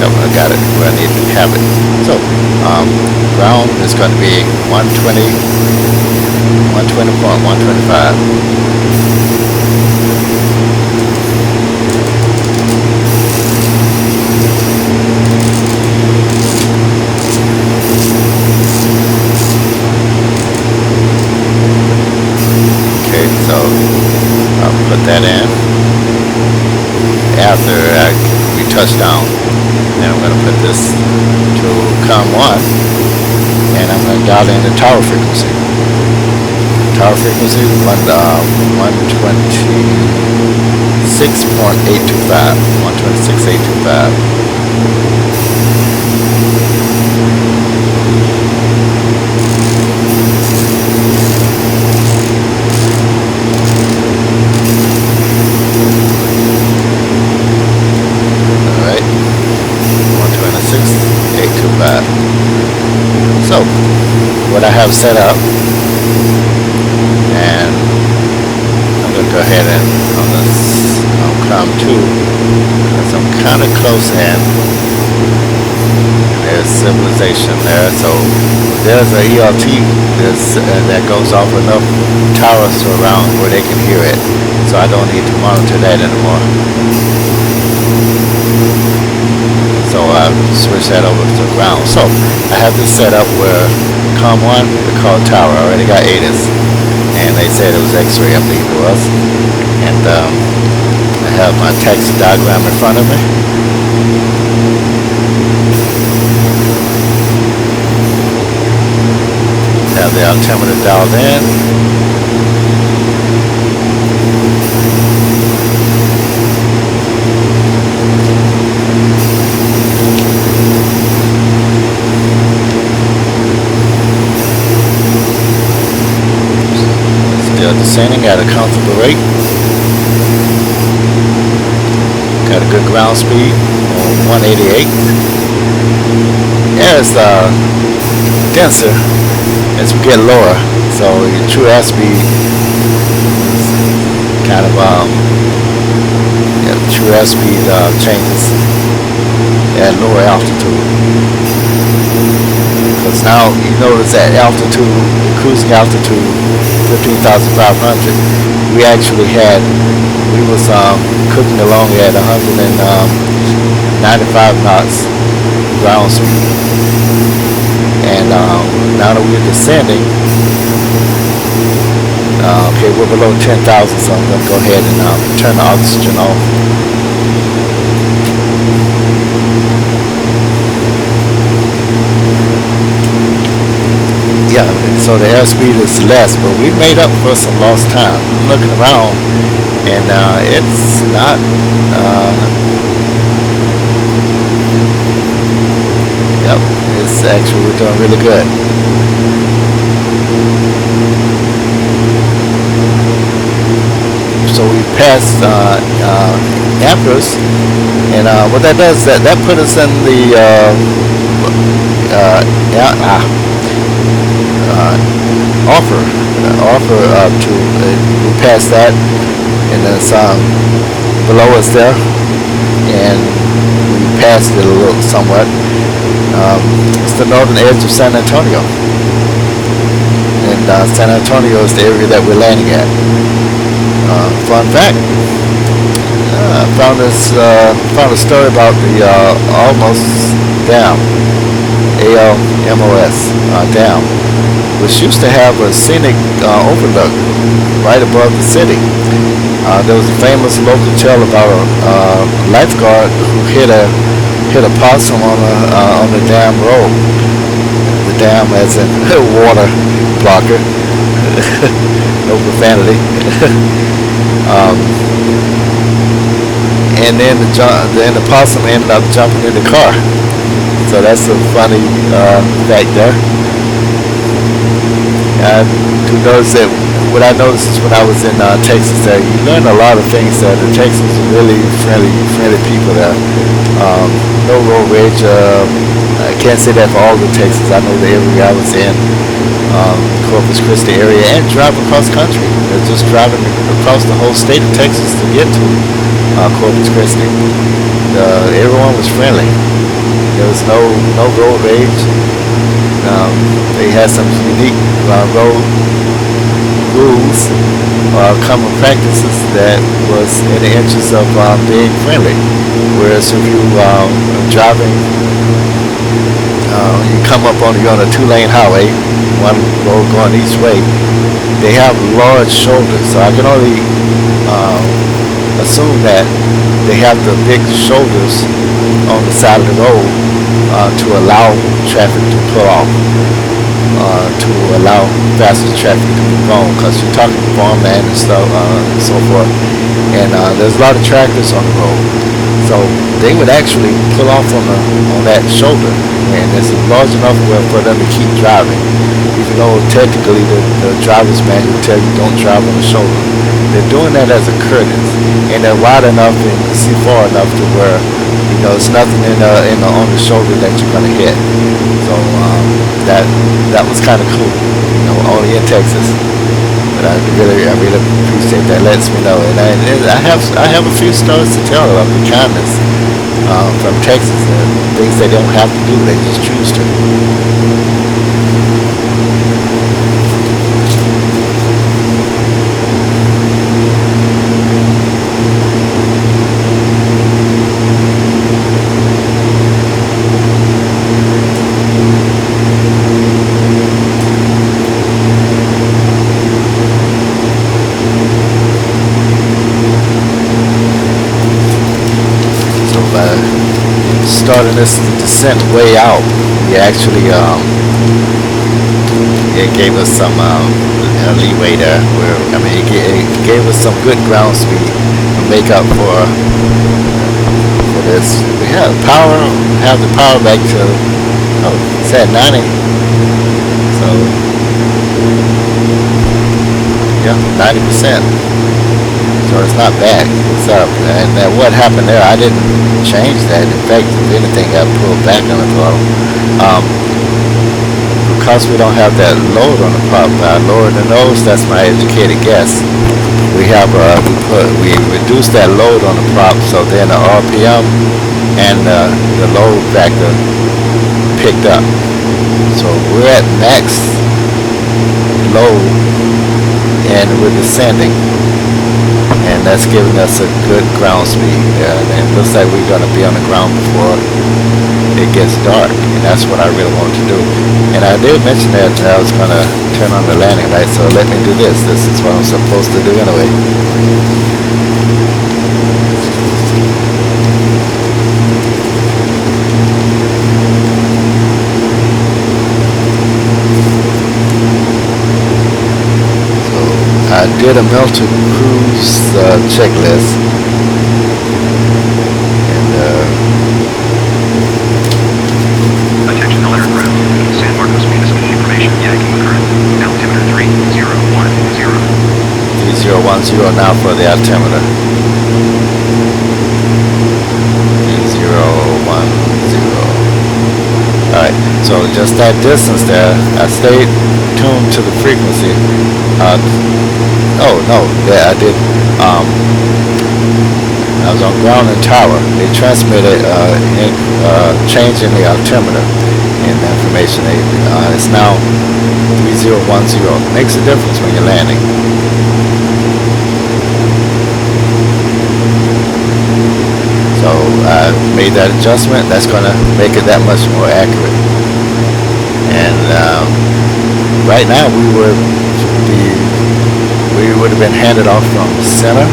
Yep, I got it where I need to have it. So ground is going to be 120, 120.125. So I'll put that in after we touch down. Then I'm going to put this to COM1 and I'm going to dial in the tower frequency. Tower frequency is 126.825. 126.825. So, what I have set up, and I'm going to go ahead and on this COM2, because I'm kind of close in. There's civilization there, so there's a ELT that goes off enough towers around where they can hear it, so I don't need to monitor that anymore. So I switch that over to ground. So I have this set up where COM1, we call it tower. I already got ATIS, and they said it was X-ray, I believe it was. And I have my taxi diagram in front of me. Have the altimeter dialed in. Descending at a comfortable rate. Got a good ground speed on 188. Air is denser as we get lower, so your true airspeed is kind of true airspeed changes at lower altitude. Because now you notice at altitude, cruising altitude 15,500, we actually we was cooking along at 195 knots ground speed, and now that we're descending, okay, we're below 10,000, so I'm going to go ahead and turn the oxygen off. Yeah, so the airspeed is less, but we made up for some lost time. I'm looking around, and it's not. Yep, it's actually, we're doing really good. So we passed ARPERs, and what that does is that put us in the ARPER to we passed that, and there's below us there, and we passed it a little somewhat. It's the northern edge of San Antonio, and San Antonio is the area that we're landing at. Fun fact, I found a story about the OZMOS Dam, ALMOS Dam, which used to have a scenic overlook right above the city. There was a famous local tale about a lifeguard who hit a possum on the dam road, The dam as in water blocker. No profanity. um, and then the possum ended up jumping in the car. So that's a funny fact there. I do notice that what I noticed is when I was in Texas, that you learn a lot of things there. The Texans are really friendly people there. No road rage. I can't say that for all the Texans. I know the area I was in, Corpus Christi area, and drive across country. They're just driving across the whole state of Texas to get to Corpus Christi. Everyone was friendly. There was no road rage. They had some unique road rules, common practices that was in the interest of being friendly. Whereas if you are driving, you come up on you're on a two-lane highway, one road going each way. They have large shoulders, so I can only assume that they have the big shoulders on the side of the road to allow traffic to pull off, to allow faster traffic to move on, because you're talking farmland and stuff and so forth, and there's a lot of tractors on the road, so they would actually pull off on that shoulder, and it's large enough for them to keep driving, even though technically the driver's manual tell you don't drive on the shoulder. They're doing that as a courtesy, and they're wide enough and you can see far enough to where it's nothing on the shoulder that you're gonna hit. So that was kind of cool, only in Texas. But I really appreciate that. Lets me know, and I have a few stories to tell about the kindness from Texas, and things they don't have to do, they just choose to. Starting this descent way out, we actually it gave us some leeway there. Where it gave us some good ground speed to make up for this. We have the power back to it's at 90. So yeah, 90%. So it's not bad. It's up. And what happened there, I didn't change that. In fact, if anything, I pulled back on the throttle. Because we don't have that load on the prop, I lowered the nose. That's my educated guess. We reduced that load on the prop, so then the RPM and the load factor picked up. So we're at max load, and we're descending. And that's giving us a good ground speed. And it looks like we're going to be on the ground before it gets dark. And that's what I really wanted to do. And I did mention that I was going to turn on the landing light, so let me do this. This is what I'm supposed to do anyway. I did a mental cruise checklist, and Attention alert route. San Marcos Municipal Information Yakima current. Altimeter 3010. 3010 now for the altimeter. 3010. Alright, so just that distance there, I stayed tuned to the frequency. I did. I was on ground and tower. They transmitted change in the altimeter and the information. It's now 3010. Makes a difference when you're landing. So I made that adjustment. That's going to make it that much more accurate. And right now we would have been handed off from center.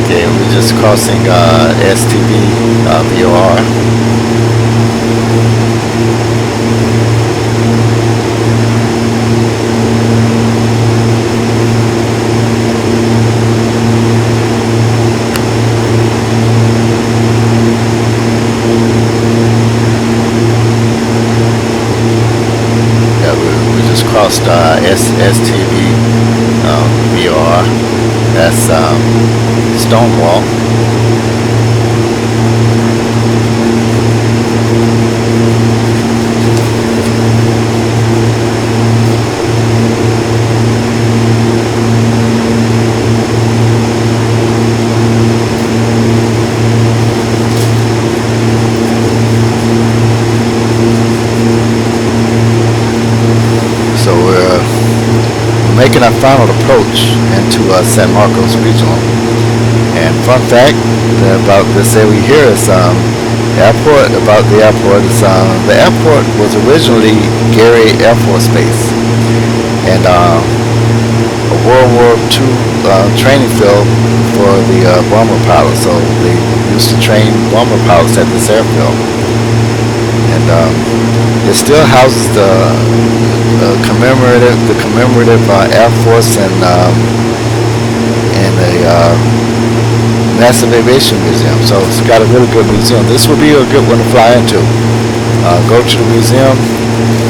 Okay, we're just crossing STB VOR. across STV VR. That's Stonewall. So we're making our final approach into San Marcos Regional. And fun fact about this area here is airport. About the airport is the airport was originally Gary Air Force Base, and a World War II training field for the bomber pilots. So they used to train bomber pilots at this airfield, and it still houses the commemorative Air Force and a massive aviation museum. So it's got a really good museum. This would be a good one to fly into. Go to the museum,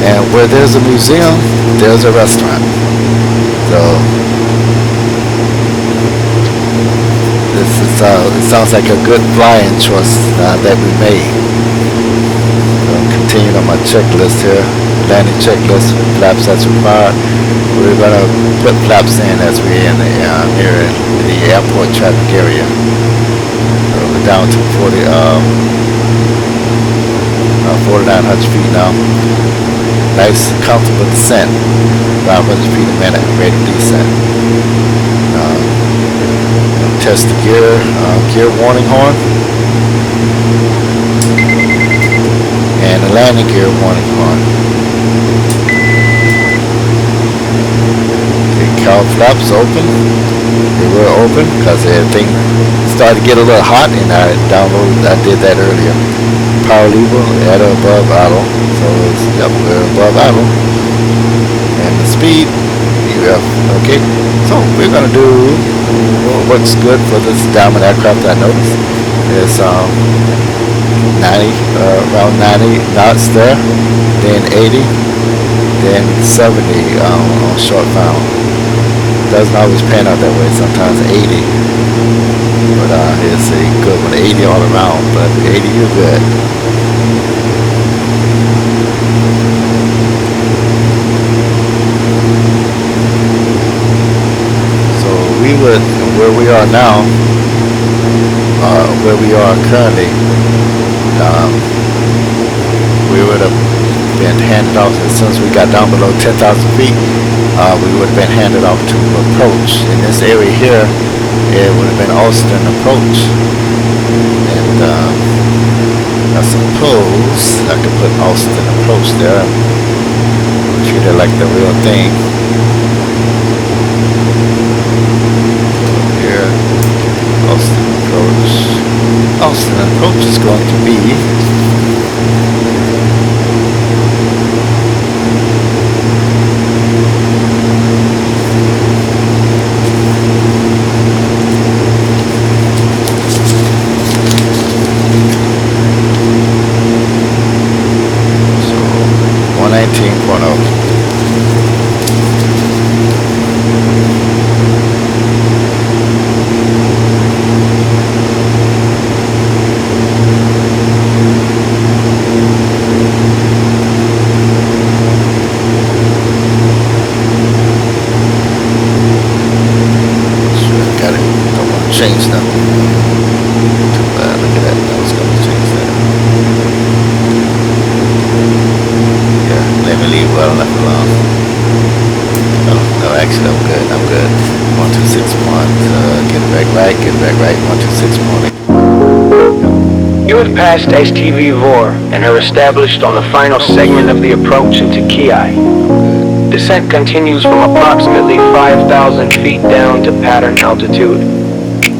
and where there's a museum, there's a restaurant. So it sounds like a good flying choice that we made. Continue on my checklist here. Landing checklist, flaps as required. We're going to put flaps in as we're in here in the airport traffic area. So we're down to 4,900 feet now. Nice, comfortable descent. 500 feet a minute, rate of descent. Test the gear warning horn. And the landing gear warning horn. The cowl flaps open. They were open because everything started to get a little hot, and I did that earlier. Power lever at or above idle. So it's, yep, we're above idle. And the speed, okay. So we're gonna do what's good for this Diamond aircraft. I noticed is 90, around 90 knots there, then 80, then 70 on short final. Doesn't always pan out that way. Sometimes 80, but it's a good one. 80 all around, but 80 you're good. So we would, where we are now, where we are currently, we would have been handed off as soon as we got down below 10,000 feet. We would have been handed off to approach. In this area here, it would have been Austin approach, and I suppose I could put Austin approach there. Treat it like the real thing. Here, Austin approach. Austin approach is going to be so 119.0. Change them. Too bad. Look at that. I was going to change that. Yeah, let me leave well enough alone. Oh, no, actually, I'm good. I'm good. 1261. Get it back right. Get it back right. 1261. You have passed STV VOR and are established on the final segment of the approach into KHYI. Descent continues from approximately 5,000 feet down to pattern altitude.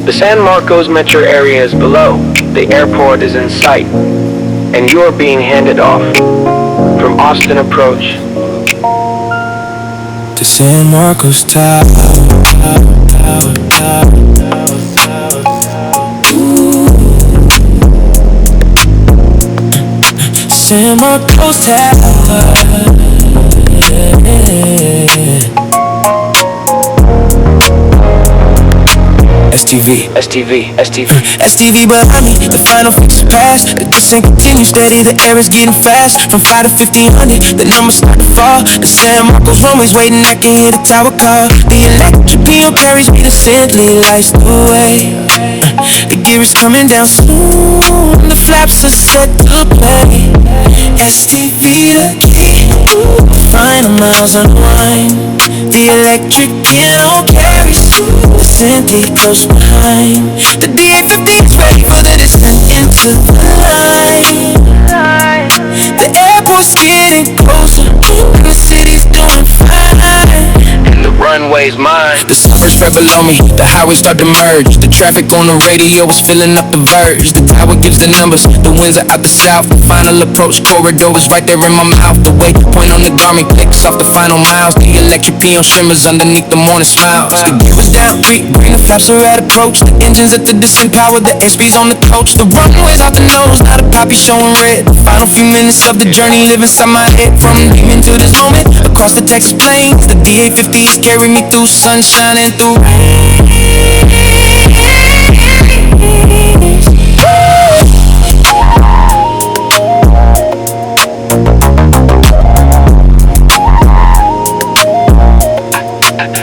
The San Marcos metro area is below, the airport is in sight, and you are being handed off from Austin approach to San Marcos Tower. San Marcos Tower. Yeah. STV, STV, STV. STV behind me, the final fix is past. The descent continues steady, the air is getting fast. From 5 to 1500, the numbers start to fall. The San Marcos runway's waiting, I can hear the tower call. The electric piano carries me, the scently lights the way. The gear is coming down soon, the flaps are set to play. STV the key, final miles unwind. The electric piano carries through, the Cindy close behind. The DA-15 is ready for the descent into the line. The airport's getting closer, and the city's doing fine. And the runway's mine. The surfers right below me, the highways start to merge. The traffic on the radio is filling up the verge. The tower gives the numbers, the winds are out the south. The final approach corridor is right there in my mouth. The waypoint on the Garmin clicks off the final miles. The electric peon shimmers underneath the morning smiles. The gear is down, green, the flaps are at approach. The engines at the descent power, the airspeed's on the coach. The runway's out the nose, now the poppy showing red. The final few minutes of the journey live inside my head. From Deming to this moment, across the Texas plains. The DA-15s carry me through sunshine and through rain.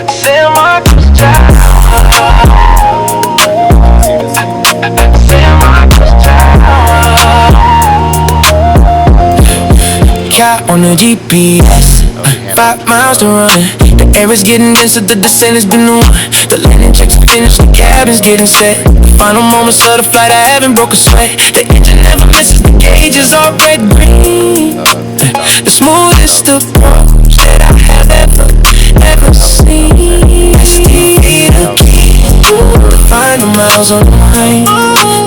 San Marcos Tower. San Marcos Tower. Got on the GPS, 5 miles to run. The air is getting denser, the descent has been the one. The landing checks are finished, the cabin's getting set. The final moments of the flight, I haven't broke a sweat. The engine never misses, the gauge is all red green. The smoothest approach that I have ever seen. STV the key, the final miles on the line.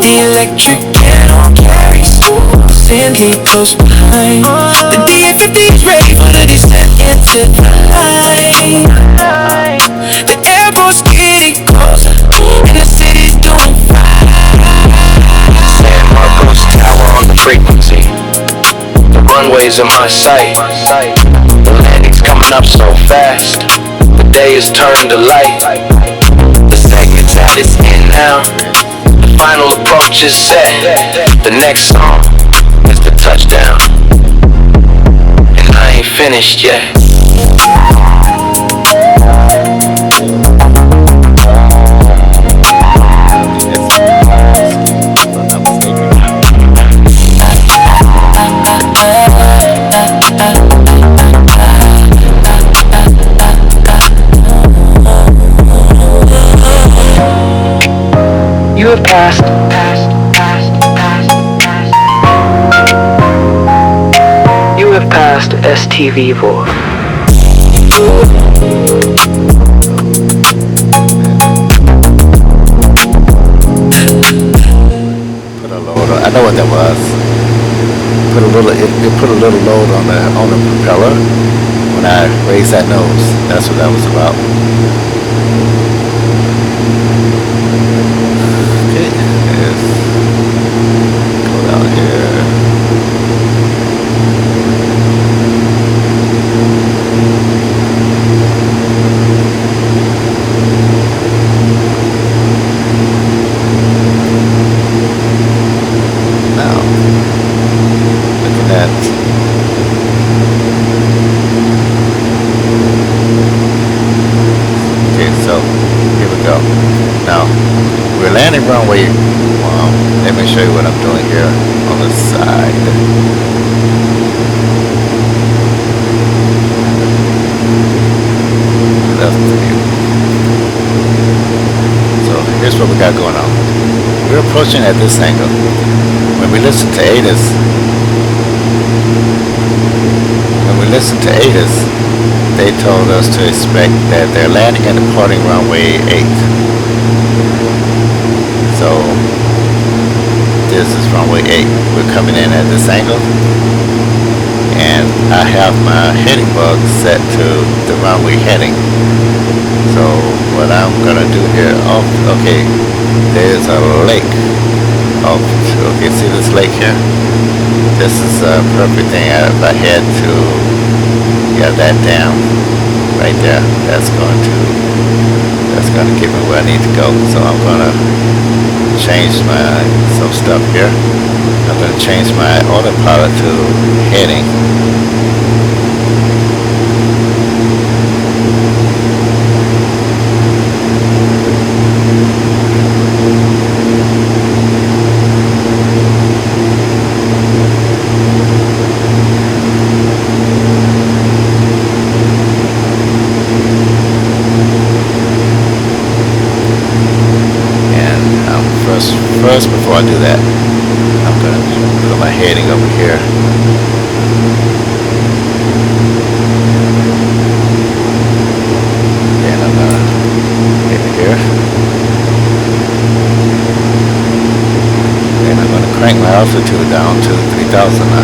The electric piano carries through, Cindy close behind. The DA-15 is ready for the descent into the line. The airport's getting closer, and the city's doing fine. San Marcos Tower on the frequency. The runway's in my sight. The landing's coming up so fast. The day is turned to light. The segment's at its end now. The final approach is set. The next song is the touchdown. And I ain't finished yet. You have passed. You have passed STV4. Put a load on. I know what that was. It put a little load on the propeller when I raised that nose. That's what that was about. Okay, let's go down here. Now, looking at okay, so here we go. Now we're landing runway. Let me show you what I'm doing here on the side. Left view. So here's what we got going on. We're approaching at this angle. When we listen to ATIS, they told us to expect that they're landing and departing runway 8. So this is runway 8. We're coming in at this angle, and I have my heading bug set to the runway heading. So what I'm gonna do here, okay, there's a lake. Okay, see this lake here? This is a perfect thing. If I had to get that down right there, that's going to That's gonna get me where I need to go. So I'm gonna change some stuff here. I'm gonna change my autopilot to heading. First, before I do that, I'm going to put my heading over here. Then I'm going to hit here. Then I'm going to crank my altitude down to 3,000 now.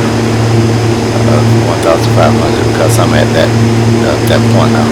1,500 because I'm at that point now.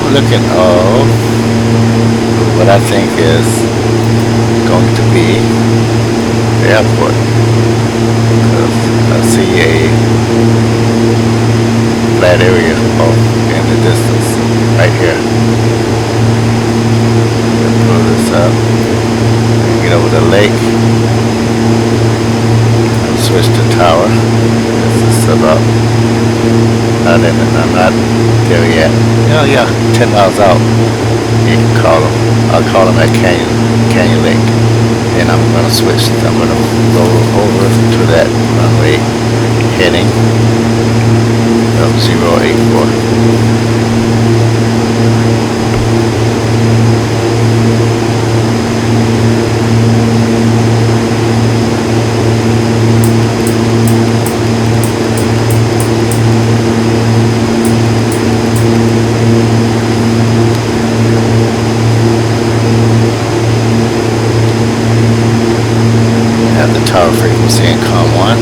Looking of what I think is going to be the airport, because I see a flat area off in the distance right here. Pull this up, get over the lake, switch to tower. This is about I'm not there yet. Yeah, 10 miles out. You can call them. I'll call them at Canyon Lake. Then I'm gonna switch. I'm gonna roll over to that runway heading of 084. Tower frequency in COM 1.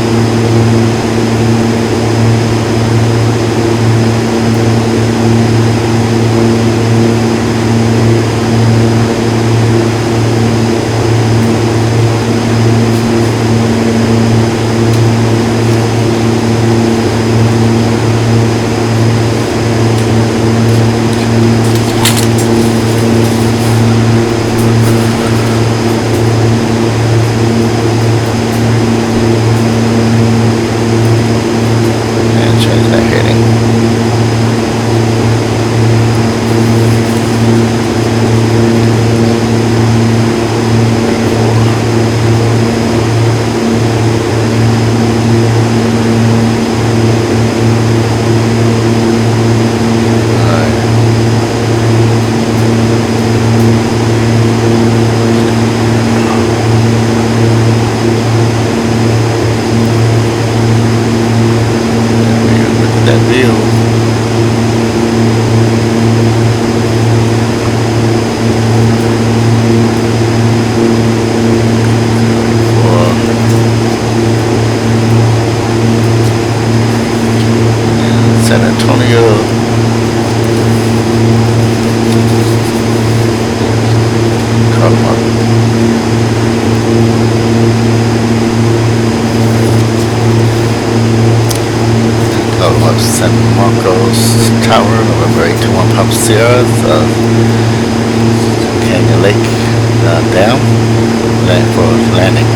of San Marcos Tower, November 821 Papa Sierra, Canyon Lake Dam, for landing.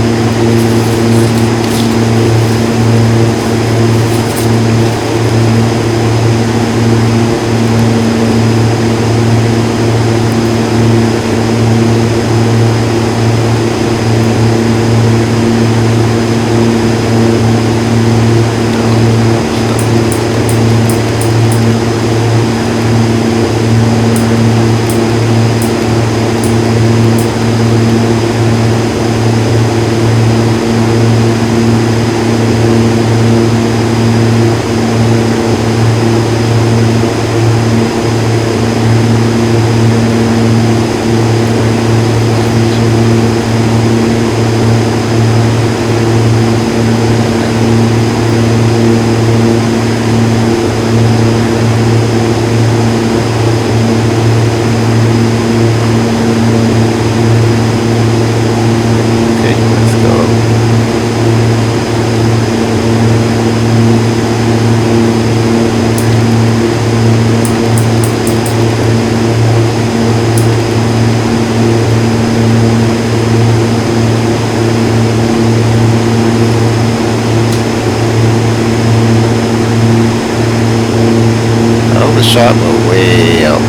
The shot went way up.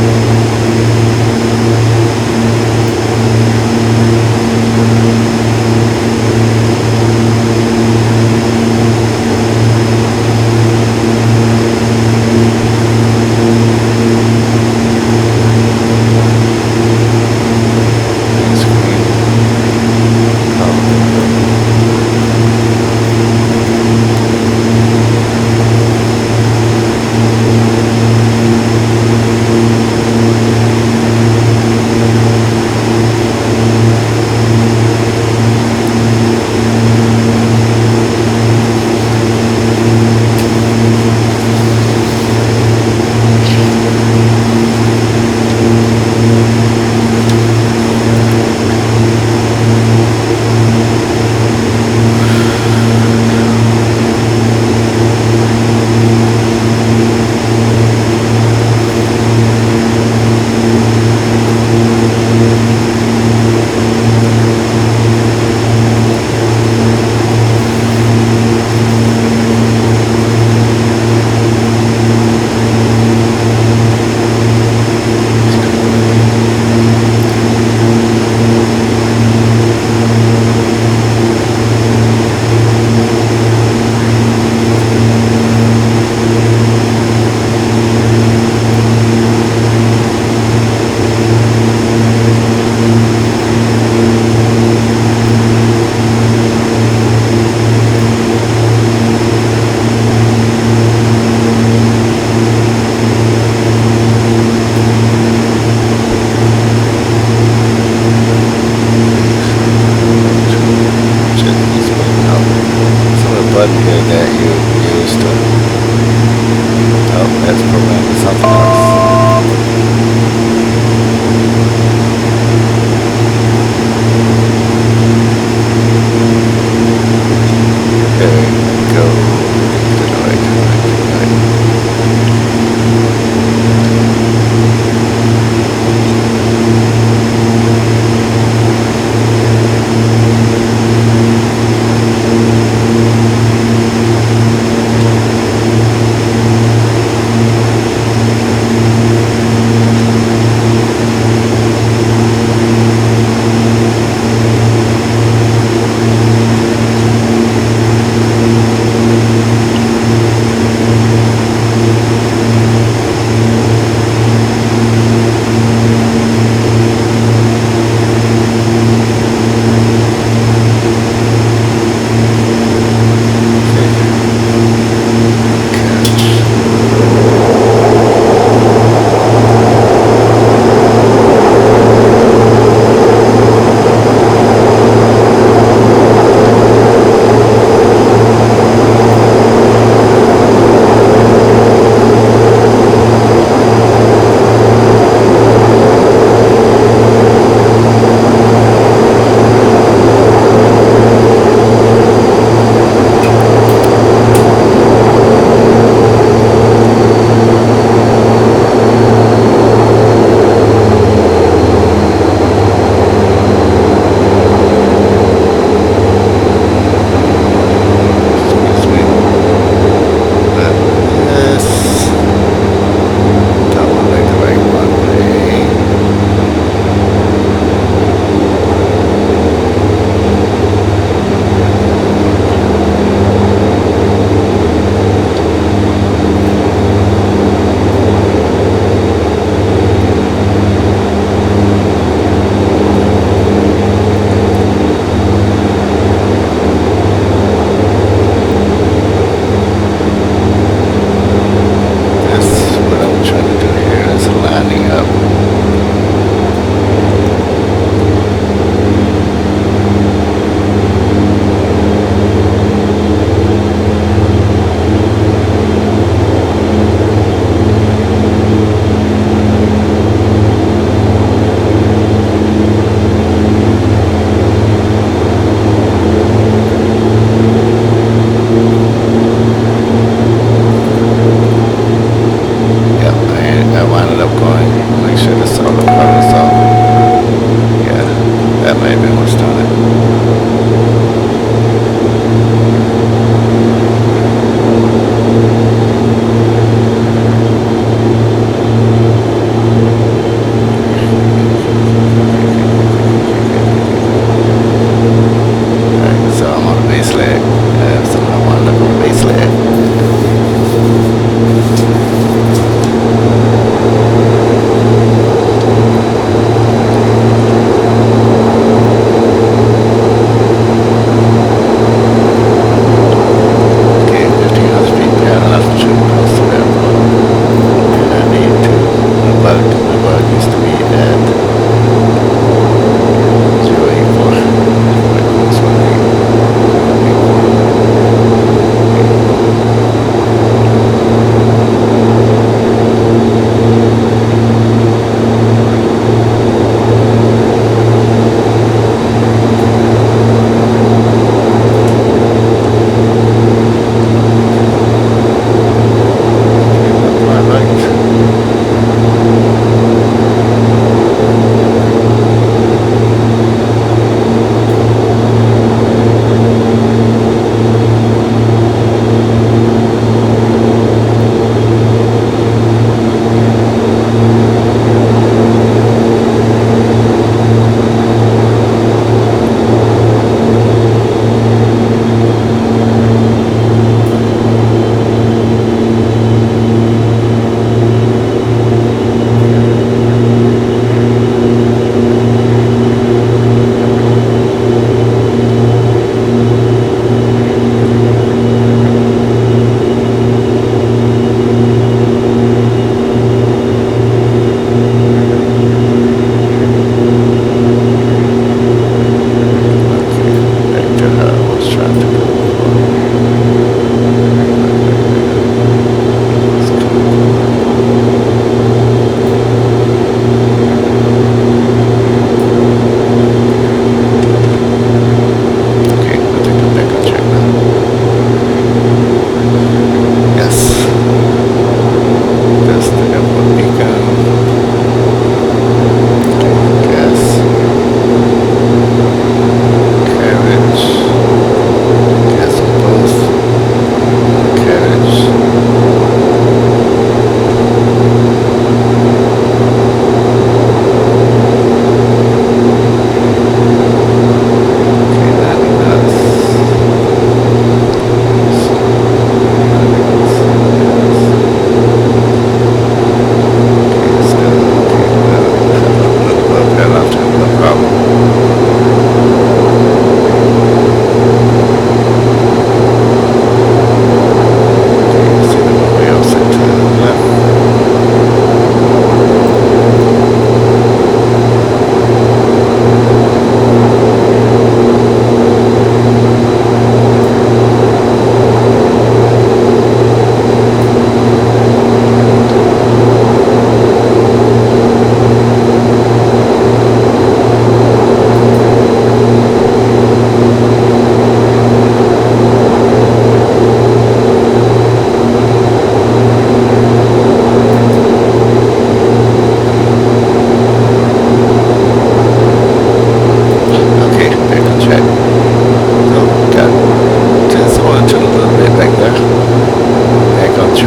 Button here that you used to. Oh, that's programmed with something else. There we go. To the right, to the right, to the right.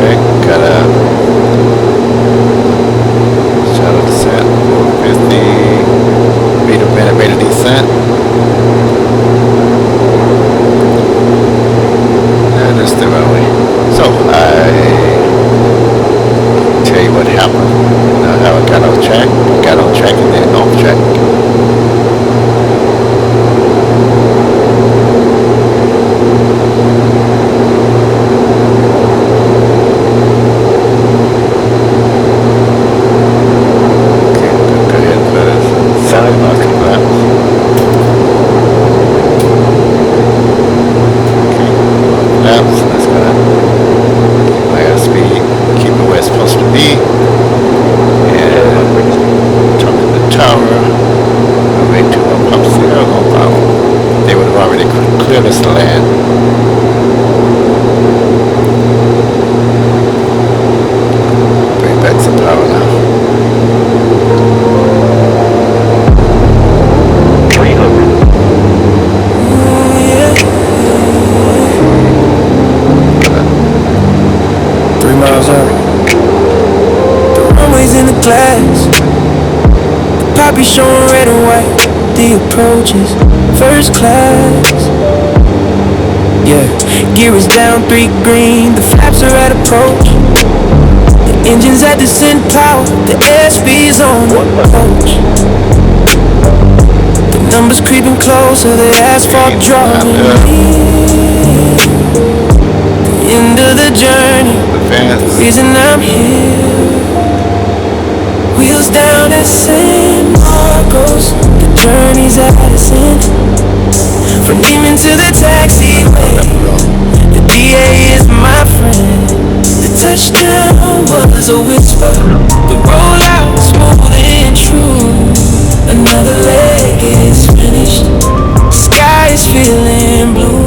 check. Got a shallow descent, 50 meter minute rate of descent. And it's the runway. So I tell you what happened. How I got on track and then off track. Poppy showing red and white. The approach is first class. Yeah, gear is down 3 green. The flaps are at approach. The engine's at descent power. The airspeed's on approach. The numbers creeping closer. The asphalt drawing near. The end of the journey. The reason I'm here. Wheels down at San Marcos. The journey's at its end. From Deming to the taxiway. The DA is my friend. The touchdown was a whisper. The rollout smooth and true. Another leg is finished. Sky is feeling blue.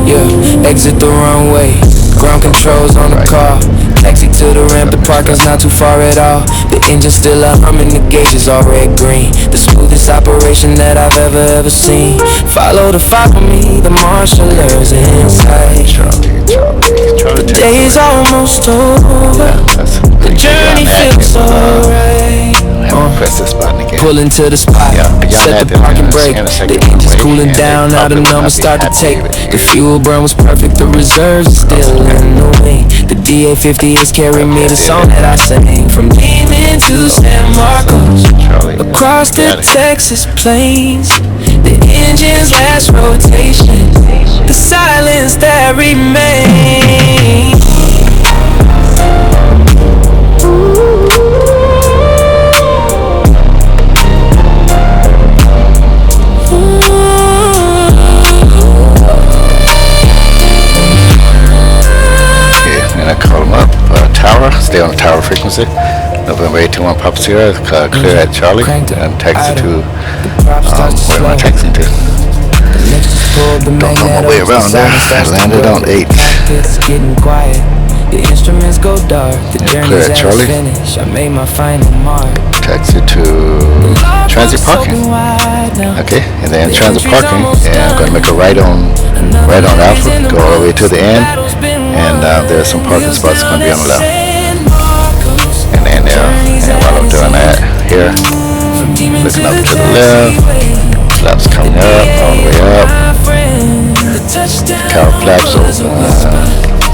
Yeah, exit the runway. Ground controls on the car. Taxi to the ramp, the parking's not too far at all. The engine's still up, humming, the gauge is all red green. The smoothest operation that I've ever seen. Follow the fire for me, the marshallers inside. The day's almost over. The journey feels alright. Press this button again. Pull into the spot, set the parking brake. The engine's cooling down, now the numbers start to take. The fuel burn was perfect, the reserves are still in the wing. The DA-50 is carrying me the song that I sing. From Deming to San Marcos, across the Texas plains. The engine's last rotation, the silence that remains. Stay on the tower frequency. November 821 Papa Sierra, clear at Charlie, and taxi to where am I taxiing to? Don't know my way around there. I landed on 8. It's getting quiet. The instruments go dark. The journey's at its finish. I made my final mark. Taxi to transit parking. Okay, and then transit parking, and I'm gonna make a right on Alpha, go all the way to the end, and there's some parking spots gonna be on the left. And then there, and while I'm doing that, here, looking up to the left, flaps coming up, all the way up, cow flaps open.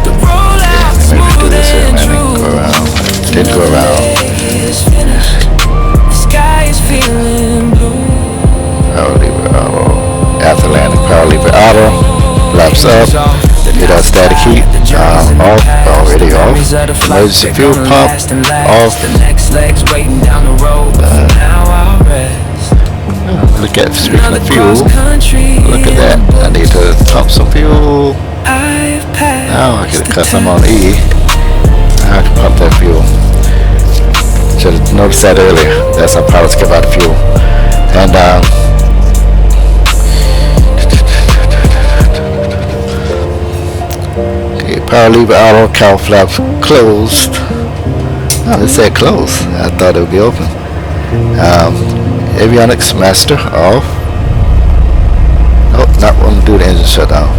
Yeah, maybe do this here, man, and go around. Didn't go around. Power lever auto. After landing, power lever auto. Flaps up. Hit our static heat. Off. Already off. Emergency fuel pump. Off. Look at, speaking of fuel, look at that. I need to pump some fuel. Now I get it because I'm on E. I can pump that fuel. Should have noticed that earlier. That's how pilots give out fuel. And okay, power lever auto, cowl flaps closed. Oh, it said closed. I thought it would be open. Avionics master off. Nope, not want to do the engine shutdown.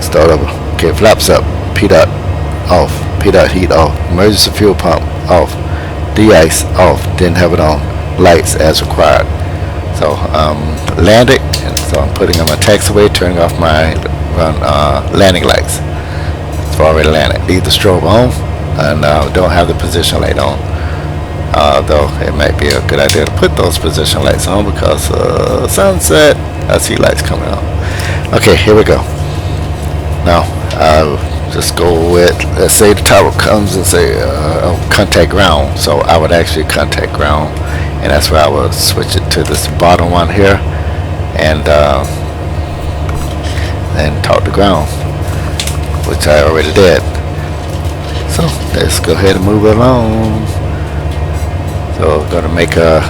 Start over. Okay, flaps up. P-dot off. P-dot heat off. Emergency fuel pump off. De-ice off. Didn't have it on. Lights as required. So landed, and so I'm putting on my taxiway, turning off my landing lights. It's already landed. Leave the strobe on, and don't have the position light on. Though it might be a good idea to put those position lights on because sunset, I see lights coming on. Okay, here we go. Now just go with, let's say the tower comes and say contact ground. So I would actually contact ground, and that's where I will switch it to this bottom one here, and talk to ground, which I already did. So let's go ahead and move it along. So we're gonna make a,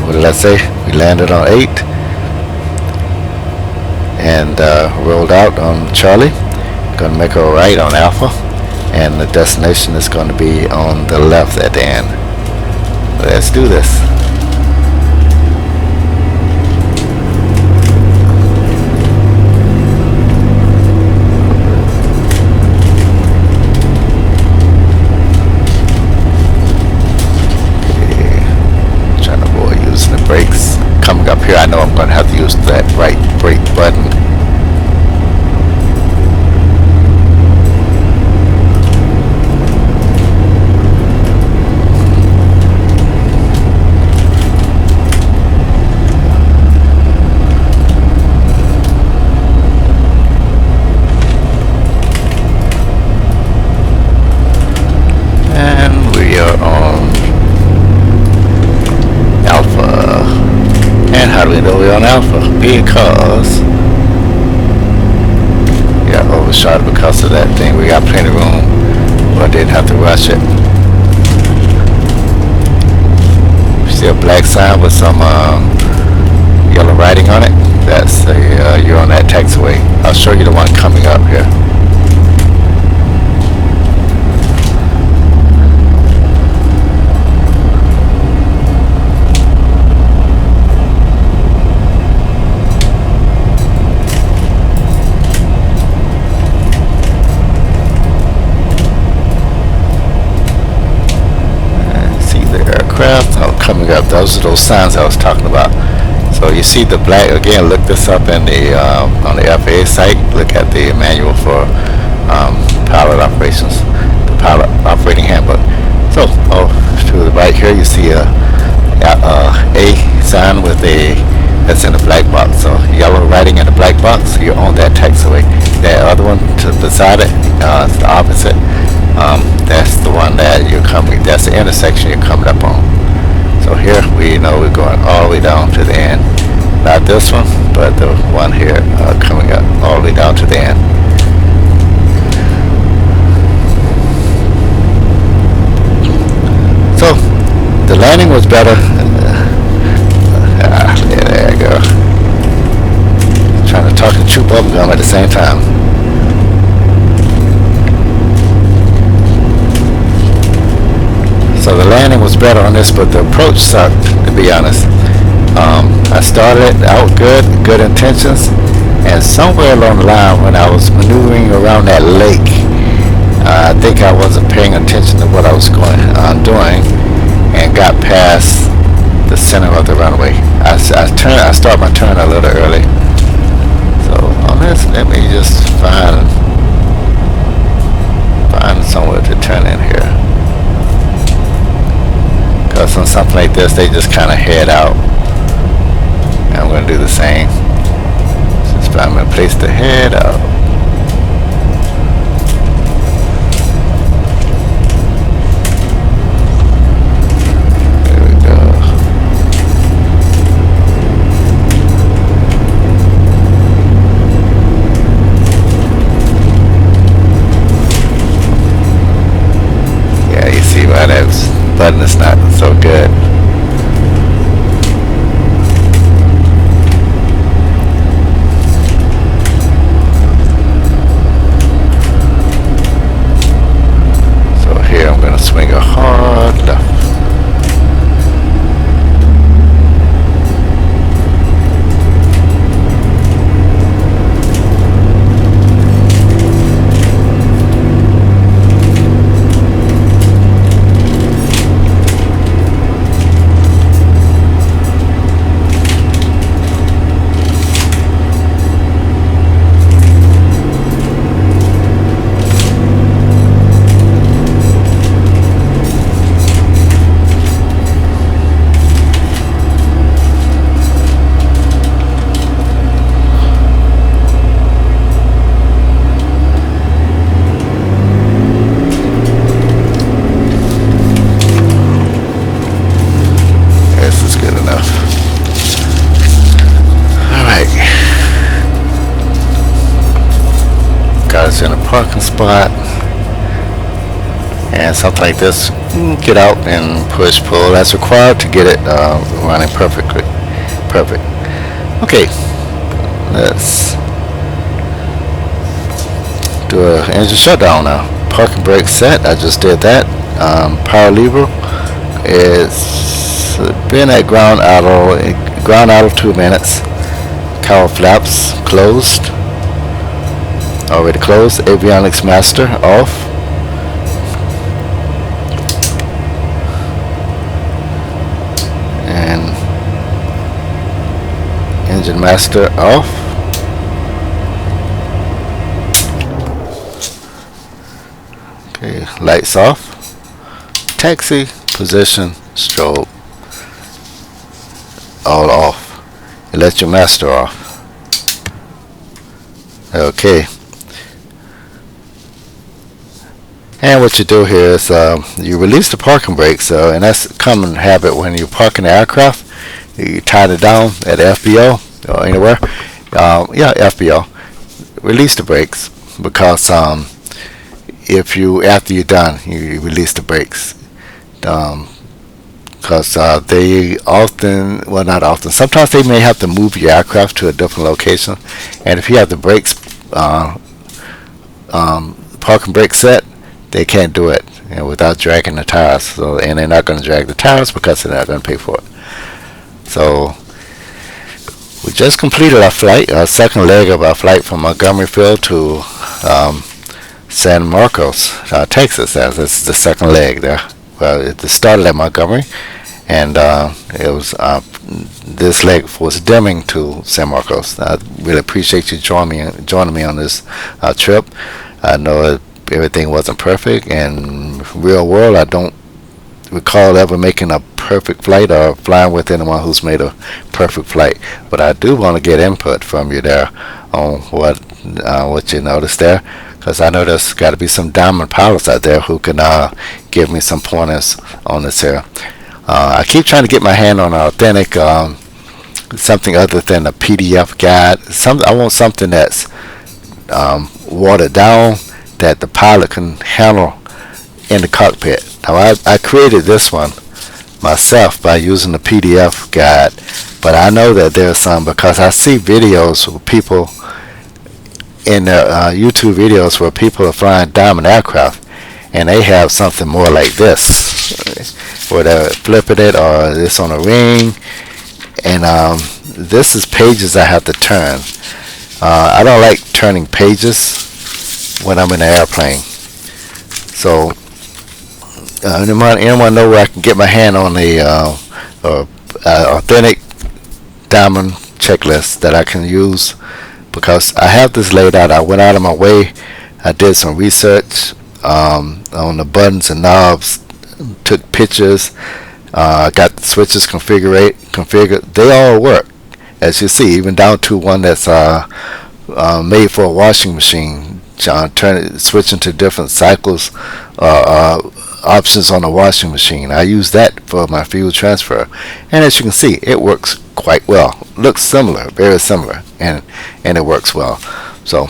what did I say? We landed on 8 and rolled out on Charlie. Gonna make a right on Alpha, and the destination is going to be on the left at the end. Let's do this. Okay. Trying to avoid using the brakes. Coming up here, I know I'm going to have to use that right brake button. On Alpha because overshot because of that thing. We got plenty of room, but I didn't have to rush it. See a black sign with some yellow writing on it? That's you're on that taxiway. I'll show you the one coming up here. Coming up, those are those signs I was talking about. So you see the black, again, look this up in the on the FAA site. Look at the manual for pilot operations, the pilot operating handbook. So to the right here you see a sign with a, that's in the black box. So yellow writing in the black box, you're on that taxiway. That other one to beside it, it's the opposite. That's the one that you're coming, that's the intersection you're coming up on. So here we know we're going all the way down to the end. Not this one, but the one here coming up all the way down to the end. So the landing was better. There you go. Trying to talk and chew bubblegum at the same time. So the landing was better on this, but the approach sucked, to be honest. I started it out good intentions, and somewhere along the line when I was maneuvering around that lake, I think I wasn't paying attention to what I was doing, and got past the center of the runway. I started my turn a little early. So on this, let me just find somewhere to turn in here. Because on something like this, they just kind of head out. And I'm going to do the same. Just find a place to head out. There we go. Yeah, you see why that's button is not so good. So here I'm going to swing a hard left. parking spot, and something like this, get out and push pull as required to get it running perfectly. Perfect. Okay, let's do an engine shutdown now. Parking brake set, I just did that. Power lever is been at ground idle 2 minutes. Cowl flaps closed, already closed. Avionics master off. And engine master off. Okay, lights off. Taxi position strobe all off. Electric master off. Okay. And what you do here is you release the parking brakes, and that's a common habit when you're parking the aircraft. You tie it down at FBO or anywhere. Yeah, FBO. Release the brakes because if you, after you're done, you release the brakes. Because they often, well, not often, sometimes they may have to move your aircraft to a different location, and if you have the brakes parking brake set, they can't do it, without dragging the tires. So, and they're not going to drag the tires because they're not going to pay for it. So we just completed our flight, our second leg of our flight from Montgomery Field to San Marcos, Texas. This is the second leg there. Well, it started at Montgomery, and it was this leg was Deming to San Marcos. I really appreciate you joining me on this trip. I know everything wasn't perfect, and real world, I don't recall ever making a perfect flight or flying with anyone who's made a perfect flight. But I do want to get input from you there on what you noticed there, because I know there's got to be some diamond pilots out there who can give me some pointers on this here. I keep trying to get my hand on an authentic something other than a PDF guide. I want something that's watered down that the pilot can handle in the cockpit. Now I created this one myself by using the PDF guide, but I know that there's some, because I see videos of people in their YouTube videos where people are flying diamond aircraft, and they have something more like this, where they're flipping it, or it's on a ring, and this is pages I have to turn. I don't like turning pages when I'm in the airplane. So anyone know where I can get my hand on the authentic diamond checklist that I can use? Because I have this laid out. I went out of my way. I did some research on the buttons and knobs, took pictures, got the switches configured. They all work, as you see, even down to one that's made for a washing machine. Switching to different cycles, options on the washing machine. I use that for my fuel transfer, and as you can see, it works quite well. Looks similar, very similar, and it works well. So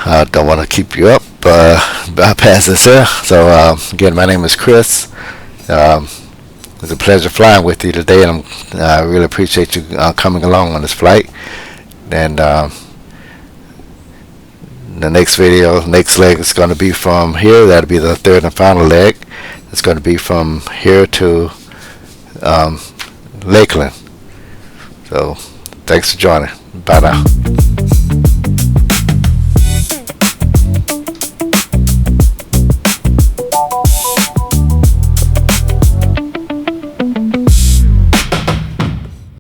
I don't want to keep you up past this here. So again, my name is Chris. It's a pleasure flying with you today, and I really appreciate you coming along on this flight. And the next leg is going to be from here. That'll be the third and final leg. It's going to be from here to Lakeland. So thanks for joining. Bye now.